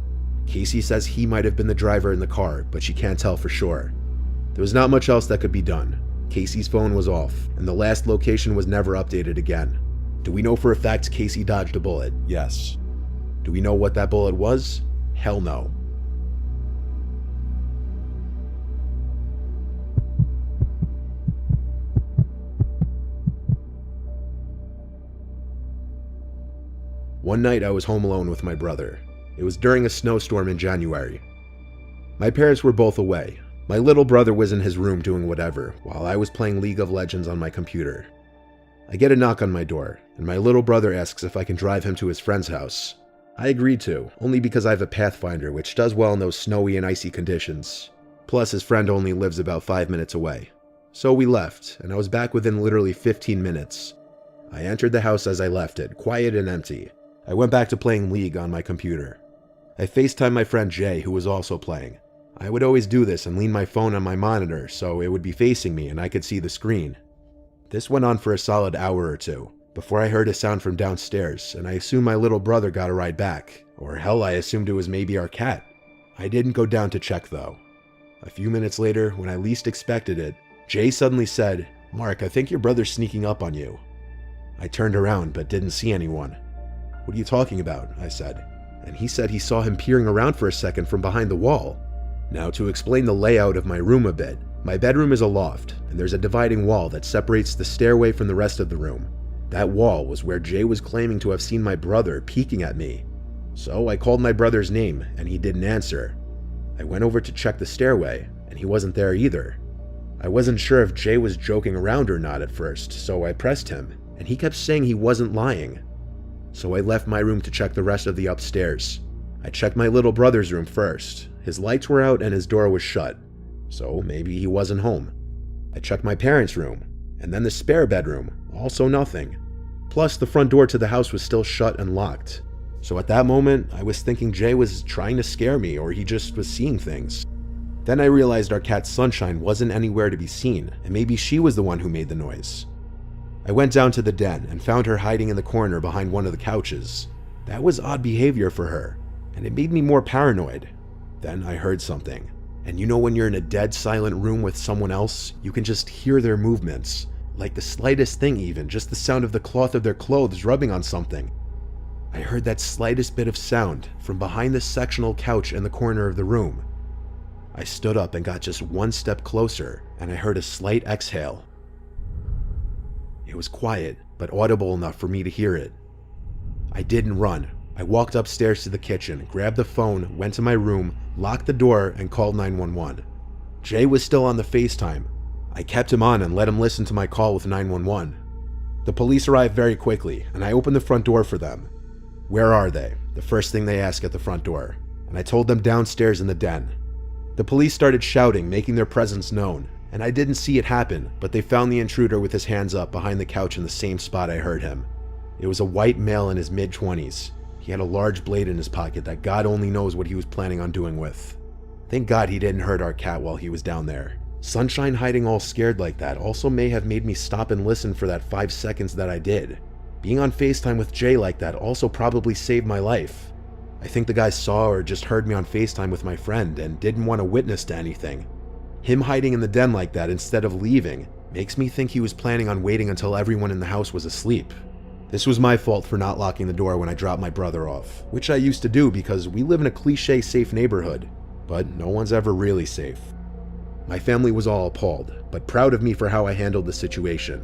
Casey says he might have been the driver in the car, but she can't tell for sure. There was not much else that could be done. Casey's phone was off, and the last location was never updated again. Do we know for a fact Casey dodged a bullet? Yes. Do we know what that bullet was? Hell no. One night I was home alone with my brother. It was during a snowstorm in January. My parents were both away. My little brother was in his room doing whatever, while I was playing League of Legends on my computer. I get a knock on my door, and my little brother asks if I can drive him to his friend's house. I agreed to, only because I have a Pathfinder which does well in those snowy and icy conditions. Plus his friend only lives about 5 minutes away. So we left, and I was back within literally 15 minutes. I entered the house as I left it, quiet and empty. I went back to playing League on my computer. I FaceTimed my friend Jay, who was also playing. I would always do this and lean my phone on my monitor so it would be facing me and I could see the screen. This went on for a solid hour or two, before I heard a sound from downstairs, and I assumed my little brother got a ride back. Or hell, I assumed it was maybe our cat. I didn't go down to check though. A few minutes later, when I least expected it, Jay suddenly said, "Mark, I think your brother's sneaking up on you." I turned around but didn't see anyone. "What are you talking about?" I said, and he said he saw him peering around for a second from behind the wall. Now, to explain the layout of my room a bit, my bedroom is a loft, and there's a dividing wall that separates the stairway from the rest of the room. That wall was where Jay was claiming to have seen my brother peeking at me. So I called my brother's name, and he didn't answer. I went over to check the stairway, and he wasn't there either. I wasn't sure if Jay was joking around or not at first, so I pressed him, and he kept saying he wasn't lying. So I left my room to check the rest of the upstairs. I checked my little brother's room first. His lights were out and his door was shut, so maybe he wasn't home. I checked my parents' room, and then the spare bedroom, also nothing. Plus, the front door to the house was still shut and locked. So at that moment, I was thinking Jay was trying to scare me, or he just was seeing things. Then I realized our cat Sunshine wasn't anywhere to be seen, and maybe she was the one who made the noise. I went down to the den and found her hiding in the corner behind one of the couches. That was odd behavior for her, and it made me more paranoid. Then I heard something. And you know when you're in a dead silent room with someone else, you can just hear their movements. Like the slightest thing even, just the sound of the cloth of their clothes rubbing on something. I heard that slightest bit of sound from behind the sectional couch in the corner of the room. I stood up and got just one step closer, and I heard a slight exhale. It was quiet, but audible enough for me to hear it. I didn't run. I walked upstairs to the kitchen, grabbed the phone, went to my room, locked the door, and called 911. Jay was still on the FaceTime. I kept him on and let him listen to my call with 911. The police arrived very quickly, and I opened the front door for them. "Where are they?" the first thing they asked at the front door, and I told them downstairs in the den. The police started shouting, making their presence known, and I didn't see it happen, but they found the intruder with his hands up behind the couch in the same spot I heard him. It was a white male in his mid-20s. He had a large blade in his pocket that God only knows what he was planning on doing with. Thank God he didn't hurt our cat while he was down there. Sunshine hiding all scared like that also may have made me stop and listen for that 5 seconds that I did. Being on FaceTime with Jay like that also probably saved my life. I think the guy saw or just heard me on FaceTime with my friend and didn't want to witness to anything. Him hiding in the den like that instead of leaving makes me think he was planning on waiting until everyone in the house was asleep. This was my fault for not locking the door when I dropped my brother off, which I used to do because we live in a cliché safe neighborhood, but no one's ever really safe. My family was all appalled, but proud of me for how I handled the situation.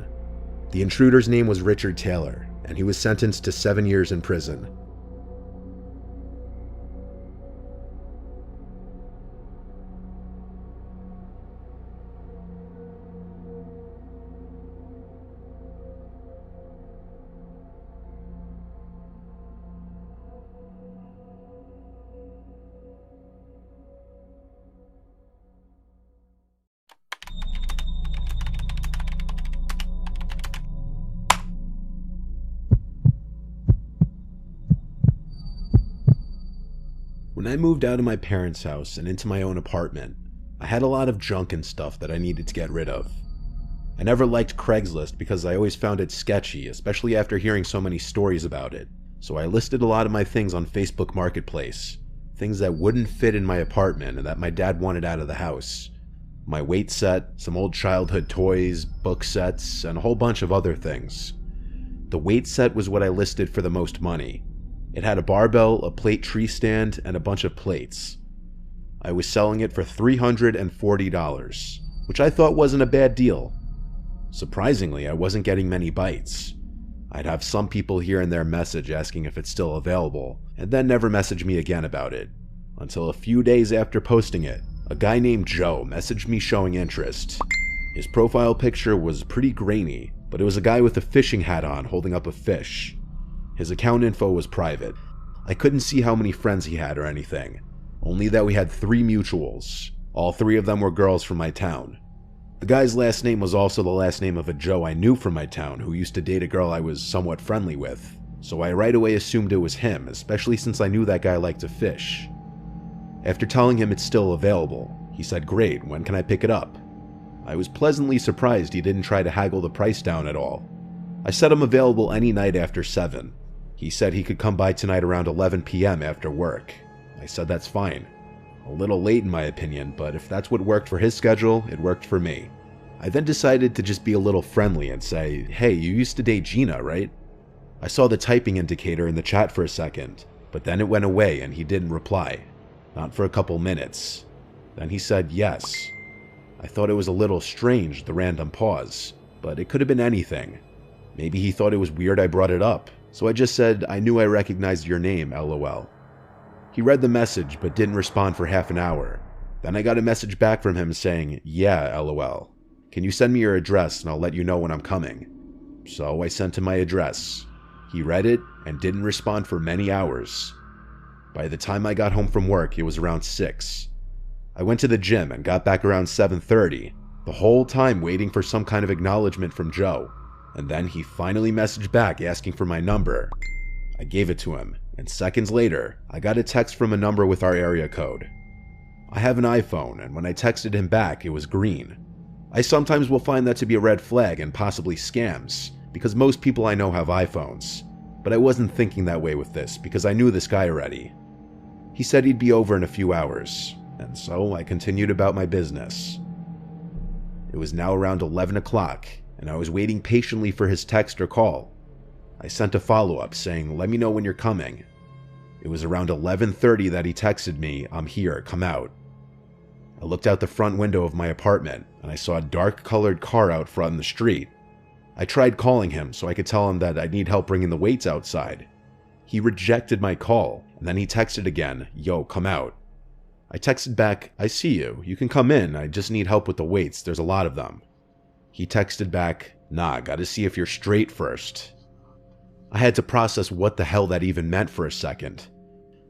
The intruder's name was Richard Taylor, and he was sentenced to 7 years in prison. When I moved out of my parents' house and into my own apartment, I had a lot of junk and stuff that I needed to get rid of. I never liked Craigslist because I always found it sketchy, especially after hearing so many stories about it, so I listed a lot of my things on Facebook Marketplace. Things that wouldn't fit in my apartment and that my dad wanted out of the house. My weight set, some old childhood toys, book sets, and a whole bunch of other things. The weight set was what I listed for the most money. It had a barbell, a plate tree stand, and a bunch of plates. I was selling it for $340, which I thought wasn't a bad deal. Surprisingly, I wasn't getting many bites. I'd have some people here and there message asking if it's still available, and then never message me again about it. Until a few days after posting it, a guy named Joe messaged me showing interest. His profile picture was pretty grainy, but it was a guy with a fishing hat on holding up a fish. His account info was private. I couldn't see how many friends he had or anything, only that we had 3 mutuals. All 3 of them were girls from my town. The guy's last name was also the last name of a Joe I knew from my town who used to date a girl I was somewhat friendly with, so I right away assumed it was him, especially since I knew that guy liked to fish. After telling him it's still available, he said, "Great, when can I pick it up?" I was pleasantly surprised he didn't try to haggle the price down at all. I said I'm available any night after 7. He said he could come by tonight around 11 p.m. after work. I said that's fine. A little late in my opinion, but if that's what worked for his schedule, it worked for me. I then decided to just be a little friendly and say, "Hey, you used to date Gina, right?" I saw the typing indicator in the chat for a second, but then it went away and he didn't reply. Not for a couple minutes. Then he said yes. I thought it was a little strange, the random pause, but it could have been anything. Maybe he thought it was weird I brought it up, so I just said, "I knew I recognized your name, LOL." He read the message but didn't respond for half an hour. Then I got a message back from him saying, "Yeah, LOL. Can you send me your address and I'll let you know when I'm coming?" So I sent him my address. He read it and didn't respond for many hours. By the time I got home from work, it was around 6. I went to the gym and got back around 7:30, the whole time waiting for some kind of acknowledgement from Joe. And then he finally messaged back asking for my number. I gave it to him, and seconds later, I got a text from a number with our area code. I have an iPhone, and when I texted him back, it was green. I sometimes will find that to be a red flag and possibly scams, because most people I know have iPhones. But I wasn't thinking that way with this, because I knew this guy already. He said he'd be over in a few hours, and so I continued about my business. It was now around 11 o'clock, and I was waiting patiently for his text or call. I sent a follow-up saying, "Let me know when you're coming." It was around 11:30 that he texted me, "I'm here, come out." I looked out the front window of my apartment, and I saw a dark-colored car out front in the street. I tried calling him so I could tell him that I need help bringing the weights outside. He rejected my call, and then he texted again, "Yo, come out." I texted back, "I see you. You can come in. I just need help with the weights. There's a lot of them." He texted back, "Nah, gotta see if you're straight first." I had to process what the hell that even meant for a second.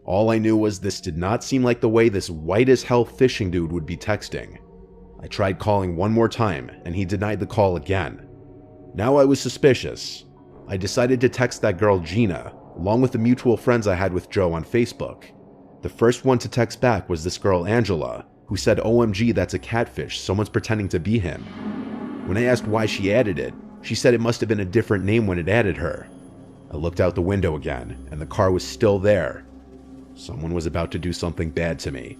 All I knew was this did not seem like the way this white-as-hell fishing dude would be texting. I tried calling one more time, and he denied the call again. Now I was suspicious. I decided to text that girl Gina, along with the mutual friends I had with Joe on Facebook. The first one to text back was this girl Angela, who said, "OMG, that's a catfish, someone's pretending to be him." When I asked why she added it, she said it must have been a different name when it added her. I looked out the window again, and the car was still there. Someone was about to do something bad to me.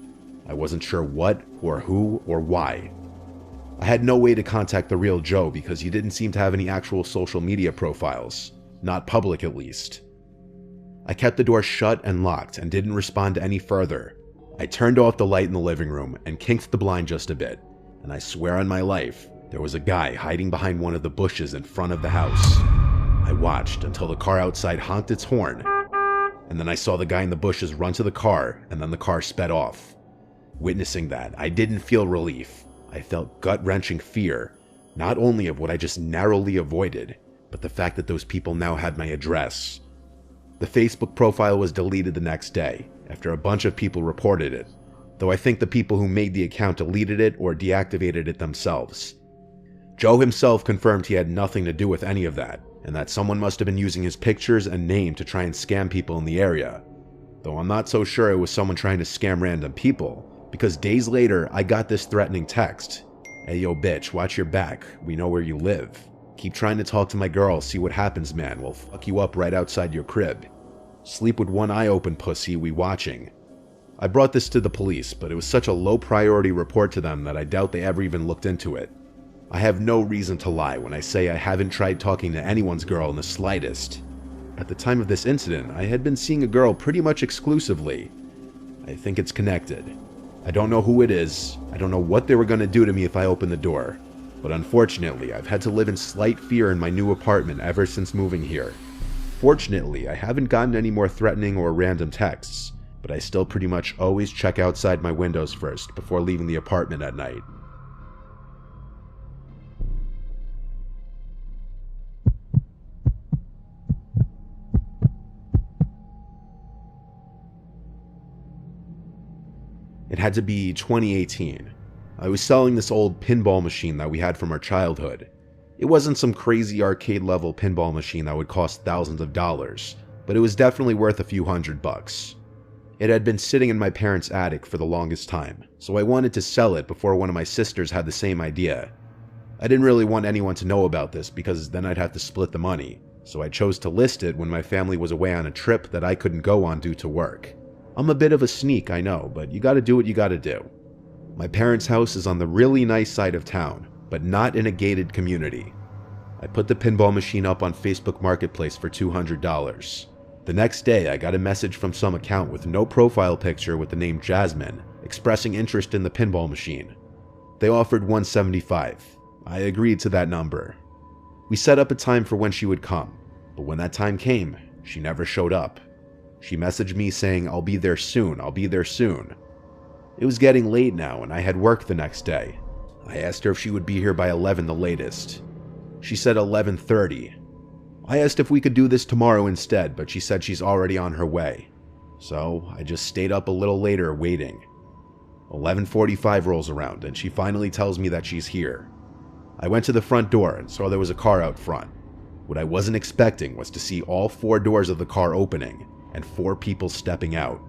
I wasn't sure what, or who, or why. I had no way to contact the real Joe because he didn't seem to have any actual social media profiles. Not public, at least. I kept the door shut and locked and didn't respond any further. I turned off the light in the living room and kinked the blind just a bit, and I swear on my life, there was a guy hiding behind one of the bushes in front of the house. I watched until the car outside honked its horn, and then I saw the guy in the bushes run to the car, and then the car sped off. Witnessing that, I didn't feel relief. I felt gut-wrenching fear, not only of what I just narrowly avoided, but the fact that those people now had my address. The Facebook profile was deleted the next day, after a bunch of people reported it, though I think the people who made the account deleted it or deactivated it themselves. Joe himself confirmed he had nothing to do with any of that, and that someone must have been using his pictures and name to try and scam people in the area, though I'm not so sure it was someone trying to scam random people, because days later I got this threatening text. "Hey yo bitch, watch your back, we know where you live. Keep trying to talk to my girl, see what happens man, we'll fuck you up right outside your crib. Sleep with one eye open pussy, we watching." I brought this to the police, but it was such a low priority report to them that I doubt they ever even looked into it. I have no reason to lie when I say I haven't tried talking to anyone's girl in the slightest. At the time of this incident, I had been seeing a girl pretty much exclusively. I think it's connected. I don't know who it is, I don't know what they were going to do to me if I opened the door, but unfortunately I've had to live in slight fear in my new apartment ever since moving here. Fortunately, I haven't gotten any more threatening or random texts, but I still pretty much always check outside my windows first before leaving the apartment at night. It had to be 2018. I was selling this old pinball machine that we had from our childhood. It wasn't some crazy arcade level pinball machine that would cost thousands of dollars, but it was definitely worth a few $100. It had been sitting in my parents' attic for the longest time, so I wanted to sell it before one of my sisters had the same idea. I didn't really want anyone to know about this because then I'd have to split the money, so I chose to list it when my family was away on a trip that I couldn't go on due to work. I'm a bit of a sneak, I know, but you gotta do what you gotta do. My parents' house is on the really nice side of town, but not in a gated community. I put the pinball machine up on Facebook Marketplace for $200. The next day, I got a message from some account with no profile picture with the name Jasmine, expressing interest in the pinball machine. They offered $175. I agreed to that number. We set up a time for when she would come, but when that time came, she never showed up. She messaged me saying, "I'll be there soon, I'll be there soon." It was getting late now and I had work the next day. I asked her if she would be here by 11 the latest. She said 11:30. I asked if we could do this tomorrow instead, but she said she's already on her way. So I just stayed up a little later waiting. 11:45 rolls around and she finally tells me that she's here. I went to the front door and saw there was a car out front. What I wasn't expecting was to see all 4 doors of the car opening and 4 people stepping out,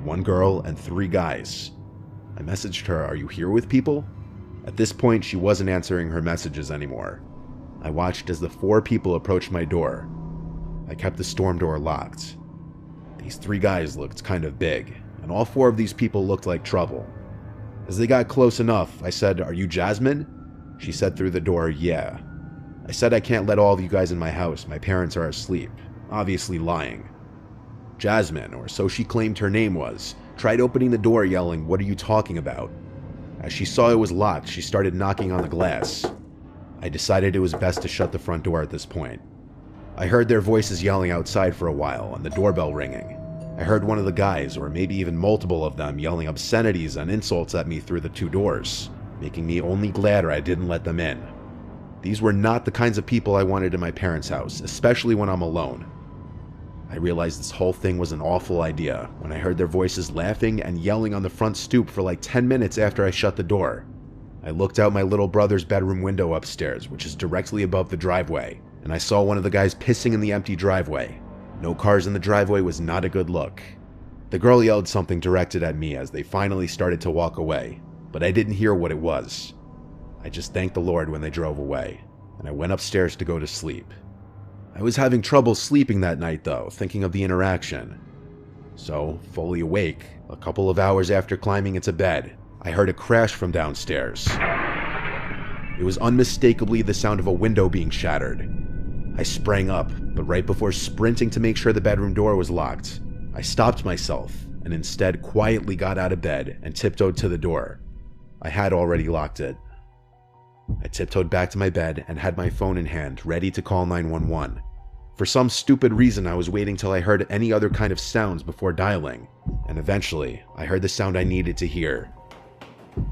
1 girl and 3 guys. I messaged her, "Are you here with people?" At this point, she wasn't answering her messages anymore. I watched as the 4 people approached my door. I kept the storm door locked. These 3 guys looked kind of big, and all 4 of these people looked like trouble. As they got close enough, I said, "Are you Jasmine?" She said through the door, "Yeah." I said, "I can't let all of you guys in my house. My parents are asleep." Obviously lying. Jasmine, or so she claimed her name was, tried opening the door yelling, "What are you talking about?" As she saw it was locked, she started knocking on the glass. I decided it was best to shut the front door at this point. I heard their voices yelling outside for a while and the doorbell ringing. I heard one of the guys, or maybe even multiple of them, yelling obscenities and insults at me through the 2 doors, making me only gladder I didn't let them in. These were not the kinds of people I wanted in my parents' house, especially when I'm alone. I realized this whole thing was an awful idea when I heard their voices laughing and yelling on the front stoop for like 10 minutes after I shut the door. I looked out my little brother's bedroom window upstairs, which is directly above the driveway, and I saw one of the guys pissing in the empty driveway. No cars in the driveway was not a good look. The girl yelled something directed at me as they finally started to walk away, but I didn't hear what it was. I just thanked the Lord when they drove away, and I went upstairs to go to sleep. I was having trouble sleeping that night though, thinking of the interaction. So, fully awake, a couple of hours after climbing into bed, I heard a crash from downstairs. It was unmistakably the sound of a window being shattered. I sprang up, but right before sprinting to make sure the bedroom door was locked, I stopped myself and instead quietly got out of bed and tiptoed to the door. I had already locked it. I tiptoed back to my bed and had my phone in hand, ready to call 911. For some stupid reason, I was waiting till I heard any other kind of sounds before dialing, and eventually, I heard the sound I needed to hear.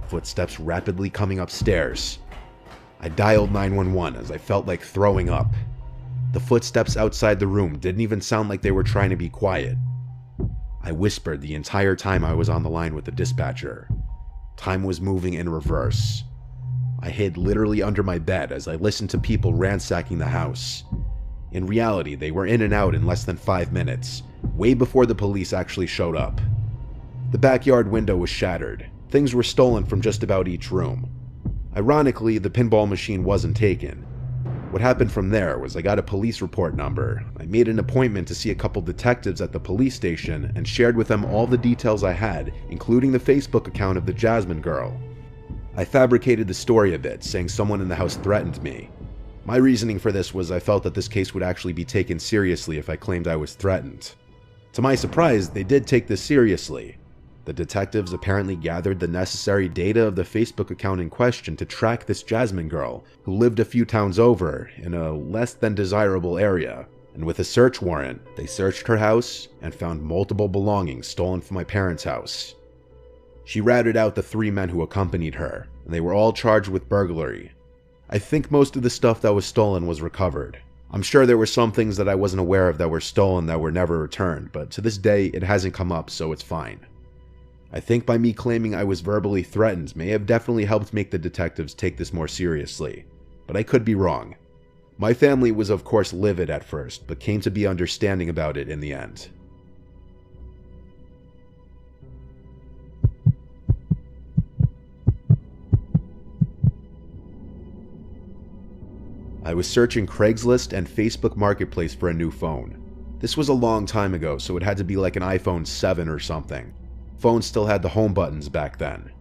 Footsteps rapidly coming upstairs. I dialed 911 as I felt like throwing up. The footsteps outside the room didn't even sound like they were trying to be quiet. I whispered the entire time I was on the line with the dispatcher. Time was moving in reverse. I hid literally under my bed as I listened to people ransacking the house. In reality, they were in and out in less than 5 minutes, way before the police actually showed up. The backyard window was shattered. Things were stolen from just about each room. Ironically, the pinball machine wasn't taken. What happened from there was I got a police report number. I made an appointment to see a couple detectives at the police station and shared with them all the details I had, including the Facebook account of the Jasmine girl. I fabricated the story a bit, saying someone in the house threatened me. My reasoning for this was I felt that this case would actually be taken seriously if I claimed I was threatened. To my surprise, they did take this seriously. The detectives apparently gathered the necessary data of the Facebook account in question to track this Jasmine girl, who lived a few towns over, in a less than desirable area. And with a search warrant, they searched her house and found multiple belongings stolen from my parents' house. She ratted out the 3 men who accompanied her, and they were all charged with burglary. I think most of the stuff that was stolen was recovered. I'm sure there were some things that I wasn't aware of that were stolen that were never returned, but to this day it hasn't come up, so it's fine. I think by me claiming I was verbally threatened may have definitely helped make the detectives take this more seriously, but I could be wrong. My family was of course livid at first, but came to be understanding about it in the end. I was searching Craigslist and Facebook Marketplace for a new phone. This was a long time ago, so it had to be like an iPhone 7 or something. Phones still had the home buttons back then.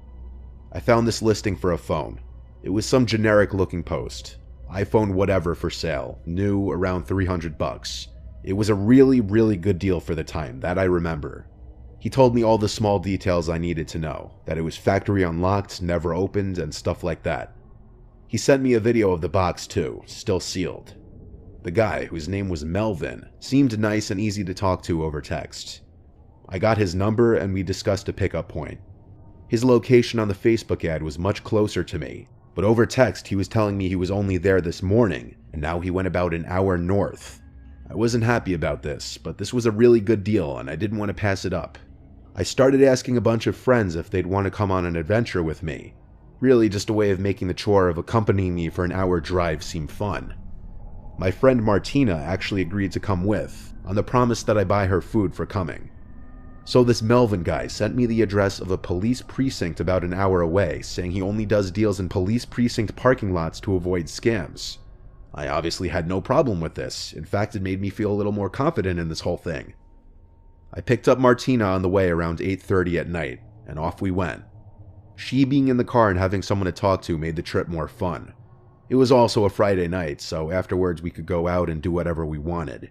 I found this listing for a phone. It was some generic looking post. iPhone whatever for sale, new, around $300. It was a really good deal for the time, that I remember. He told me all the small details I needed to know, that it was factory unlocked, never opened, and stuff like that. He sent me a video of the box too, still sealed. The guy, whose name was Melvin, seemed nice and easy to talk to over text. I got his number and we discussed a pickup point. His location on the Facebook ad was much closer to me, but over text he was telling me he was only there this morning, and now he went about an hour north. I wasn't happy about this, but this was a really good deal and I didn't want to pass it up. I started asking a bunch of friends if they'd want to come on an adventure with me. Really just a way of making the chore of accompanying me for an hour drive seem fun. My friend Martina actually agreed to come with, on the promise that I buy her food for coming. So this Melvin guy sent me the address of a police precinct about an hour away, saying he only does deals in police precinct parking lots to avoid scams. I obviously had no problem with this. In fact, it made me feel a little more confident in this whole thing. I picked up Martina on the way around 8:30 at night, and off we went. She being in the car and having someone to talk to made the trip more fun. It was also a Friday night, so afterwards we could go out and do whatever we wanted.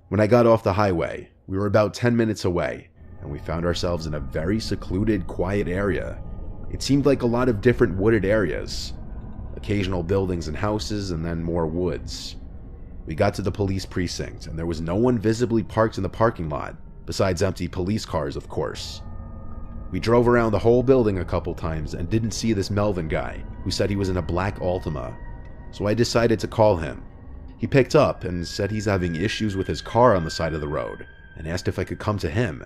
When I got off the highway, we were about 10 minutes away, and we found ourselves in a very secluded, quiet area. It seemed like a lot of different wooded areas. Occasional buildings and houses, and then more woods. We got to the police precinct, and there was no one visibly parked in the parking lot, besides empty police cars, of course. We drove around the whole building a couple times and didn't see this Melvin guy, who said he was in a black Altima, so I decided to call him. He picked up and said he's having issues with his car on the side of the road, and asked if I could come to him.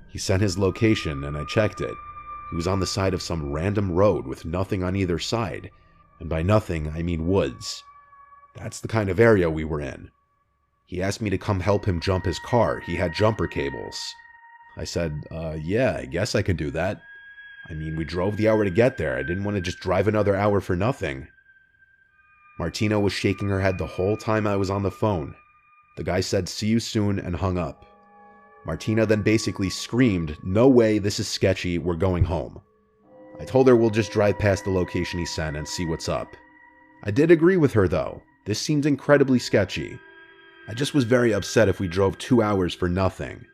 He sent his location and I checked it. He was on the side of some random road with nothing on either side, and by nothing I mean woods. That's the kind of area we were in. He asked me to come help him jump his car. He had jumper cables. I said, yeah, I guess I could do that. I mean, we drove the hour to get there. I didn't want to just drive another hour for nothing. Martina was shaking her head the whole time I was on the phone. The guy said, "See you soon," and hung up. Martina then basically screamed, "No way, this is sketchy, we're going home." I told her we'll just drive past the location he sent and see what's up. I did agree with her though. This seemed incredibly sketchy. I just was very upset if we drove 2 hours for nothing.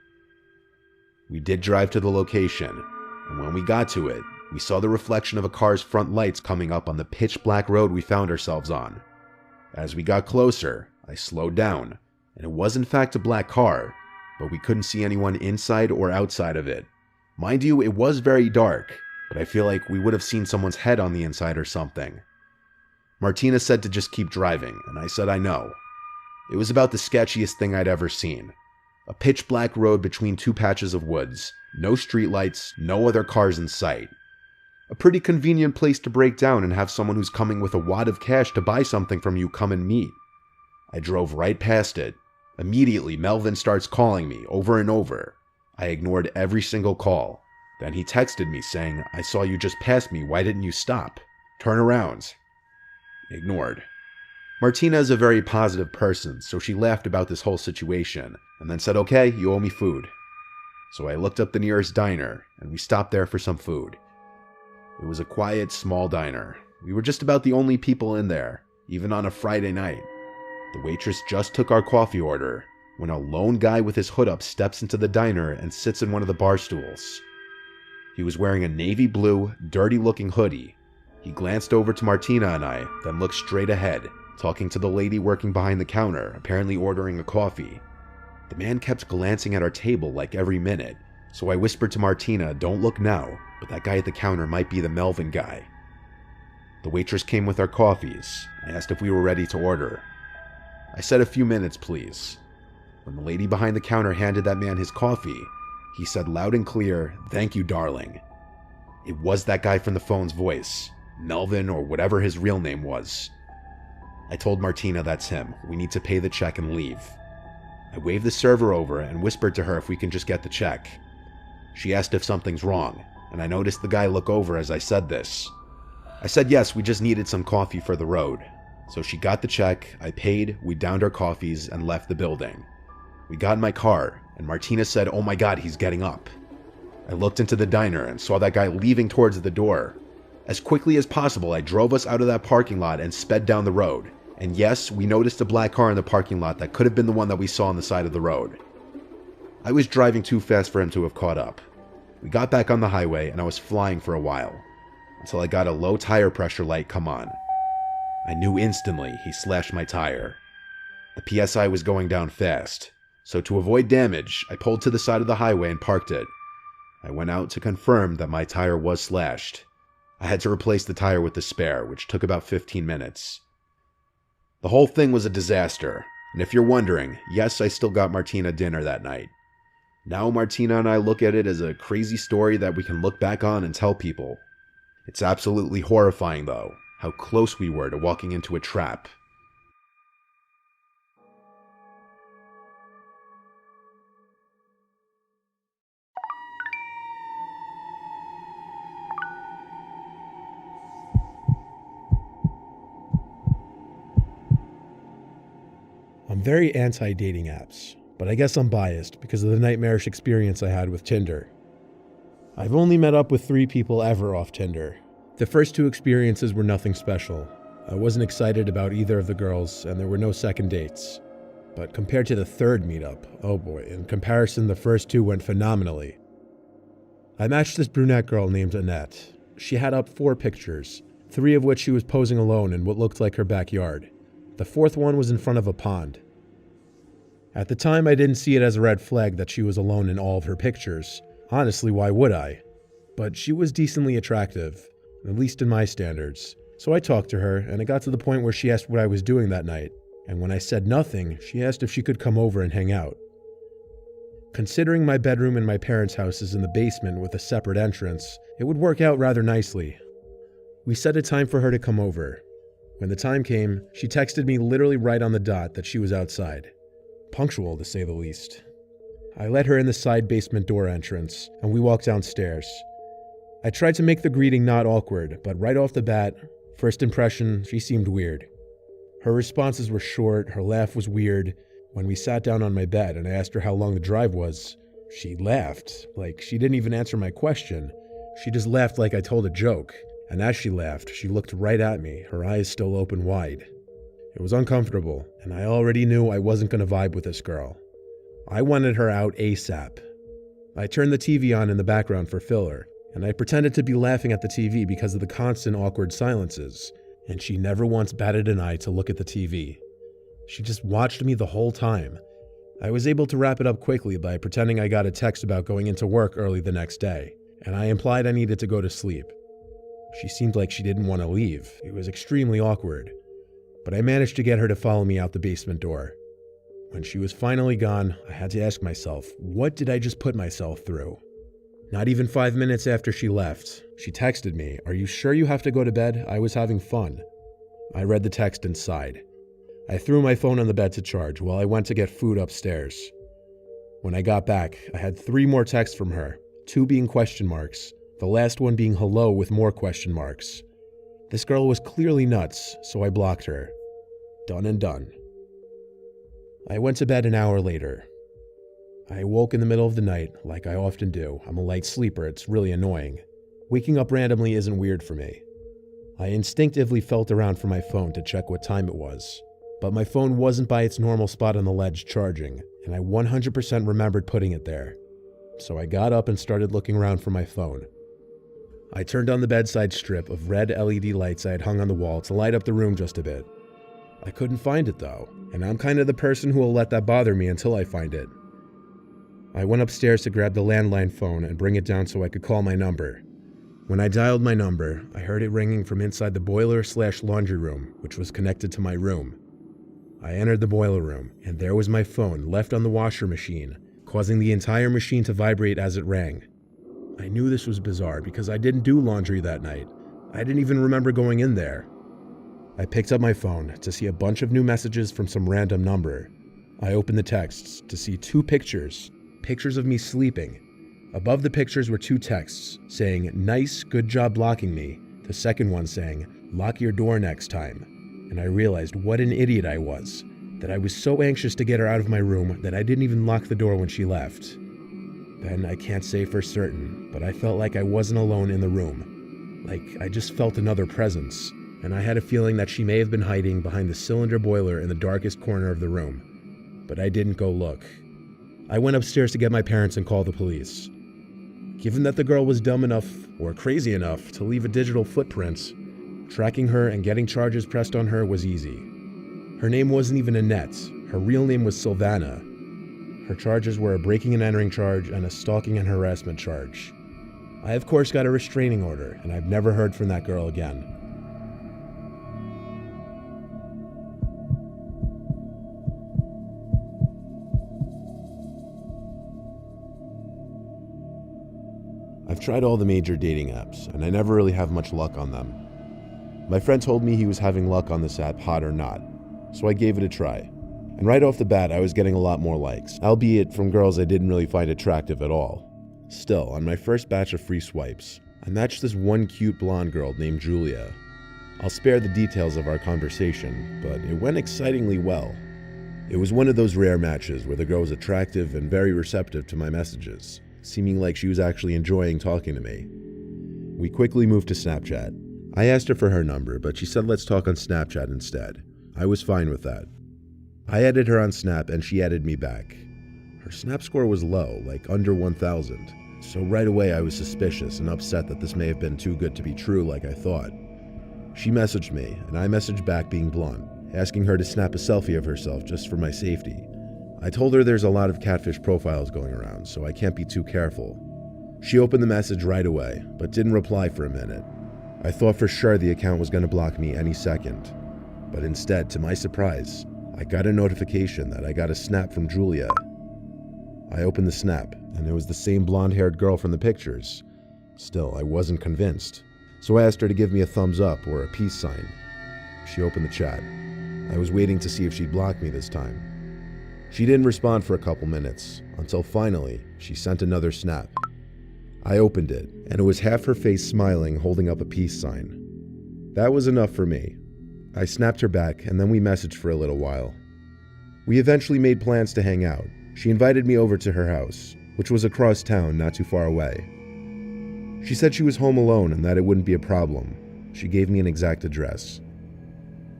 We did drive to the location, and when we got to it, we saw the reflection of a car's front lights coming up on the pitch black road we found ourselves on. As we got closer, I slowed down, and it was in fact a black car, but we couldn't see anyone inside or outside of it. Mind you, it was very dark, but I feel like we would have seen someone's head on the inside or something. Martina said to just keep driving, and I said I know. It was about the sketchiest thing I'd ever seen. A pitch black road between two patches of woods, no streetlights, no other cars in sight. A pretty convenient place to break down and have someone who's coming with a wad of cash to buy something from you come and meet. I drove right past it. Immediately, Melvin starts calling me over and over. I ignored every single call. Then he texted me saying, "I saw you just pass me, why didn't you stop? Turn around." Ignored. Martina is a very positive person, so she laughed about this whole situation, and then said, "Okay, you owe me food." So I looked up the nearest diner, and we stopped there for some food. It was a quiet, small diner. We were just about the only people in there, even on a Friday night. The waitress just took our coffee order, when a lone guy with his hood up steps into the diner and sits in one of the bar stools. He was wearing a navy blue, dirty-looking hoodie. He glanced over to Martina and I, then looked straight ahead, talking to the lady working behind the counter, apparently ordering a coffee. The man kept glancing at our table like every minute, so I whispered to Martina, "Don't look now, but that guy at the counter might be the Melvin guy." The waitress came with our coffees. I asked if we were ready to order. I said, "A few minutes, please." When the lady behind the counter handed that man his coffee, he said loud and clear, "Thank you, darling." It was that guy from the phone's voice, Melvin or whatever his real name was. I told Martina that's him. We need to pay the check and leave. I waved the server over and whispered to her if we can just get the check. She asked if something's wrong, and I noticed the guy look over as I said this. I said yes, we just needed some coffee for the road. So she got the check, I paid, we downed our coffees, and left the building. We got in my car, and Martina said, "Oh my God, he's getting up." I looked into the diner and saw that guy leaving towards the door. As quickly as possible, I drove us out of that parking lot and sped down the road. And yes, we noticed a black car in the parking lot that could have been the one that we saw on the side of the road. I was driving too fast for him to have caught up. We got back on the highway and I was flying for a while, until I got a low tire pressure light come on. I knew instantly he slashed my tire. The PSI was going down fast, so to avoid damage, I pulled to the side of the highway and parked it. I went out to confirm that my tire was slashed. I had to replace the tire with the spare, which took about 15 minutes. The whole thing was a disaster, and if you're wondering, yes, I still got Martina dinner that night. Now Martina and I look at it as a crazy story that we can look back on and tell people. It's absolutely horrifying, though, how close we were to walking into a trap. I'm very anti-dating apps, but I guess I'm biased because of the nightmarish experience I had with Tinder. I've only met up with 3 people ever off Tinder. The first 2 experiences were nothing special. I wasn't excited about either of the girls, and there were no second dates. But compared to the third meetup, oh boy, in comparison the first 2 went phenomenally. I matched this brunette girl named Annette. She had up 4 pictures, 3 of which she was posing alone in what looked like her backyard. The 4th one was in front of a pond. At the time, I didn't see it as a red flag that she was alone in all of her pictures. Honestly, why would I? But she was decently attractive, at least in my standards. So I talked to her, and it got to the point where she asked what I was doing that night. And when I said nothing, she asked if she could come over and hang out. Considering my bedroom in my parents' house is in the basement with a separate entrance, it would work out rather nicely. We set a time for her to come over. When the time came, she texted me literally right on the dot that she was outside. Punctual, to say the least. I let her in the side basement door entrance, and we walked downstairs. I tried to make the greeting not awkward, but right off the bat, first impression, she seemed weird. Her responses were short, her laugh was weird. When we sat down on my bed and I asked her how long the drive was, she laughed, like she didn't even answer my question. She just laughed like I told a joke. And as she laughed, she looked right at me, her eyes still open wide. It was uncomfortable, and I already knew I wasn't going to vibe with this girl. I wanted her out ASAP. I turned the TV on in the background for filler, and I pretended to be laughing at the TV because of the constant awkward silences, and she never once batted an eye to look at the TV. She just watched me the whole time. I was able to wrap it up quickly by pretending I got a text about going into work early the next day, and I implied I needed to go to sleep. She seemed like she didn't want to leave. It was extremely awkward. But I managed to get her to follow me out the basement door. When she was finally gone, I had to ask myself, what did I just put myself through? Not even 5 minutes after she left, she texted me, "Are you sure you have to go to bed? I was having fun." I read the text and sighed. I threw my phone on the bed to charge while I went to get food upstairs. When I got back, I had 3 more texts from her, 2 being question marks. The last one being hello with more question marks. This girl was clearly nuts, so I blocked her. Done and done. I went to bed an hour later. I woke in the middle of the night, like I often do. I'm a light sleeper, it's really annoying. Waking up randomly isn't weird for me. I instinctively felt around for my phone to check what time it was, but my phone wasn't by its normal spot on the ledge charging, and I 100% remembered putting it there. So I got up and started looking around for my phone. I turned on the bedside strip of red LED lights I had hung on the wall to light up the room just a bit. I couldn't find it though, and I'm kind of the person who will let that bother me until I find it. I went upstairs to grab the landline phone and bring it down so I could call my number. When I dialed my number, I heard it ringing from inside the boiler/laundry room, which was connected to my room. I entered the boiler room, and there was my phone left on the washer machine, causing the entire machine to vibrate as it rang. I knew this was bizarre because I didn't do laundry that night. I didn't even remember going in there. I picked up my phone to see a bunch of new messages from some random number. I opened the texts to see 2 pictures of me sleeping. Above the pictures were 2 texts saying, "Nice, good job blocking me." The second one saying, "Lock your door next time." And I realized what an idiot I was. that I was so anxious to get her out of my room that I didn't even lock the door when she left. Then I can't say for certain, but I felt like I wasn't alone in the room. Like I just felt another presence, and I had a feeling that she may have been hiding behind the cylinder boiler in the darkest corner of the room. But I didn't go look. I went upstairs to get my parents and call the police. Given that the girl was dumb enough, or crazy enough, to leave a digital footprint, tracking her and getting charges pressed on her was easy. Her name wasn't even Annette. Her real name was Sylvana. Her charges were a breaking and entering charge and a stalking and harassment charge. I of course got a restraining order, and I've never heard from that girl again. I've tried all the major dating apps, and I never really have much luck on them. My friend told me he was having luck on this app, Hot or Not, so I gave it a try. And right off the bat, I was getting a lot more likes, albeit from girls I didn't really find attractive at all. Still, on my first batch of free swipes, I matched this one cute blonde girl named Julia. I'll spare the details of our conversation, but it went excitingly well. It was one of those rare matches where the girl was attractive and very receptive to my messages, seeming like she was actually enjoying talking to me. We quickly moved to Snapchat. I asked her for her number, but she said let's talk on Snapchat instead. I was fine with that. I added her on Snap and she added me back. Her Snap score was low, like under 1,000, so right away I was suspicious and upset that this may have been too good to be true like I thought. She messaged me, and I messaged back being blunt, asking her to snap a selfie of herself just for my safety. I told her there's a lot of catfish profiles going around, so I can't be too careful. She opened the message right away, but didn't reply for a minute. I thought for sure the account was going to block me any second. But instead, to my surprise, I got a notification that I got a snap from Julia. I opened the snap, and it was the same blonde-haired girl from the pictures. Still, I wasn't convinced, so I asked her to give me a thumbs up or a peace sign. She opened the chat. I was waiting to see if she'd block me this time. She didn't respond for a couple minutes, until finally, she sent another snap. I opened it, and it was half her face smiling, holding up a peace sign. That was enough for me. I snapped her back, and then we messaged for a little while. We eventually made plans to hang out. She invited me over to her house, which was across town, not too far away. She said she was home alone and that it wouldn't be a problem. She gave me an exact address.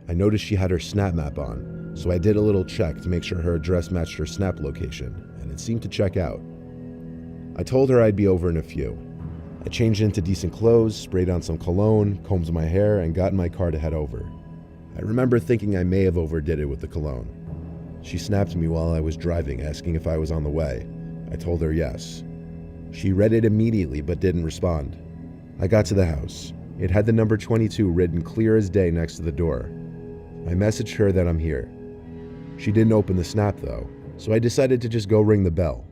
I noticed she had her Snap map on, so I did a little check to make sure her address matched her Snap location, and it seemed to check out. I told her I'd be over in a few. I changed into decent clothes, sprayed on some cologne, combed my hair, and got in my car to head over. I remember thinking I may have overdid it with the cologne. She snapped me while I was driving, asking if I was on the way. I told her yes. She read it immediately but didn't respond. I got to the house. It had the number 22 written clear as day next to the door. I messaged her that I'm here. She didn't open the snap though, so I decided to just go ring the bell.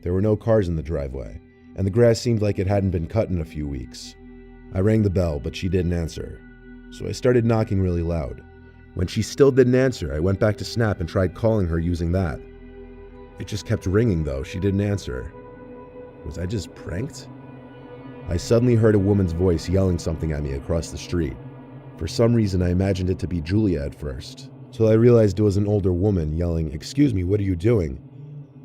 There were no cars in the driveway, and the grass seemed like it hadn't been cut in a few weeks. I rang the bell, but she didn't answer, so I started knocking really loud. When she still didn't answer, I went back to Snap and tried calling her using that. It just kept ringing though, she didn't answer. Was I just pranked? I suddenly heard a woman's voice yelling something at me across the street. For some reason, I imagined it to be Julia at first, till I realized it was an older woman yelling, "Excuse me, what are you doing?"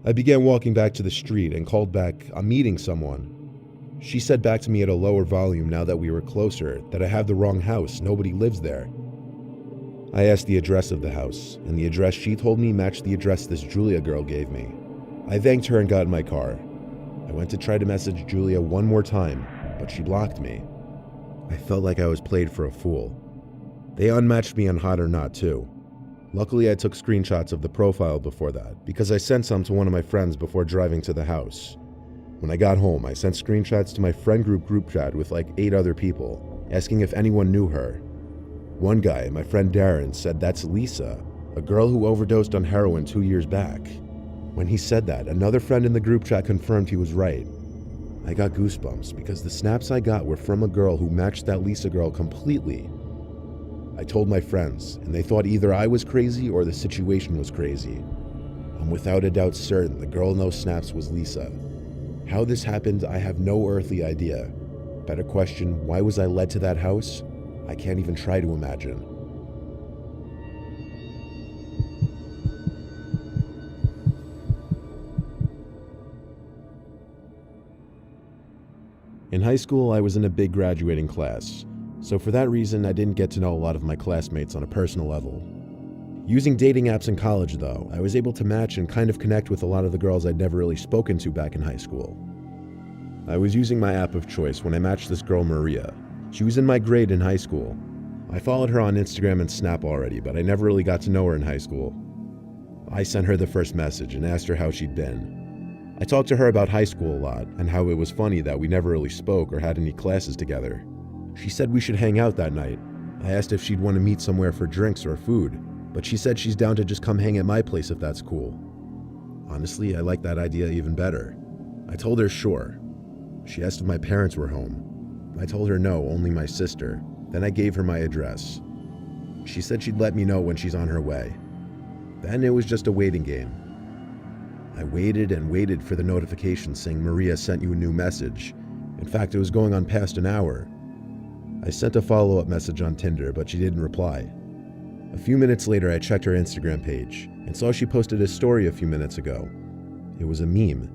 I began walking back to the street and called back, "I'm meeting someone." She said back to me at a lower volume now that we were closer that I have the wrong house, nobody lives there. I asked the address of the house, and the address she told me matched the address this Julia girl gave me. I thanked her and got in my car. I went to try to message Julia one more time, but she blocked me. I felt like I was played for a fool. They unmatched me on Hot or Not too. Luckily, I took screenshots of the profile before that, because I sent some to one of my friends before driving to the house. When I got home, I sent screenshots to my friend group chat with like 8 other people, asking if anyone knew her. One guy, my friend Darren, said that's Lisa, a girl who overdosed on heroin 2 years back. When he said that, another friend in the group chat confirmed he was right. I got goosebumps because the snaps I got were from a girl who matched that Lisa girl completely. I told my friends, and they thought either I was crazy or the situation was crazy. I'm without a doubt certain the girl in those snaps was Lisa. How this happened, I have no earthly idea. Better question, why was I led to that house? I can't even try to imagine. In high school, I was in a big graduating class, so for that reason, I didn't get to know a lot of my classmates on a personal level. Using dating apps in college, though, I was able to match and kind of connect with a lot of the girls I'd never really spoken to back in high school. I was using my app of choice when I matched this girl, Maria. She was in my grade in high school. I followed her on Instagram and Snap already, but I never really got to know her in high school. I sent her the first message and asked her how she'd been. I talked to her about high school a lot and how it was funny that we never really spoke or had any classes together. She said we should hang out that night. I asked if she'd want to meet somewhere for drinks or food, but she said she's down to just come hang at my place if that's cool. Honestly, I like that idea even better. I told her sure. She asked if my parents were home. I told her no, only my sister. Then I gave her my address. She said she'd let me know when she's on her way. Then it was just a waiting game. I waited and waited for the notification saying Maria sent you a new message. In fact, it was going on past an hour. I sent a follow-up message on Tinder, but she didn't reply. A few minutes later, I checked her Instagram page and saw she posted a story a few minutes ago. It was a meme.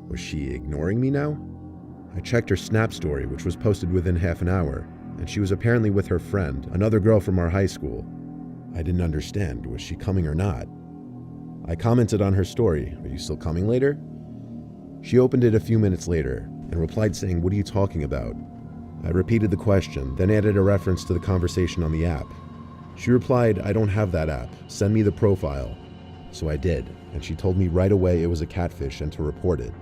Was she ignoring me now? I checked her Snap story, which was posted within half an hour, and she was apparently with her friend, another girl from our high school. I didn't understand. Was she coming or not? I commented on her story. Are you still coming later? She opened it a few minutes later and replied saying, "What are you talking about?" I repeated the question, then added a reference to the conversation on the app. She replied, "I don't have that app. Send me the profile." So I did, and she told me right away it was a catfish and to report it.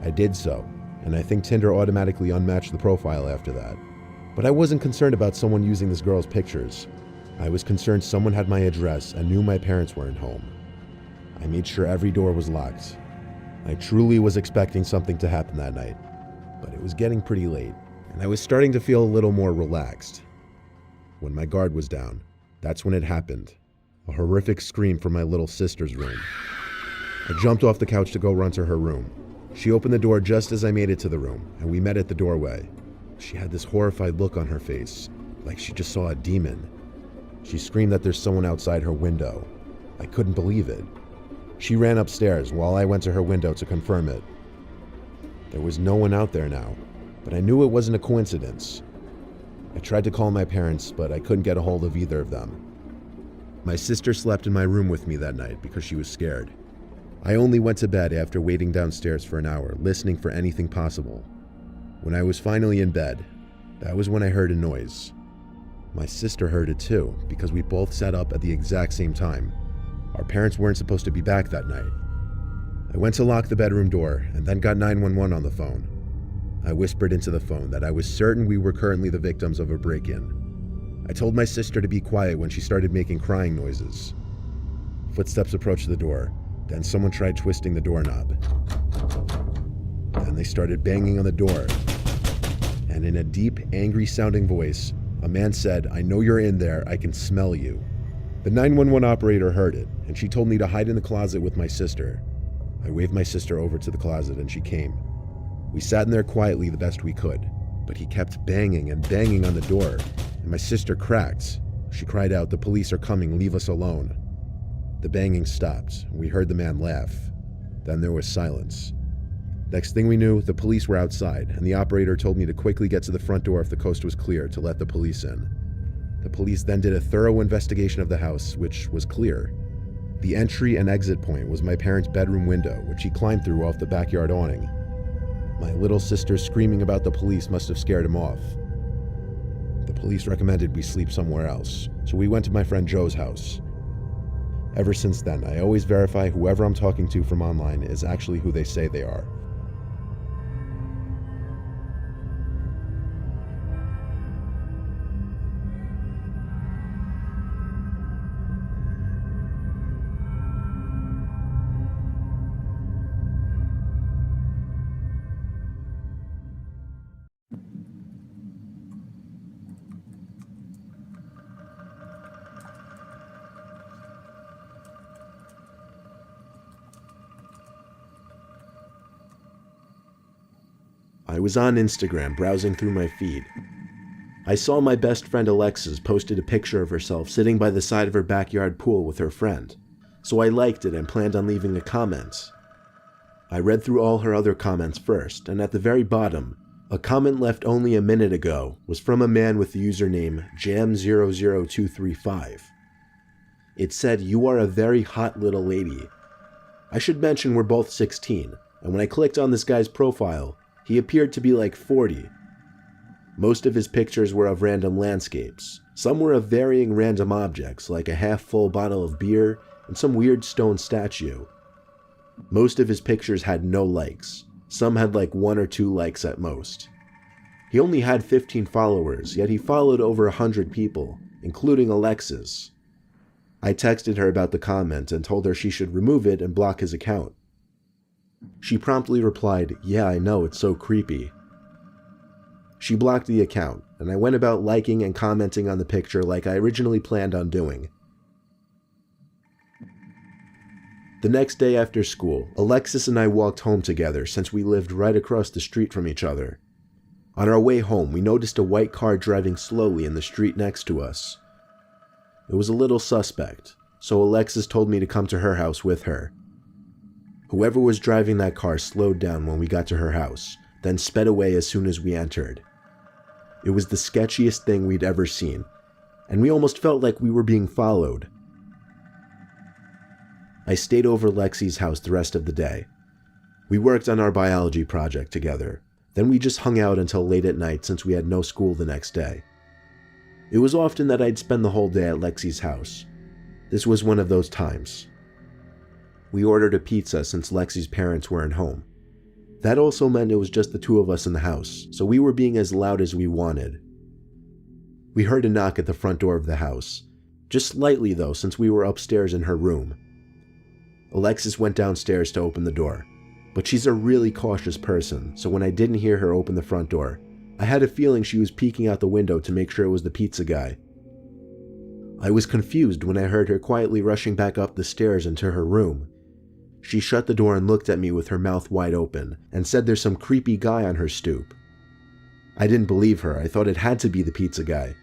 I did so, and I think Tinder automatically unmatched the profile after that. But I wasn't concerned about someone using this girl's pictures. I was concerned someone had my address and knew my parents weren't home. I made sure every door was locked. I truly was expecting something to happen that night, but it was getting pretty late, and I was starting to feel a little more relaxed. When my guard was down, that's when it happened. A horrific scream from my little sister's room. I jumped off the couch to go run to her room. She opened the door just as I made it to the room, and we met at the doorway. She had this horrified look on her face, like she just saw a demon. She screamed that there's someone outside her window. I couldn't believe it. She ran upstairs while I went to her window to confirm it. There was no one out there now, but I knew it wasn't a coincidence. I tried to call my parents, but I couldn't get a hold of either of them. My sister slept in my room with me that night because she was scared. I only went to bed after waiting downstairs for an hour, listening for anything possible. When I was finally in bed, that was when I heard a noise. My sister heard it too, because we both sat up at the exact same time. Our parents weren't supposed to be back that night. I went to lock the bedroom door and then got 911 on the phone. I whispered into the phone that I was certain we were currently the victims of a break-in. I told my sister to be quiet when she started making crying noises. Footsteps approached the door, then someone tried twisting the doorknob. Then they started banging on the door. And in a deep, angry-sounding voice, a man said, "I know you're in there, I can smell you." The 911 operator heard it, and she told me to hide in the closet with my sister. I waved my sister over to the closet and she came. We sat in there quietly the best we could, but he kept banging and banging on the door, and my sister cracked. She cried out, "The police are coming, leave us alone." The banging stopped, and we heard the man laugh. Then there was silence. Next thing we knew, the police were outside, and the operator told me to quickly get to the front door if the coast was clear to let the police in. The police then did a thorough investigation of the house, which was clear. The entry and exit point was my parents' bedroom window, which he climbed through off the backyard awning. My little sister screaming about the police must have scared him off. The police recommended we sleep somewhere else, so we went to my friend Joe's house. Ever since then, I always verify whoever I'm talking to from online is actually who they say they are. I was on Instagram browsing through my feed. I saw my best friend Alexis posted a picture of herself sitting by the side of her backyard pool with her friend, so I liked it and planned on leaving a comment. I read through all her other comments first, and at the very bottom, A comment left only a minute ago was from a man with the username Jam00235. It said, "You are a very hot little lady." I should mention we're both 16, and when I clicked on this guy's profile, he appeared to be like 40. Most of his pictures were of random landscapes. Some were of varying random objects, like a half-full bottle of beer and some weird stone statue. Most of his pictures had no likes. Some had like 1 or 2 likes at most. He only had 15 followers, yet he followed over 100 people, including Alexis. I texted her about the comment and told her she should remove it and block his account. She promptly replied, "Yeah, I know, it's so creepy." She blocked the account, and I went about liking and commenting on the picture like I originally planned on doing. The next day after school, Alexis and I walked home together since we lived right across the street from each other. On our way home, we noticed a white car driving slowly in the street next to us. It was a little suspect, so Alexis told me to come to her house with her. Whoever was driving that car slowed down when we got to her house, then sped away as soon as we entered. It was the sketchiest thing we'd ever seen, and we almost felt like we were being followed. I stayed over Lexi's house the rest of the day. We worked on our biology project together. Then we just hung out until late at night since we had no school the next day. It was often that I'd spend the whole day at Lexi's house. This was one of those times. We ordered a pizza since Lexi's parents weren't home. That also meant it was just the two of us in the house, so we were being as loud as we wanted. We heard a knock at the front door of the house, just slightly though since we were upstairs in her room. Alexis went downstairs to open the door, but she's a really cautious person, so when I didn't hear her open the front door, I had a feeling she was peeking out the window to make sure it was the pizza guy. I was confused when I heard her quietly rushing back up the stairs into her room. She shut the door and looked at me with her mouth wide open and said there's some creepy guy on her stoop. I didn't believe her. I thought it had to be the pizza guy.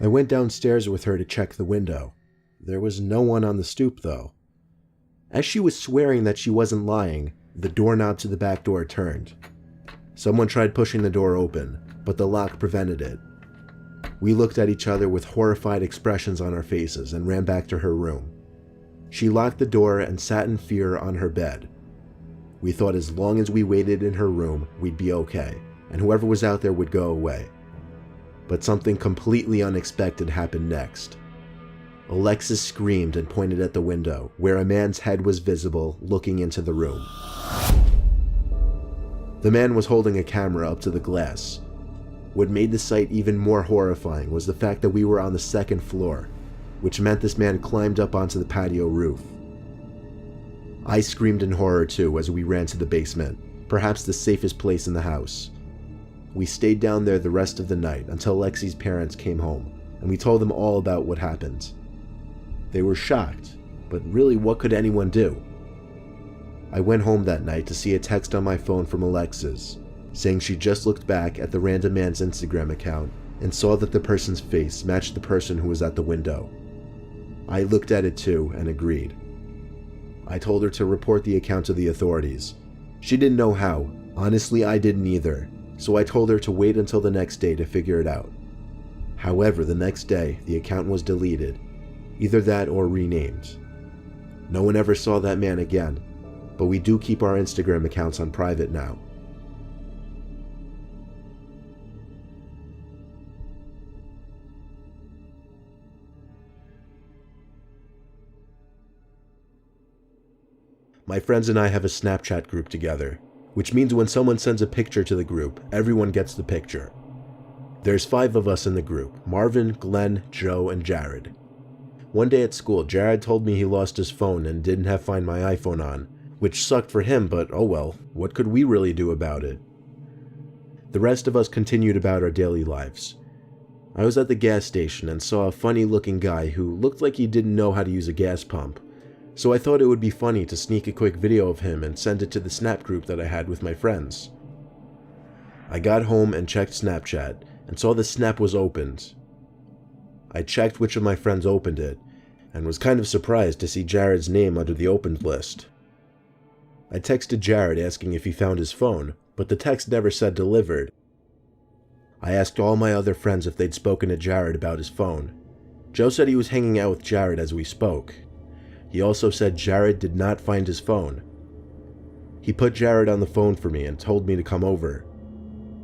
I went downstairs with her to check the window. There was no one on the stoop though. As she was swearing that she wasn't lying, the doorknob to the back door turned. Someone tried pushing the door open, but the lock prevented it. We looked at each other with horrified expressions on our faces and ran back to her room. She locked the door and sat in fear on her bed. We thought as long as we waited in her room, we'd be okay, and whoever was out there would go away. But something completely unexpected happened next. Alexis screamed and pointed at the window, where a man's head was visible, looking into the room. The man was holding a camera up to the glass. What made the sight even more horrifying was the fact that we were on the 2nd floor, which meant this man climbed up onto the patio roof. I screamed in horror too as we ran to the basement, perhaps the safest place in the house. We stayed down there the rest of the night until Lexi's parents came home, and we told them all about what happened. They were shocked, but really what could anyone do? I went home that night to see a text on my phone from Alexis, saying she just looked back at the random man's Instagram account and saw that the person's face matched the person who was at the window. I looked at it too and agreed. I told her to report the account to the authorities. She didn't know how. Honestly, I didn't either, so I told her to wait until the next day to figure it out. However, the next day, the account was deleted. Either that or renamed. No one ever saw that man again, but we do keep our Instagram accounts on private now. My friends and I have a Snapchat group together, which means when someone sends a picture to the group, everyone gets the picture. There's 5 of us in the group: Marvin, Glenn, Joe, and Jared. One day at school, Jared told me he lost his phone and didn't have Find My iPhone on, which sucked for him, but oh well, what could we really do about it? The rest of us continued about our daily lives. I was at the gas station and saw a funny-looking guy who looked like he didn't know how to use a gas pump, so I thought it would be funny to sneak a quick video of him and send it to the Snap group that I had with my friends. I got home and checked Snapchat and saw the Snap was opened. I checked which of my friends opened it, and was kind of surprised to see Jared's name under the opened list. I texted Jared asking if he found his phone, but the text never said delivered. I asked all my other friends if they'd spoken to Jared about his phone. Joe said he was hanging out with Jared as we spoke. He also said Jared did not find his phone. He put Jared on the phone for me and told me to come over.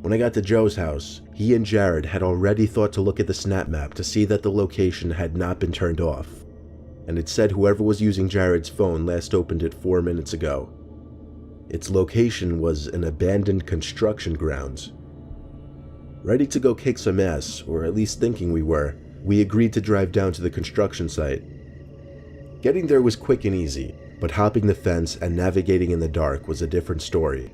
When I got to Joe's house, he and Jared had already thought to look at the snap map to see that the location had not been turned off, and it said whoever was using Jared's phone last opened it 4 minutes ago. Its location was an abandoned construction grounds. Ready to go kick some ass, or at least thinking we were, we agreed to drive down to the construction site. Getting there was quick and easy, but hopping the fence and navigating in the dark was a different story.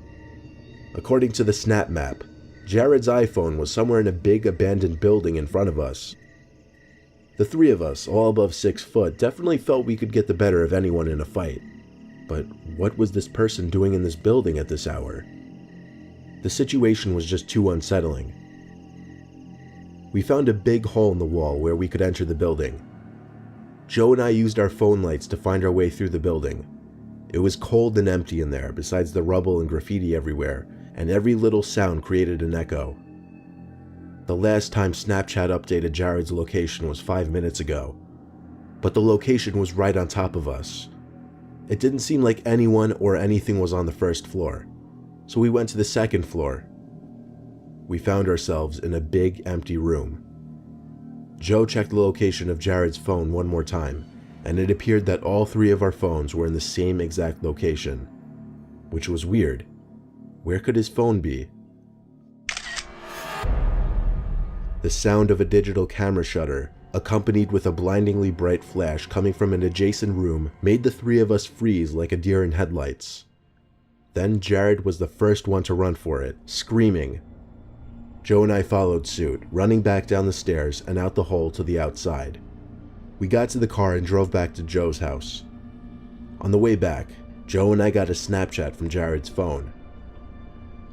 According to the snap map, Jared's iPhone was somewhere in a big abandoned building in front of us. The three of us, all above 6 foot, definitely felt we could get the better of anyone in a fight. But what was this person doing in this building at this hour? The situation was just too unsettling. We found a big hole in the wall where we could enter the building. Joe and I used our phone lights to find our way through the building. It was cold and empty in there, besides the rubble and graffiti everywhere, and every little sound created an echo. The last time Snapchat updated Jared's location was 5 minutes ago, but the location was right on top of us. It didn't seem like anyone or anything was on the first floor, so we went to the second floor. We found ourselves in a big empty room. Joe checked the location of Jared's phone one more time, and it appeared that all 3 of our phones were in the same exact location, which was weird. Where could his phone be? The sound of a digital camera shutter, accompanied with a blindingly bright flash coming from an adjacent room, made the 3 of us freeze like a deer in headlights. Then Jared was the first one to run for it, screaming. Joe and I followed suit, running back down the stairs and out the hole to the outside. We got to the car and drove back to Joe's house. On the way back, Joe and I got a Snapchat from Jared's phone.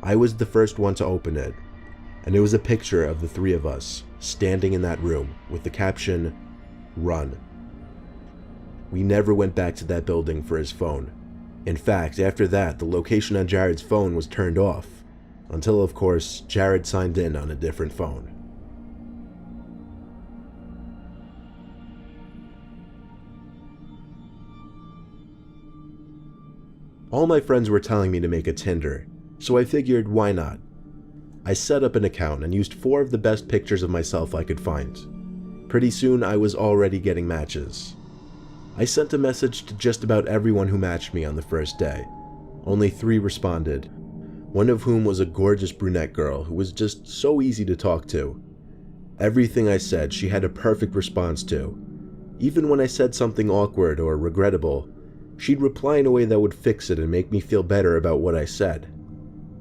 I was the first one to open it, and it was a picture of the 3 of us, standing in that room, with the caption, "Run." We never went back to that building for his phone. In fact, after that, the location on Jared's phone was turned off, until of course, Jared signed in on a different phone. All my friends were telling me to make a Tinder, so I figured why not. I set up an account and used 4 of the best pictures of myself I could find. Pretty soon I was already getting matches. I sent a message to just about everyone who matched me on the first day. Only 3 responded, one of whom was a gorgeous brunette girl who was just so easy to talk to. Everything I said she had a perfect response to. Even when I said something awkward or regrettable, she'd reply in a way that would fix it and make me feel better about what I said.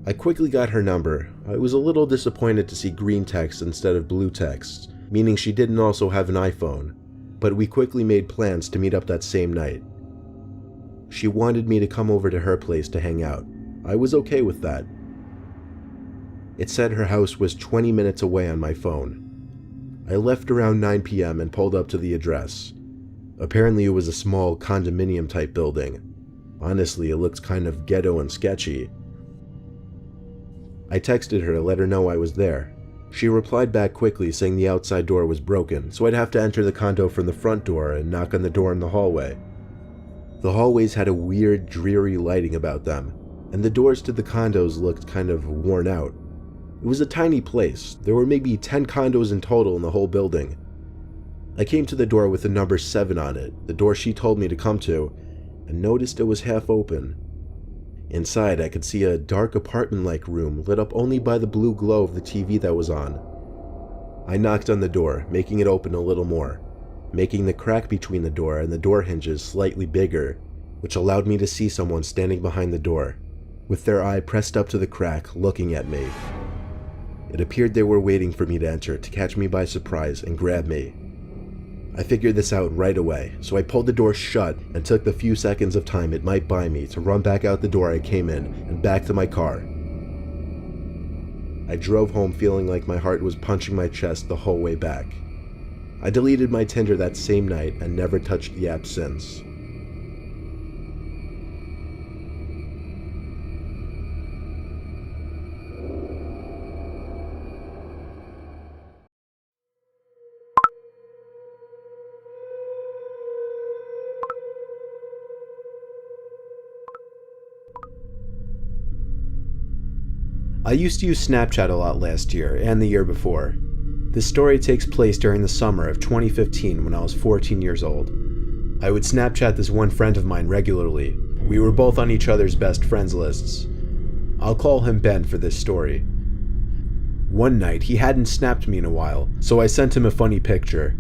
I quickly got her number. I was a little disappointed to see green text instead of blue text, meaning she didn't also have an iPhone, but we quickly made plans to meet up that same night. She wanted me to come over to her place to hang out. I was okay with that. It said her house was 20 minutes away on my phone. I left around 9 p.m. and pulled up to the address. Apparently it was a small condominium type building. Honestly, it looked kind of ghetto and sketchy. I texted her to let her know I was there. She replied back quickly saying the outside door was broken, so I'd have to enter the condo from the front door and knock on the door in the hallway. The hallways had a weird, dreary lighting about them, and the doors to the condos looked kind of worn out. It was a tiny place. There were maybe 10 condos in total in the whole building. I came to the door with the number 7 on it, the door she told me to come to, and noticed it was half open. Inside, I could see a dark apartment-like room lit up only by the blue glow of the TV that was on. I knocked on the door, making it open a little more, making the crack between the door and the door hinges slightly bigger, which allowed me to see someone standing behind the door, with their eye pressed up to the crack, looking at me. It appeared they were waiting for me to enter to catch me by surprise and grab me. I figured this out right away, so I pulled the door shut and took the few seconds of time it might buy me to run back out the door I came in and back to my car. I drove home feeling like my heart was punching my chest the whole way back. I deleted my Tinder that same night and never touched the app since. I used to use Snapchat a lot last year and the year before. This story takes place during the summer of 2015 when I was 14 years old. I would Snapchat this one friend of mine regularly. We were both on each other's best friends lists. I'll call him Ben for this story. One night, he hadn't snapped me in a while, so I sent him a funny picture.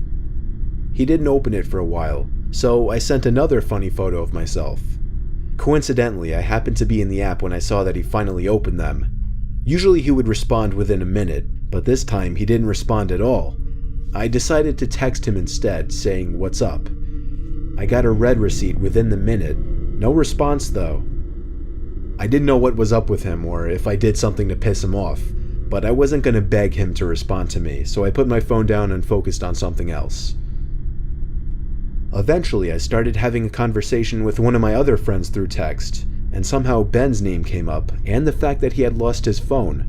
He didn't open it for a while, so I sent another funny photo of myself. Coincidentally, I happened to be in the app when I saw that he finally opened them. Usually he would respond within a minute, but this time he didn't respond at all. I decided to text him instead, saying, "What's up?" I got a red receipt within the minute. No response though. I didn't know what was up with him or if I did something to piss him off, but I wasn't going to beg him to respond to me, so I put my phone down and focused on something else. Eventually, I started having a conversation with one of my other friends through text, and somehow Ben's name came up, and the fact that he had lost his phone.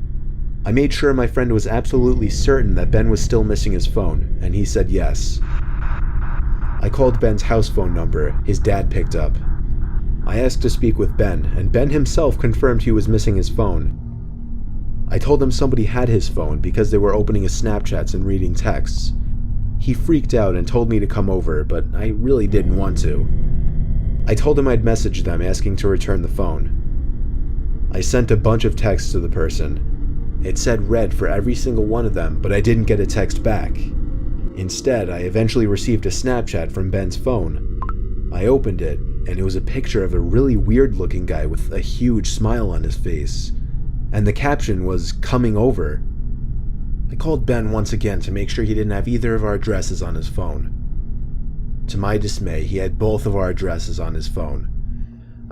I made sure my friend was absolutely certain that Ben was still missing his phone, and he said yes. I called Ben's house phone number. His dad picked up. I asked to speak with Ben, and Ben himself confirmed he was missing his phone. I told him somebody had his phone because they were opening his Snapchats and reading texts. He freaked out and told me to come over, but I really didn't want to. I told him I'd message them asking to return the phone. I sent a bunch of texts to the person. It said read for every single one of them, but I didn't get a text back. Instead, I eventually received a Snapchat from Ben's phone. I opened it, and it was a picture of a really weird-looking guy with a huge smile on his face. And the caption was, "Coming over." I called Ben once again to make sure he didn't have either of our addresses on his phone. To my dismay, he had both of our addresses on his phone.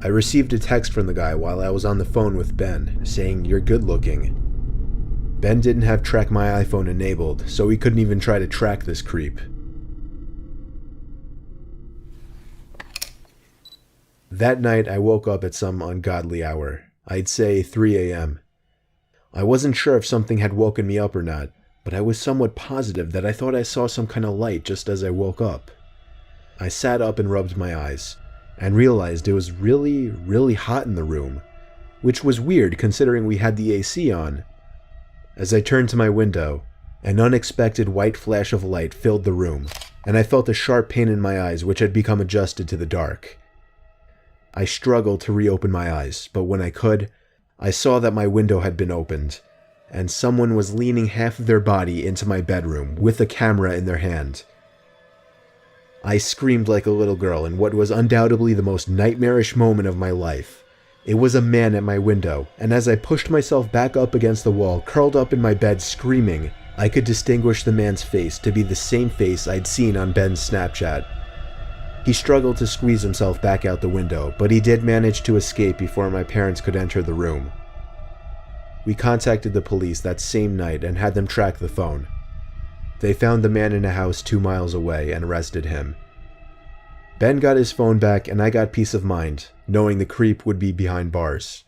I received a text from the guy while I was on the phone with Ben, saying, "You're good looking." Ben didn't have Track My iPhone enabled, so he couldn't even try to track this creep. That night, I woke up at some ungodly hour. I'd say 3 a.m. I wasn't sure if something had woken me up or not, but I was somewhat positive that I thought I saw some kind of light just as I woke up. I sat up and rubbed my eyes, and realized it was really, really hot in the room, which was weird considering we had the AC on. As I turned to my window, an unexpected white flash of light filled the room, and I felt a sharp pain in my eyes which had become adjusted to the dark. I struggled to reopen my eyes, but when I could, I saw that my window had been opened, and someone was leaning half of their body into my bedroom with a camera in their hand. I screamed like a little girl in what was undoubtedly the most nightmarish moment of my life. It was a man at my window, and as I pushed myself back up against the wall, curled up in my bed screaming, I could distinguish the man's face to be the same face I'd seen on Ben's Snapchat. He struggled to squeeze himself back out the window, but he did manage to escape before my parents could enter the room. We contacted the police that same night and had them track the phone. They found the man in a house 2 miles away and arrested him. Ben got his phone back and I got peace of mind, knowing the creep would be behind bars.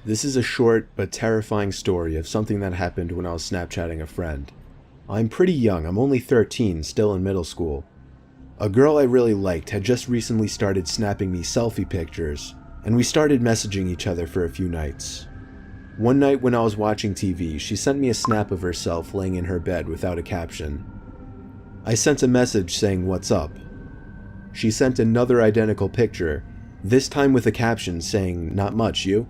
This is a short but terrifying story of something that happened when I was Snapchatting a friend. I'm pretty young, I'm only 13, still in middle school. A girl I really liked had just recently started snapping me selfie pictures, and we started messaging each other for a few nights. One night when I was watching TV, she sent me a snap of herself laying in her bed without a caption. I sent a message saying "What's up?" She sent another identical picture, this time with a caption saying "Not much, you?"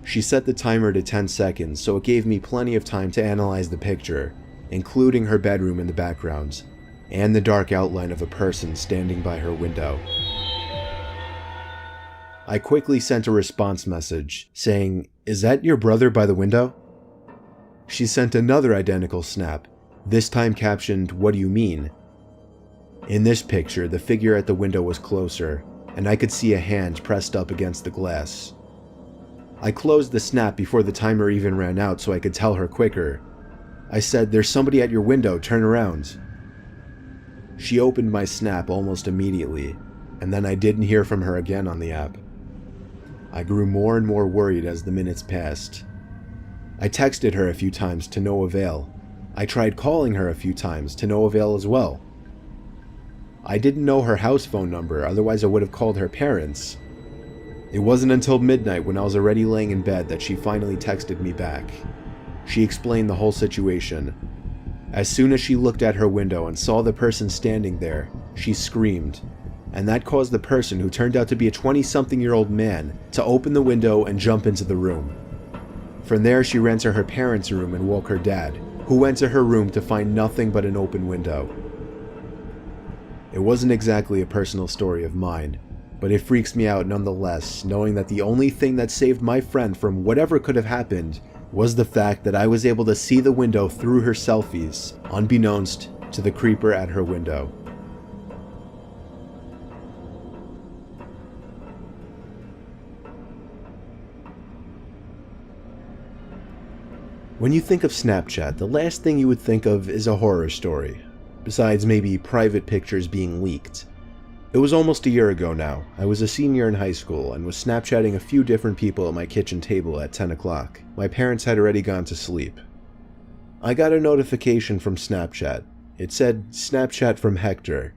She set the timer to 10 seconds, so it gave me plenty of time to analyze the picture, including her bedroom in the background, and the dark outline of a person standing by her window. I quickly sent a response message, saying, "Is that your brother by the window?" She sent another identical snap, this time captioned, "What do you mean?" In this picture, the figure at the window was closer, and I could see a hand pressed up against the glass. I closed the snap before the timer even ran out so I could tell her quicker. I said, "There's somebody at your window, turn around." She opened my snap almost immediately, and then I didn't hear from her again on the app. I grew more and more worried as the minutes passed. I texted her a few times to no avail. I tried calling her a few times to no avail as well. I didn't know her house phone number, otherwise I would have called her parents. It wasn't until midnight when I was already laying in bed that she finally texted me back. She explained the whole situation. As soon as she looked at her window and saw the person standing there, she screamed, and that caused the person, who turned out to be a 20-something-year-old man, to open the window and jump into the room. From there, she ran to her parents' room and woke her dad, who went to her room to find nothing but an open window. It wasn't exactly a personal story of mine, but it freaks me out nonetheless, knowing that the only thing that saved my friend from whatever could have happened was the fact that I was able to see the window through her selfies, unbeknownst to the creeper at her window. When you think of Snapchat, the last thing you would think of is a horror story, besides maybe private pictures being leaked. It was almost a year ago now. I was a senior in high school and was Snapchatting a few different people at my kitchen table at 10 o'clock. My parents had already gone to sleep. I got a notification from Snapchat. It said, "Snapchat from Hector."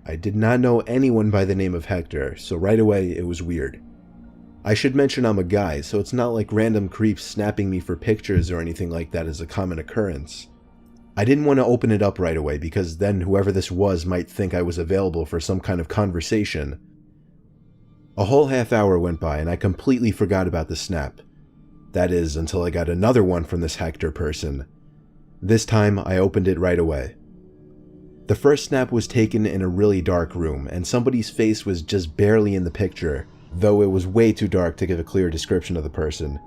I did not know anyone by the name of Hector, so right away it was weird. I should mention I'm a guy, so it's not like random creeps snapping me for pictures or anything like that is a common occurrence. I didn't want to open it up right away because then whoever this was might think I was available for some kind of conversation. A whole half hour went by and I completely forgot about the snap. That is, until I got another one from this Hector person. This time I opened it right away. The first snap was taken in a really dark room and somebody's face was just barely in the picture, though it was way too dark to give a clear description of the person.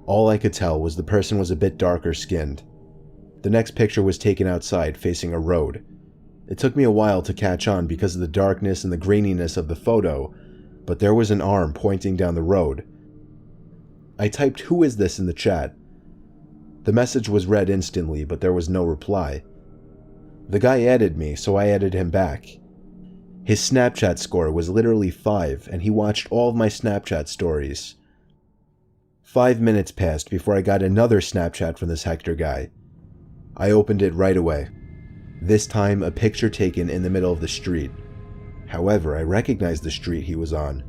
All I could tell was the person was a bit darker skinned. The next picture was taken outside, facing a road. It took me a while to catch on because of the darkness and the graininess of the photo, but there was an arm pointing down the road. I typed "Who is this?" in the chat. The message was read instantly, but there was no reply. The guy added me, so I added him back. His Snapchat score was literally 5, and he watched all of my Snapchat stories. 5 minutes passed before I got another Snapchat from this Hector guy. I opened it right away. This time, a picture taken in the middle of the street. However, I recognized the street he was on.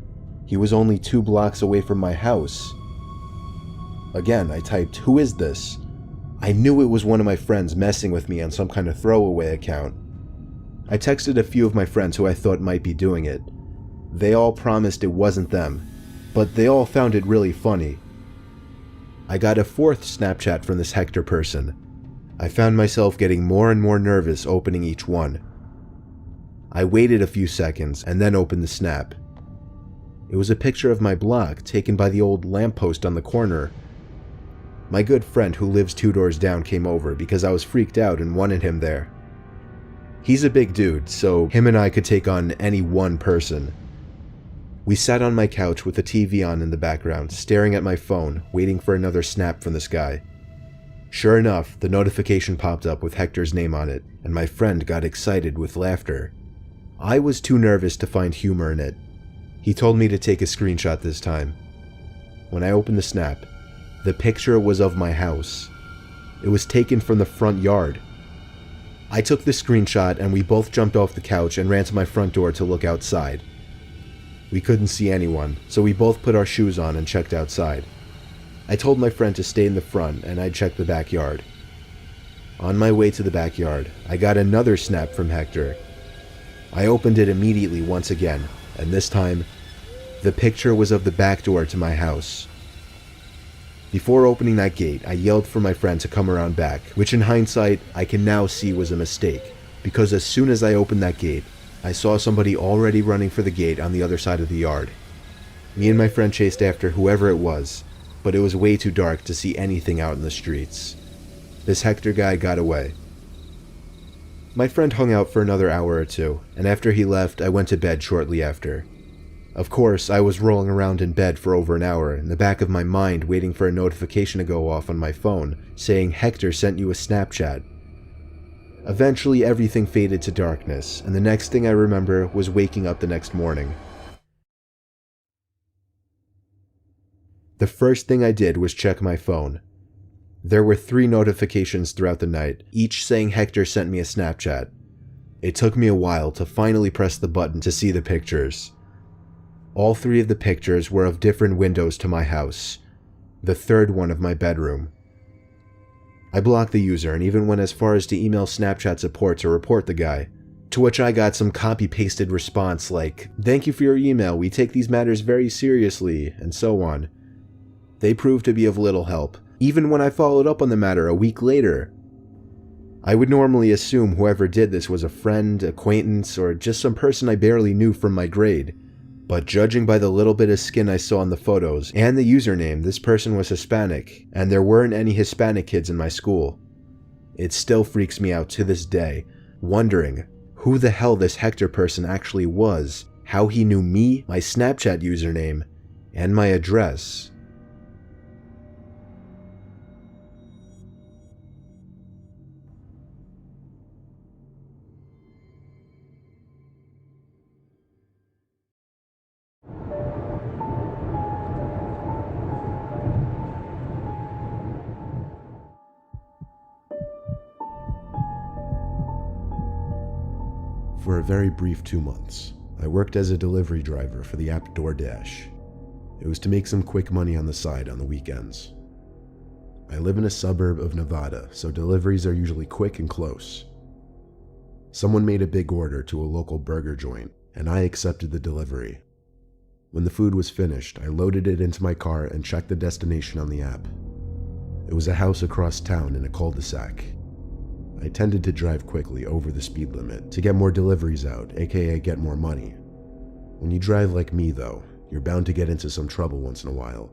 He was only 2 blocks away from my house. Again, I typed, "Who is this?" I knew it was one of my friends messing with me on some kind of throwaway account. I texted a few of my friends who I thought might be doing it. They all promised it wasn't them, but they all found it really funny. I got a 4th Snapchat from this Hector person. I found myself getting more and more nervous opening each one. I waited a few seconds and then opened the snap. It was a picture of my block taken by the old lamppost on the corner. My good friend who lives 2 doors down came over because I was freaked out and wanted him there. He's a big dude, so him and I could take on any one person. We sat on my couch with the TV on in the background, staring at my phone, waiting for another snap from this guy. Sure enough, the notification popped up with Hector's name on it, and my friend got excited with laughter. I was too nervous to find humor in it. He told me to take a screenshot this time. When I opened the snap, the picture was of my house. It was taken from the front yard. I took the screenshot and we both jumped off the couch and ran to my front door to look outside. We couldn't see anyone, so we both put our shoes on and checked outside. I told my friend to stay in the front and I'd check the backyard. On my way to the backyard, I got another snap from Hector. I opened it immediately once again, and this time, the picture was of the back door to my house. Before opening that gate, I yelled for my friend to come around back, which in hindsight, I can now see was a mistake, because as soon as I opened that gate, I saw somebody already running for the gate on the other side of the yard. Me and my friend chased after whoever it was, but it was way too dark to see anything out in the streets. This Hector guy got away. My friend hung out for another hour or two, and after he left, I went to bed shortly after. Of course, I was rolling around in bed for over an hour, in the back of my mind waiting for a notification to go off on my phone, saying Hector sent you a Snapchat. Eventually, everything faded to darkness, and the next thing I remember was waking up the next morning. The first thing I did was check my phone. There were 3 notifications throughout the night, each saying Hector sent me a Snapchat. It took me a while to finally press the button to see the pictures. All 3 of the pictures were of different windows to my house, the 3rd one of my bedroom. I blocked the user and even went as far as to email Snapchat support to report the guy, to which I got some copy-pasted response like, "Thank you for your email, we take these matters very seriously," and so on. They proved to be of little help, even when I followed up on the matter a week later. I would normally assume whoever did this was a friend, acquaintance, or just some person I barely knew from my grade, but judging by the little bit of skin I saw in the photos and the username, this person was Hispanic, and there weren't any Hispanic kids in my school. It still freaks me out to this day, wondering who the hell this Hector person actually was, how he knew me, my Snapchat username, and my address. For a very brief 2 months, I worked as a delivery driver for the app DoorDash. It was to make some quick money on the side on the weekends. I live in a suburb of Nevada, so deliveries are usually quick and close. Someone made a big order to a local burger joint, and I accepted the delivery. When the food was finished, I loaded it into my car and checked the destination on the app. It was a house across town in a cul-de-sac. I tended to drive quickly over the speed limit to get more deliveries out, aka get more money. When you drive like me though, you're bound to get into some trouble once in a while.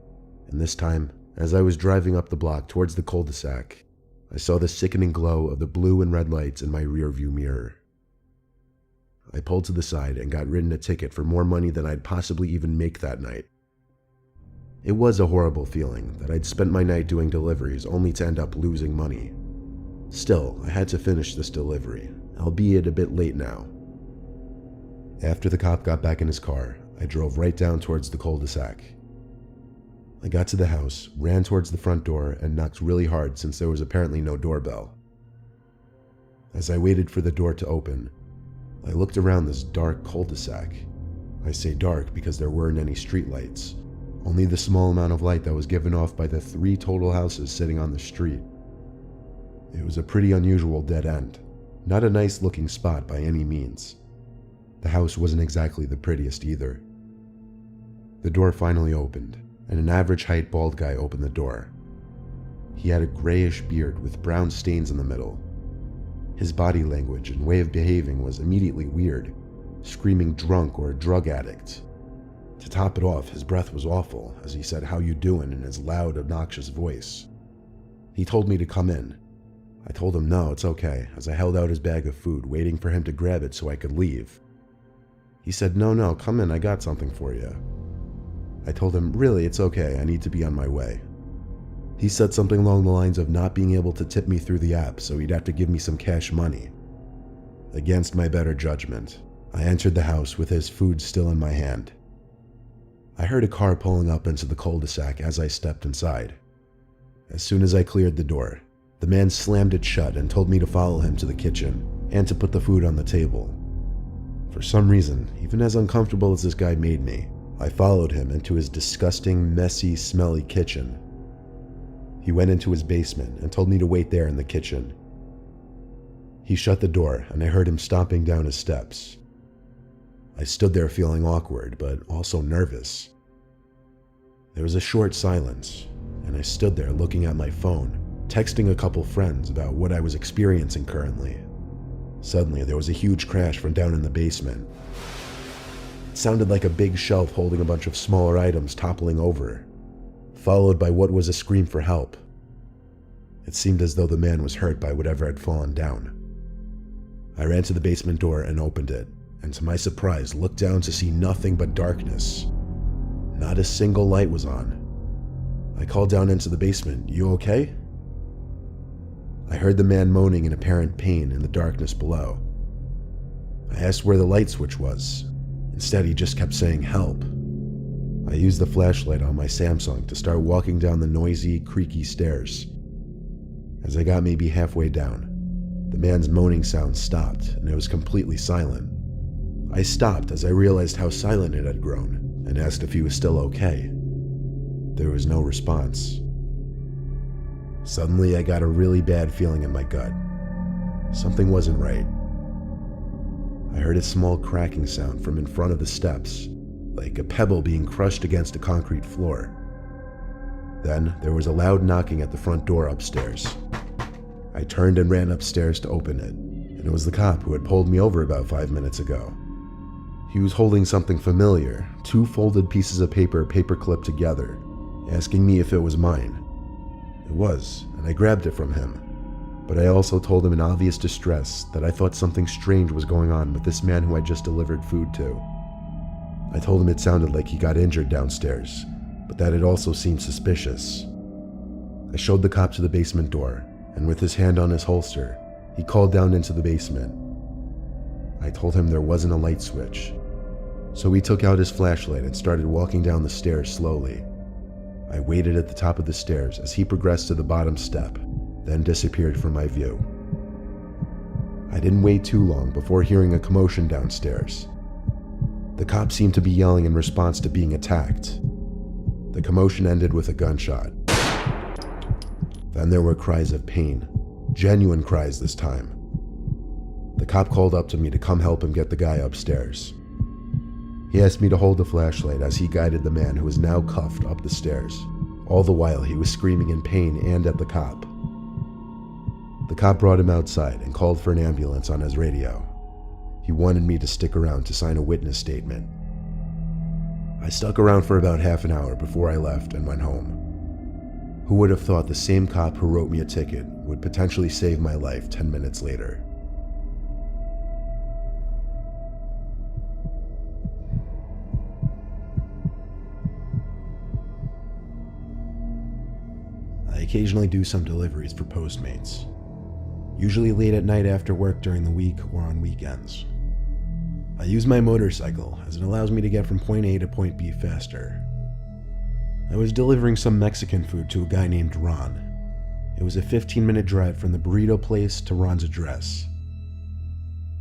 And this time, as I was driving up the block towards the cul-de-sac, I saw the sickening glow of the blue and red lights in my rearview mirror. I pulled to the side and got written a ticket for more money than I'd possibly even make that night. It was a horrible feeling that I'd spent my night doing deliveries only to end up losing money. Still, I had to finish this delivery, albeit a bit late now. After the cop got back in his car, I drove right down towards the cul-de-sac. I got to the house, ran towards the front door, and knocked really hard since there was apparently no doorbell. As I waited for the door to open, I looked around this dark cul-de-sac. I say dark because there weren't any streetlights, only the small amount of light that was given off by the 3 total houses sitting on the street. It was a pretty unusual dead end, not a nice looking spot by any means. The house wasn't exactly the prettiest either. The door finally opened, and an average height bald guy opened the door. He had a grayish beard with brown stains in the middle. His body language and way of behaving was immediately weird, screaming drunk or a drug addict. To top it off, his breath was awful as he said "how you doing" in his loud, obnoxious voice. He told me to come in. I told him no, it's okay, as I held out his bag of food, waiting for him to grab it so I could leave. He said, no, come in, I got something for you. I told him, really, it's okay, I need to be on my way. He said something along the lines of not being able to tip me through the app, so he'd have to give me some cash money. Against my better judgment, I entered the house with his food still in my hand. I heard a car pulling up into the cul-de-sac as I stepped inside. As soon as I cleared the door, the man slammed it shut and told me to follow him to the kitchen and to put the food on the table. For some reason, even as uncomfortable as this guy made me, I followed him into his disgusting, messy, smelly kitchen. He went into his basement and told me to wait there in the kitchen. He shut the door and I heard him stomping down his steps. I stood there feeling awkward, but also nervous. There was a short silence, and I stood there looking at my phone, texting a couple friends about what I was experiencing currently. Suddenly, there was a huge crash from down in the basement. It sounded like a big shelf holding a bunch of smaller items toppling over, followed by what was a scream for help. It seemed as though the man was hurt by whatever had fallen down. I ran to the basement door and opened it, and to my surprise, looked down to see nothing but darkness. Not a single light was on. I called down into the basement, "You okay?" I heard the man moaning in apparent pain in the darkness below. I asked where the light switch was. Instead, he just kept saying "help." I used the flashlight on my Samsung to start walking down the noisy, creaky stairs. As I got maybe halfway down, the man's moaning sound stopped and it was completely silent. I stopped as I realized how silent it had grown and asked if he was still okay. There was no response. Suddenly, I got a really bad feeling in my gut. Something wasn't right. I heard a small cracking sound from in front of the steps, like a pebble being crushed against a concrete floor. Then there was a loud knocking at the front door upstairs. I turned and ran upstairs to open it, and it was the cop who had pulled me over about 5 minutes ago. He was holding something familiar, 2 folded pieces of paper clipped together, asking me if it was mine. It was, and I grabbed it from him. But I also told him in obvious distress that I thought something strange was going on with this man who I just delivered food to. I told him it sounded like he got injured downstairs, but that it also seemed suspicious. I showed the cop to the basement door, and with his hand on his holster, he called down into the basement. I told him there wasn't a light switch, so he took out his flashlight and started walking down the stairs slowly. I waited at the top of the stairs as he progressed to the bottom step, then disappeared from my view. I didn't wait too long before hearing a commotion downstairs. The cop seemed to be yelling in response to being attacked. The commotion ended with a gunshot. Then there were cries of pain, genuine cries this time. The cop called up to me to come help him get the guy upstairs. He asked me to hold the flashlight as he guided the man who was now cuffed up the stairs. All the while he was screaming in pain and at the cop. The cop brought him outside and called for an ambulance on his radio. He wanted me to stick around to sign a witness statement. I stuck around for about half an hour before I left and went home. Who would have thought the same cop who wrote me a ticket would potentially save my life 10 minutes later? I occasionally do some deliveries for Postmates, usually late at night after work during the week or on weekends. I use my motorcycle as it allows me to get from point A to point B faster. I was delivering some Mexican food to a guy named Ron. It was a 15-minute drive from the burrito place to Ron's address.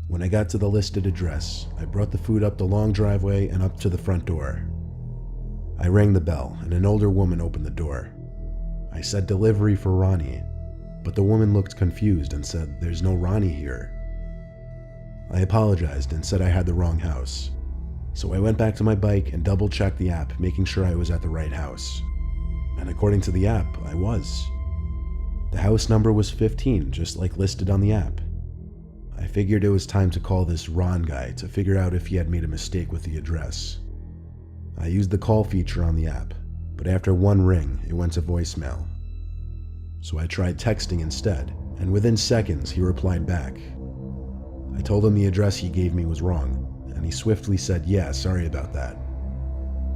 When I got to the listed address, I brought the food up the long driveway and up to the front door. I rang the bell and an older woman opened the door. I said delivery for Ronnie, but the woman looked confused and said there's no Ronnie here. I apologized and said I had the wrong house. So I went back to my bike and double-checked the app, making sure I was at the right house. And according to the app, I was. The house number was 15, just like listed on the app. I figured it was time to call this Ron guy to figure out if he had made a mistake with the address. I used the call feature on the app, but after one ring, it went to voicemail. So I tried texting instead, and within seconds, he replied back. I told him the address he gave me was wrong, and he swiftly said, yeah, sorry about that.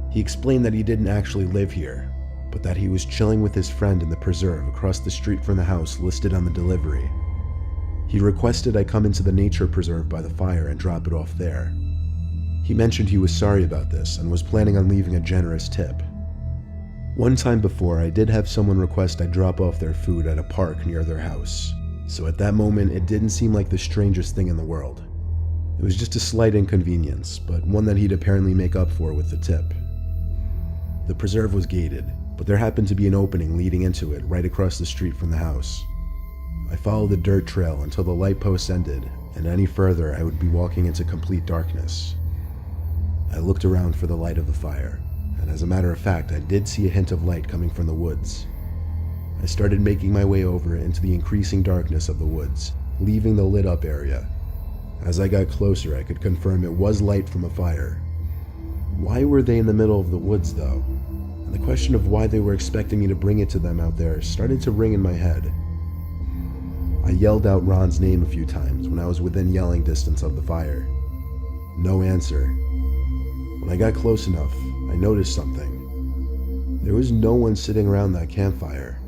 He explained that he didn't actually live here, but that he was chilling with his friend in the preserve across the street from the house listed on the delivery. He requested I come into the nature preserve by the fire and drop it off there. He mentioned he was sorry about this and was planning on leaving a generous tip. One time before, I did have someone request I drop off their food at a park near their house, so at that moment it didn't seem like the strangest thing in the world. It was just a slight inconvenience, but one that he'd apparently make up for with the tip. The preserve was gated, but there happened to be an opening leading into it right across the street from the house. I followed the dirt trail until the light posts ended, and any further I would be walking into complete darkness. I looked around for the light of the fire, and as a matter of fact, I did see a hint of light coming from the woods. I started making my way over into the increasing darkness of the woods, leaving the lit up area. As I got closer, I could confirm it was light from a fire. Why were they in the middle of the woods, though? And the question of why they were expecting me to bring it to them out there started to ring in my head. I yelled out Ron's name a few times when I was within yelling distance of the fire. No answer. When I got close enough, I noticed something. There was no one sitting around that campfire.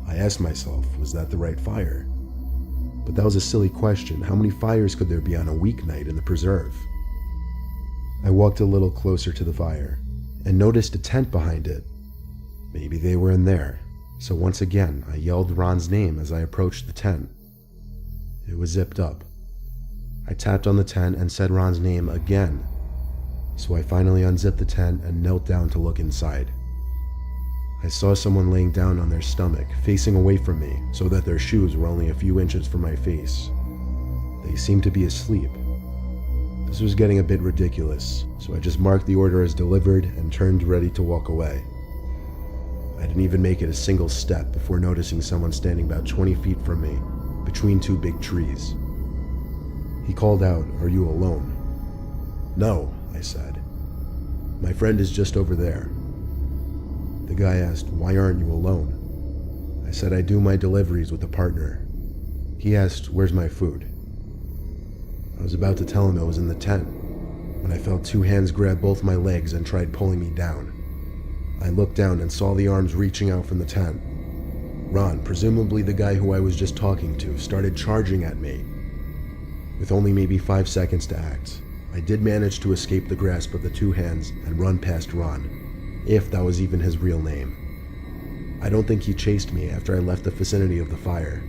I asked myself, was that the right fire? But that was a silly question. How many fires could there be on a weeknight in the preserve? I walked a little closer to the fire and noticed a tent behind it. Maybe they were in there. So once again, I yelled Ron's name as I approached the tent. It was zipped up. I tapped on the tent and said Ron's name again. So I finally unzipped the tent and knelt down to look inside. I saw someone laying down on their stomach, facing away from me, so that their shoes were only a few inches from my face. They seemed to be asleep. This was getting a bit ridiculous, so I just marked the order as delivered and turned ready to walk away. I didn't even make it a single step before noticing someone standing about 20 feet from me, between two big trees. He called out, "Are you alone?" "No," I said. "My friend is just over there." The guy asked, "Why aren't you alone?" I said I do my deliveries with a partner. He asked, "Where's my food?" I was about to tell him I was in the tent, when I felt two hands grab both my legs and tried pulling me down. I looked down and saw the arms reaching out from the tent. Ron, presumably the guy who I was just talking to, started charging at me. With only maybe 5 seconds to act, I did manage to escape the grasp of the two hands and run past Ron, if that was even his real name. I don't think he chased me after I left the vicinity of the fire.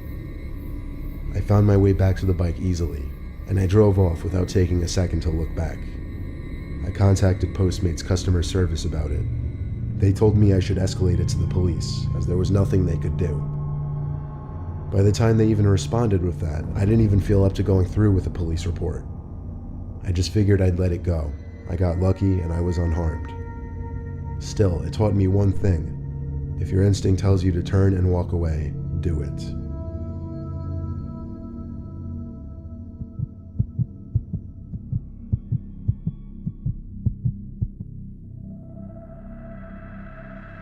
I found my way back to the bike easily, and I drove off without taking a second to look back. I contacted Postmates customer service about it. They told me I should escalate it to the police, as there was nothing they could do. By the time they even responded with that, I didn't even feel up to going through with a police report. I just figured I'd let it go. I got lucky and I was unharmed. Still, it taught me one thing. If your instinct tells you to turn and walk away, do it.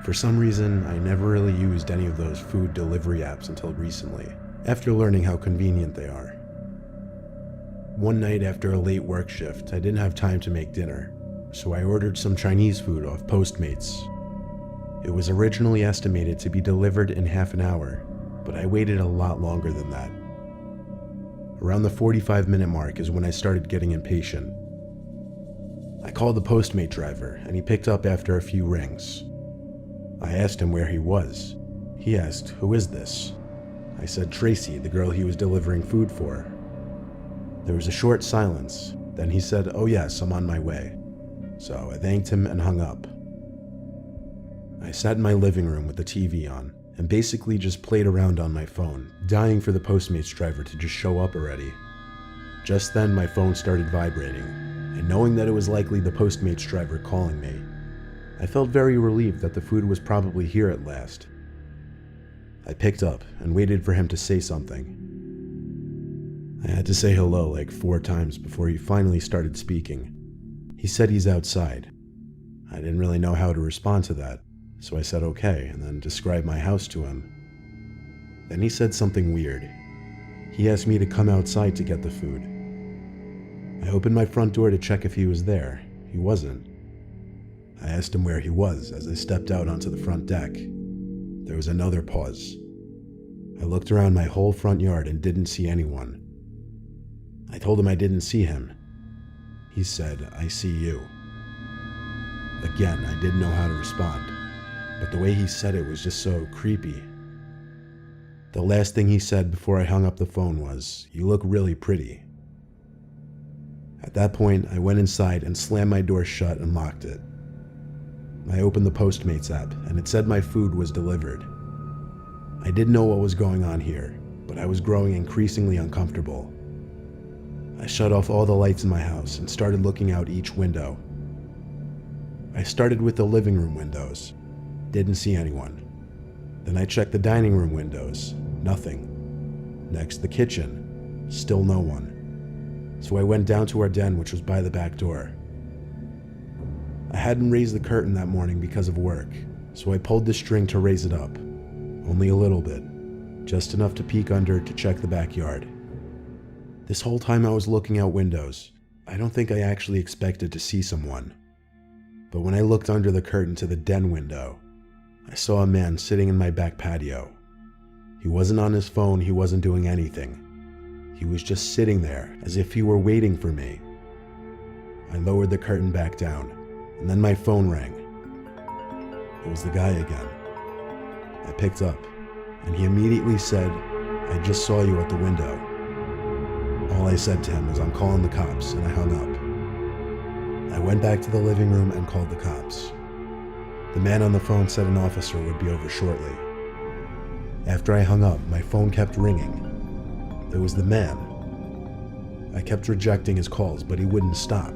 For some reason, I never really used any of those food delivery apps until recently, after learning how convenient they are. One night after a late work shift, I didn't have time to make dinner, so I ordered some Chinese food off Postmates. It was originally estimated to be delivered in half an hour, but I waited a lot longer than that. Around the 45-minute mark is when I started getting impatient. I called the Postmate driver, and he picked up after a few rings. I asked him where he was. He asked, "Who is this?" I said, "Tracy, the girl he was delivering food for." There was a short silence. Then he said, "Oh yes, I'm on my way." So I thanked him and hung up. I sat in my living room with the TV on and basically just played around on my phone, dying for the Postmates driver to just show up already. Just then my phone started vibrating, and knowing that it was likely the Postmates driver calling me, I felt very relieved that the food was probably here at last. I picked up and waited for him to say something. I had to say hello like 4 times before he finally started speaking. He said he's outside. I didn't really know how to respond to that, so I said okay and then described my house to him. Then he said something weird. He asked me to come outside to get the food. I opened my front door to check if he was there. He wasn't. I asked him where he was as I stepped out onto the front deck. There was another pause. I looked around my whole front yard and didn't see anyone. I told him I didn't see him. He said, "I see you." Again, I didn't know how to respond, but the way he said it was just so creepy. The last thing he said before I hung up the phone was, "You look really pretty." At that point, I went inside and slammed my door shut and locked it. I opened the Postmates app, and it said my food was delivered. I didn't know what was going on here, but I was growing increasingly uncomfortable. I shut off all the lights in my house and started looking out each window. I started with the living room windows. Didn't see anyone. Then I checked the dining room windows. Nothing. Next, the kitchen. Still no one. So I went down to our den, which was by the back door. I hadn't raised the curtain that morning because of work, so I pulled the string to raise it up. Only a little bit. Just enough to peek under to check the backyard. This whole time I was looking out windows, I don't think I actually expected to see someone. But when I looked under the curtain to the den window, I saw a man sitting in my back patio. He wasn't on his phone, he wasn't doing anything. He was just sitting there, as if he were waiting for me. I lowered the curtain back down, and then my phone rang. It was the guy again. I picked up, and he immediately said, "I just saw you at the window." All I said to him was, "I'm calling the cops," and I hung up. I went back to the living room and called the cops. The man on the phone said an officer would be over shortly. After I hung up, my phone kept ringing. It was the man. I kept rejecting his calls, but he wouldn't stop.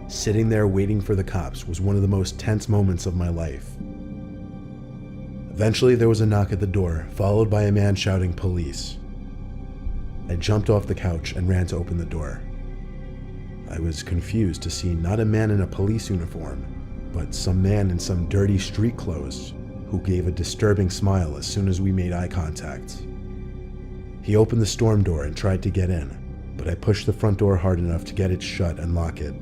Sitting there waiting for the cops was one of the most tense moments of my life. Eventually, there was a knock at the door, followed by a man shouting, "Police." I jumped off the couch and ran to open the door. I was confused to see not a man in a police uniform, but some man in some dirty street clothes who gave a disturbing smile as soon as we made eye contact. He opened the storm door and tried to get in, but I pushed the front door hard enough to get it shut and lock it.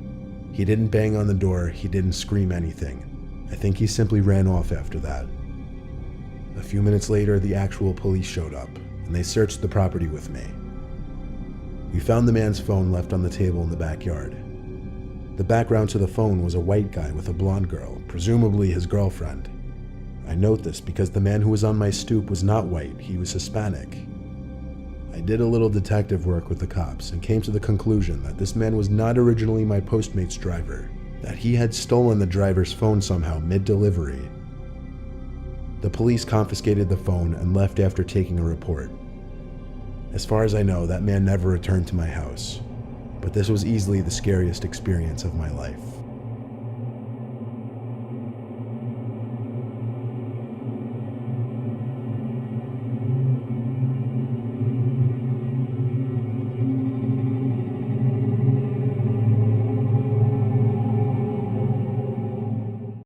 He didn't bang on the door, he didn't scream anything. I think he simply ran off after that. A few minutes later, the actual police showed up, and they searched the property with me. We found the man's phone left on the table in the backyard. The background to the phone was a white guy with a blonde girl, presumably his girlfriend. I note this because the man who was on my stoop was not white, he was Hispanic. I did a little detective work with the cops and came to the conclusion that this man was not originally my Postmates driver, that he had stolen the driver's phone somehow mid-delivery. The police confiscated the phone and left after taking a report. As far as I know, that man never returned to my house, but this was easily the scariest experience of my life.